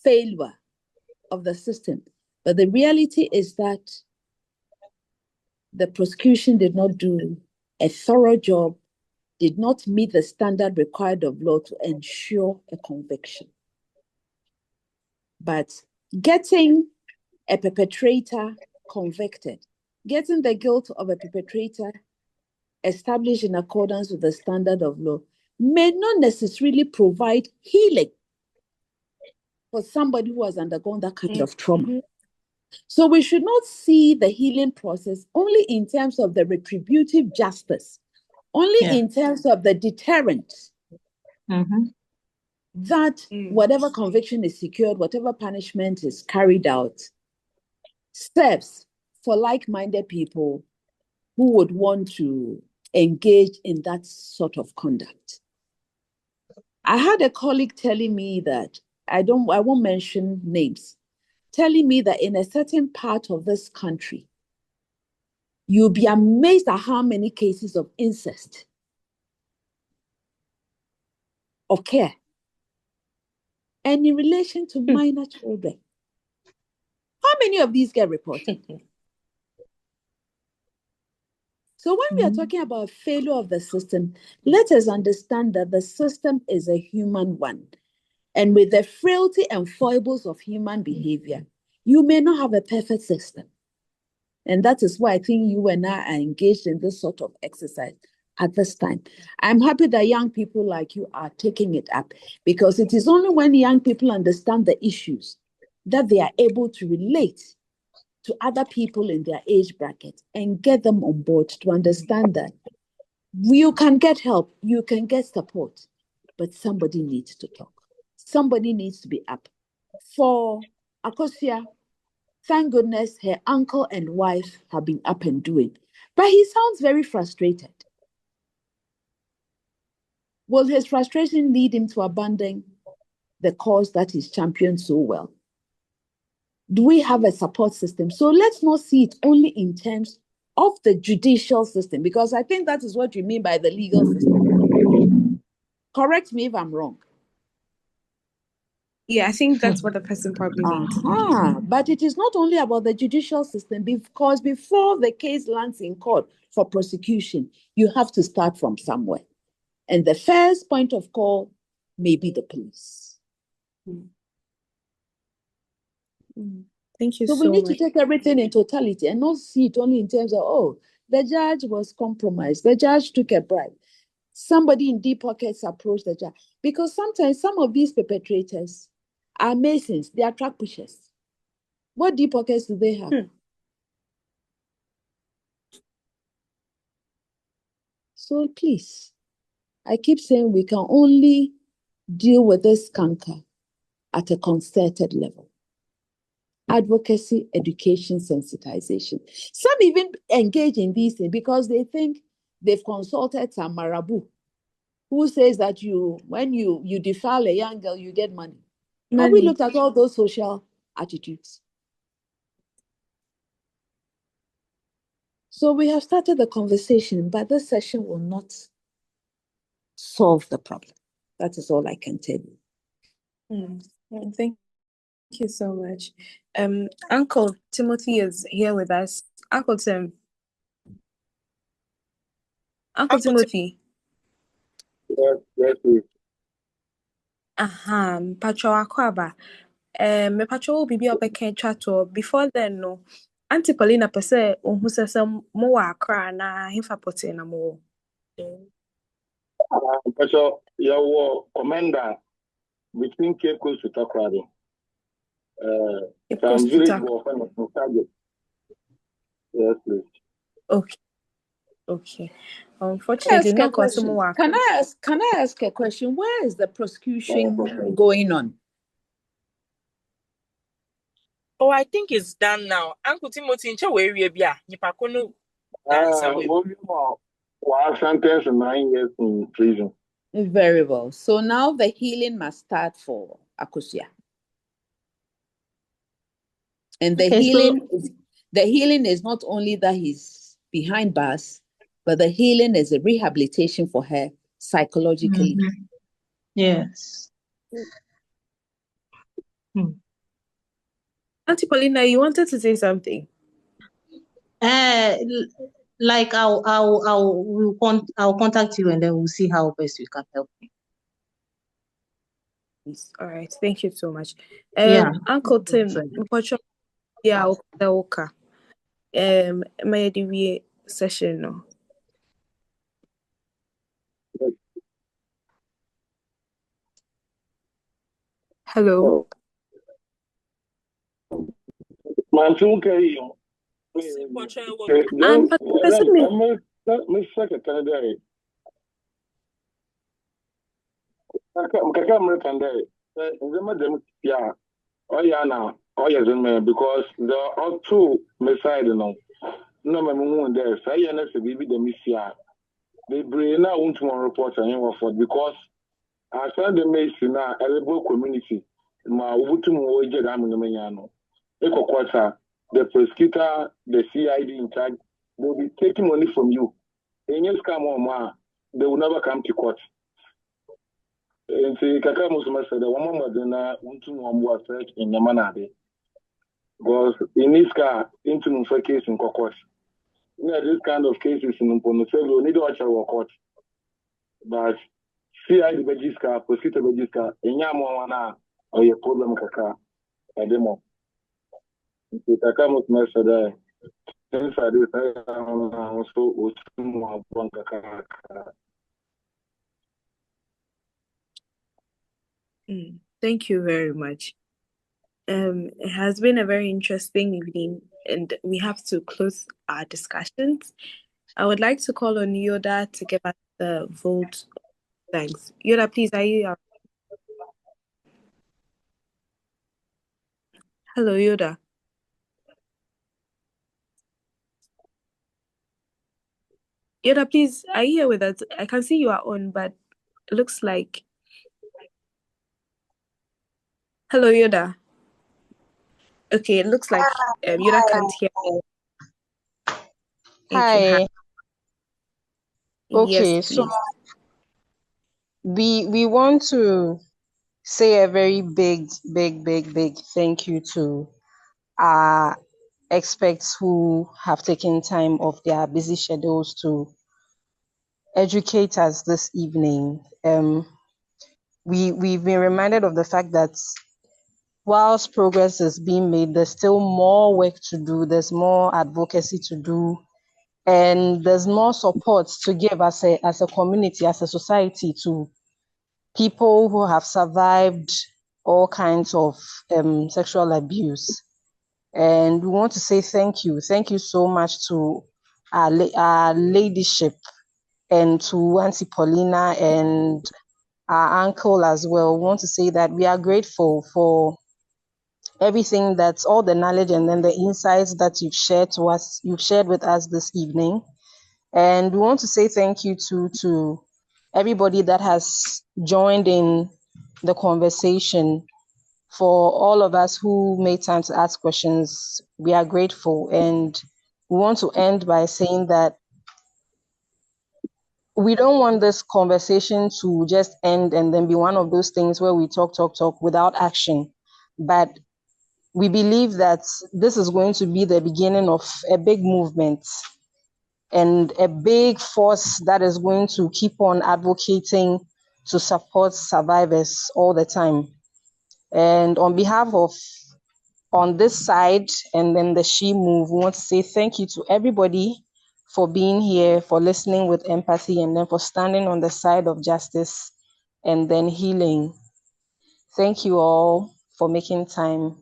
S4: failure of the system, but the reality is that the prosecution did not do a thorough job, did not meet the standard required of law to ensure a conviction. But getting a perpetrator convicted, getting the guilt of a perpetrator established in accordance with the standard of law may not necessarily provide healing for somebody who has undergone that kind of trauma. So we should not see the healing process only in terms of the retributive justice, only in terms of the deterrent, that whatever conviction is secured, whatever punishment is carried out, serves for like-minded people who would want to engage in that sort of conduct. I had a colleague telling me that, I won't mention names, telling me that in a certain part of this country, you'll be amazed at how many cases of incest occur, and in relation to minor children. How many of these get reported? So when we are talking about failure of the system, let us understand that the system is a human one. And with the frailty and foibles of human behavior, you may not have a perfect system. And that is why I think you and I are engaged in this sort of exercise,
S14: at this time. I'm happy that young people like you are taking it up, because it is only when young people understand the issues that they are able to relate to other people in their age bracket and get them on board to understand that you can get help, you can get support, but somebody needs to talk. Somebody needs to be up. For Akosia, thank goodness her uncle and wife have been up and doing, but he sounds very frustrated. Will his frustration lead him to abandon the cause that he's championed so well? Do we have a support system? So let's not see it only in terms of the judicial system, because I think that is what you mean by the legal system. Correct me if I'm wrong.
S2: Yeah, I think that's what the person probably means.
S14: But it is not only about the judicial system, because before the case lands in court for prosecution, you have to start from somewhere. And the first point of call may be the police.
S2: Thank you
S14: So
S2: so
S14: we need
S2: much.
S14: to take everything in totality and not see it only in terms of, oh, the judge was compromised, the judge took a bribe, somebody in deep pockets approached the judge. Because sometimes some of these perpetrators are masons, they are track pushers. What deep pockets do they have? So please, I keep saying we can only deal with this canker at a concerted level. Advocacy, education, sensitization. Some even engage in these things because they think they've consulted some marabu who says that when you defile a young girl, you get money. Have we looked at all those social attitudes? So we have started the conversation, but this session will not solve the problem. That is all I can tell you.
S2: Thank you so much. Uncle Timothy is here with us. Uncle Tim. Uncle Timothy.
S11: Yes, please.
S2: Pacho Akwaba. Me pacho will be up a chat before then, no. Auntie Paulina per se, who says some more cry na hifa potina more.
S11: Pacho, your commander between Cape Coast to Takrado. Some village war from target. Yes, please.
S2: Okay. Unfortunately, no question.
S14: Can I ask a question? Where is the prosecution going on?
S5: Oh, I think it's done now. Uncle Timothy, in where we be? Nipakunu.
S11: One sentence and 9 years in prison.
S14: Very well. So now the healing must start for Akosia. And the healing is not only that he's behind bars, but the healing is a rehabilitation for her psychologically.
S3: Mm-hmm. Yes.
S2: Auntie Paulina, you wanted to say something?
S3: Like I'll contact you and then we'll see how best we can help you.
S2: All right, thank you so much. Uncle Tim, yeah, okay. My DVA session no. Hello.
S11: Man, too carry you. And Miss Secretary, because the are two beside no moon there. Say and baby the Missia. They bring now one report and for because I said the Mason now eligible community. Ma Ubutum Wojed Aminamano. Eco quarter, the prosecutor, the CID in charge, they'll be taking money from you. In your scam or ma, they will never come to court. And say Kaka Musuma said the woman was in a Untum search in Yamanade. Because in this car, into Mufa case in Kokos. This kind of cases in Umpono, we need to watch our court. But CID Bejiska, prosecutor Bejiska, in Yamwana, or your problem Kaka, a demo. Kaka Musuma said inside this, I also more bank.
S2: Thank you very much. It has been a very interesting evening, and we have to close our discussions. I would like to call on Yoda to give us the vote. Thanks. Yoda, please, are you? Hello, Yoda. Yoda, please, are you here with us? I can see you are on, but it looks like. Hello, Yoda. Okay, it looks like Yoda can't hear. Okay,
S15: Hi.
S2: yes,
S15: Okay, so
S2: please.
S15: we want to say a very big thank you to our experts who have taken time off their busy schedules to educate us this evening. We've been reminded of the fact that whilst progress is being made, there's still more work to do, there's more advocacy to do, and there's more support to give as a community, as a society, to people who have survived all kinds of sexual abuse. And we want to say thank you. Thank you so much to our ladyship and to Auntie Paulina and our uncle as well. We want to say that we are grateful for everything, that's all the knowledge and then the insights that you've shared with us this evening. And we want to say thank you to everybody that has joined in the conversation. For all of us who made time to ask questions, we are grateful. And we want to end by saying that we don't want this conversation to just end and then be one of those things where we talk without action. But we believe that this is going to be the beginning of a big movement and a big force that is going to keep on advocating to support survivors all the time. And on behalf of on this side and then the She Move, we want to say thank you to everybody for being here, for listening with empathy, and then for standing on the side of justice and then healing. Thank you all for making time,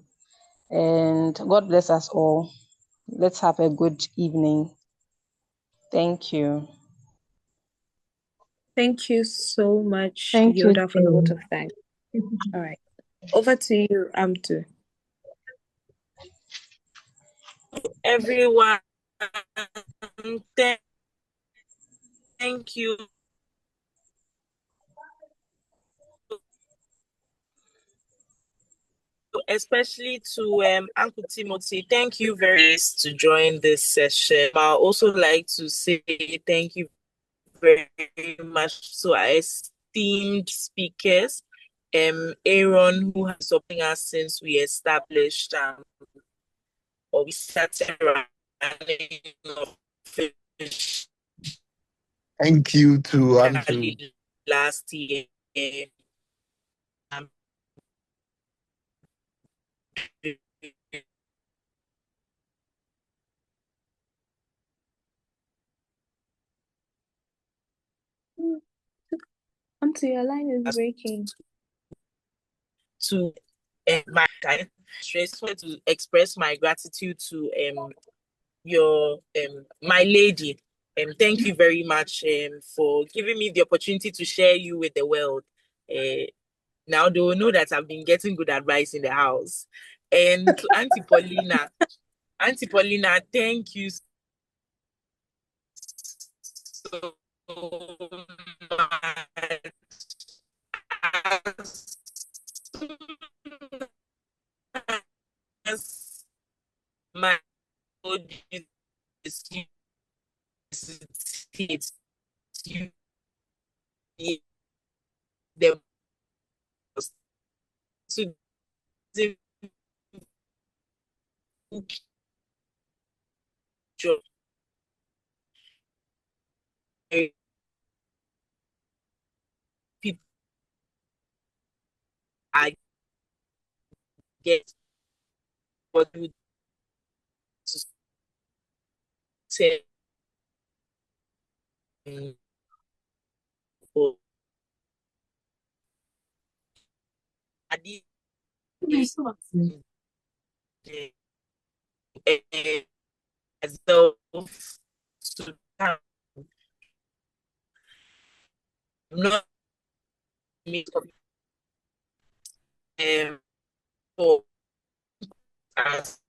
S15: and God bless us all. Let's have a good evening. Thank you.
S2: Thank you so much,
S15: Thank you,
S2: Yoda, for the vote
S15: too.
S2: of thanks. All right. Over to you, Amtu.
S5: Everyone, thank you. Especially to Uncle Timothy, thank you very much to join this session. I also like to say thank you very much to our esteemed speakers, Aaron, who has been supporting us since we established or we started running
S10: Thank you to Andrew.
S5: last year.
S2: Amtu, your line is breaking.
S5: To my just want to express my gratitude to your my lady. Thank you very much for giving me the opportunity to share you with the world. Now they will know that I've been getting good advice in the house. And to Auntie Paulina, thank you so much. As my you the to the people I get what you say for to not me for as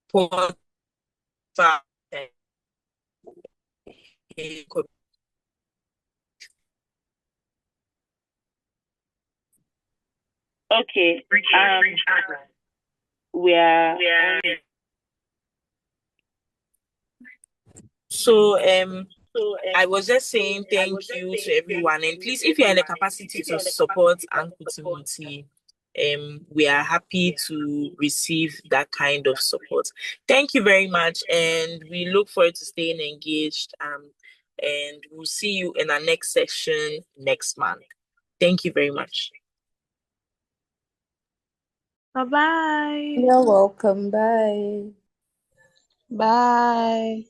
S5: for
S13: Okay. We are
S5: so I was just saying thank you to everyone, and please, if you're in the capacity to support Uncle Timothy, we are happy to receive that kind of support. Thank you very much, and we look forward to staying engaged. And we'll see you in our next session next month. Thank you very much.
S2: Bye-bye.
S4: You're welcome. Bye.
S15: Bye.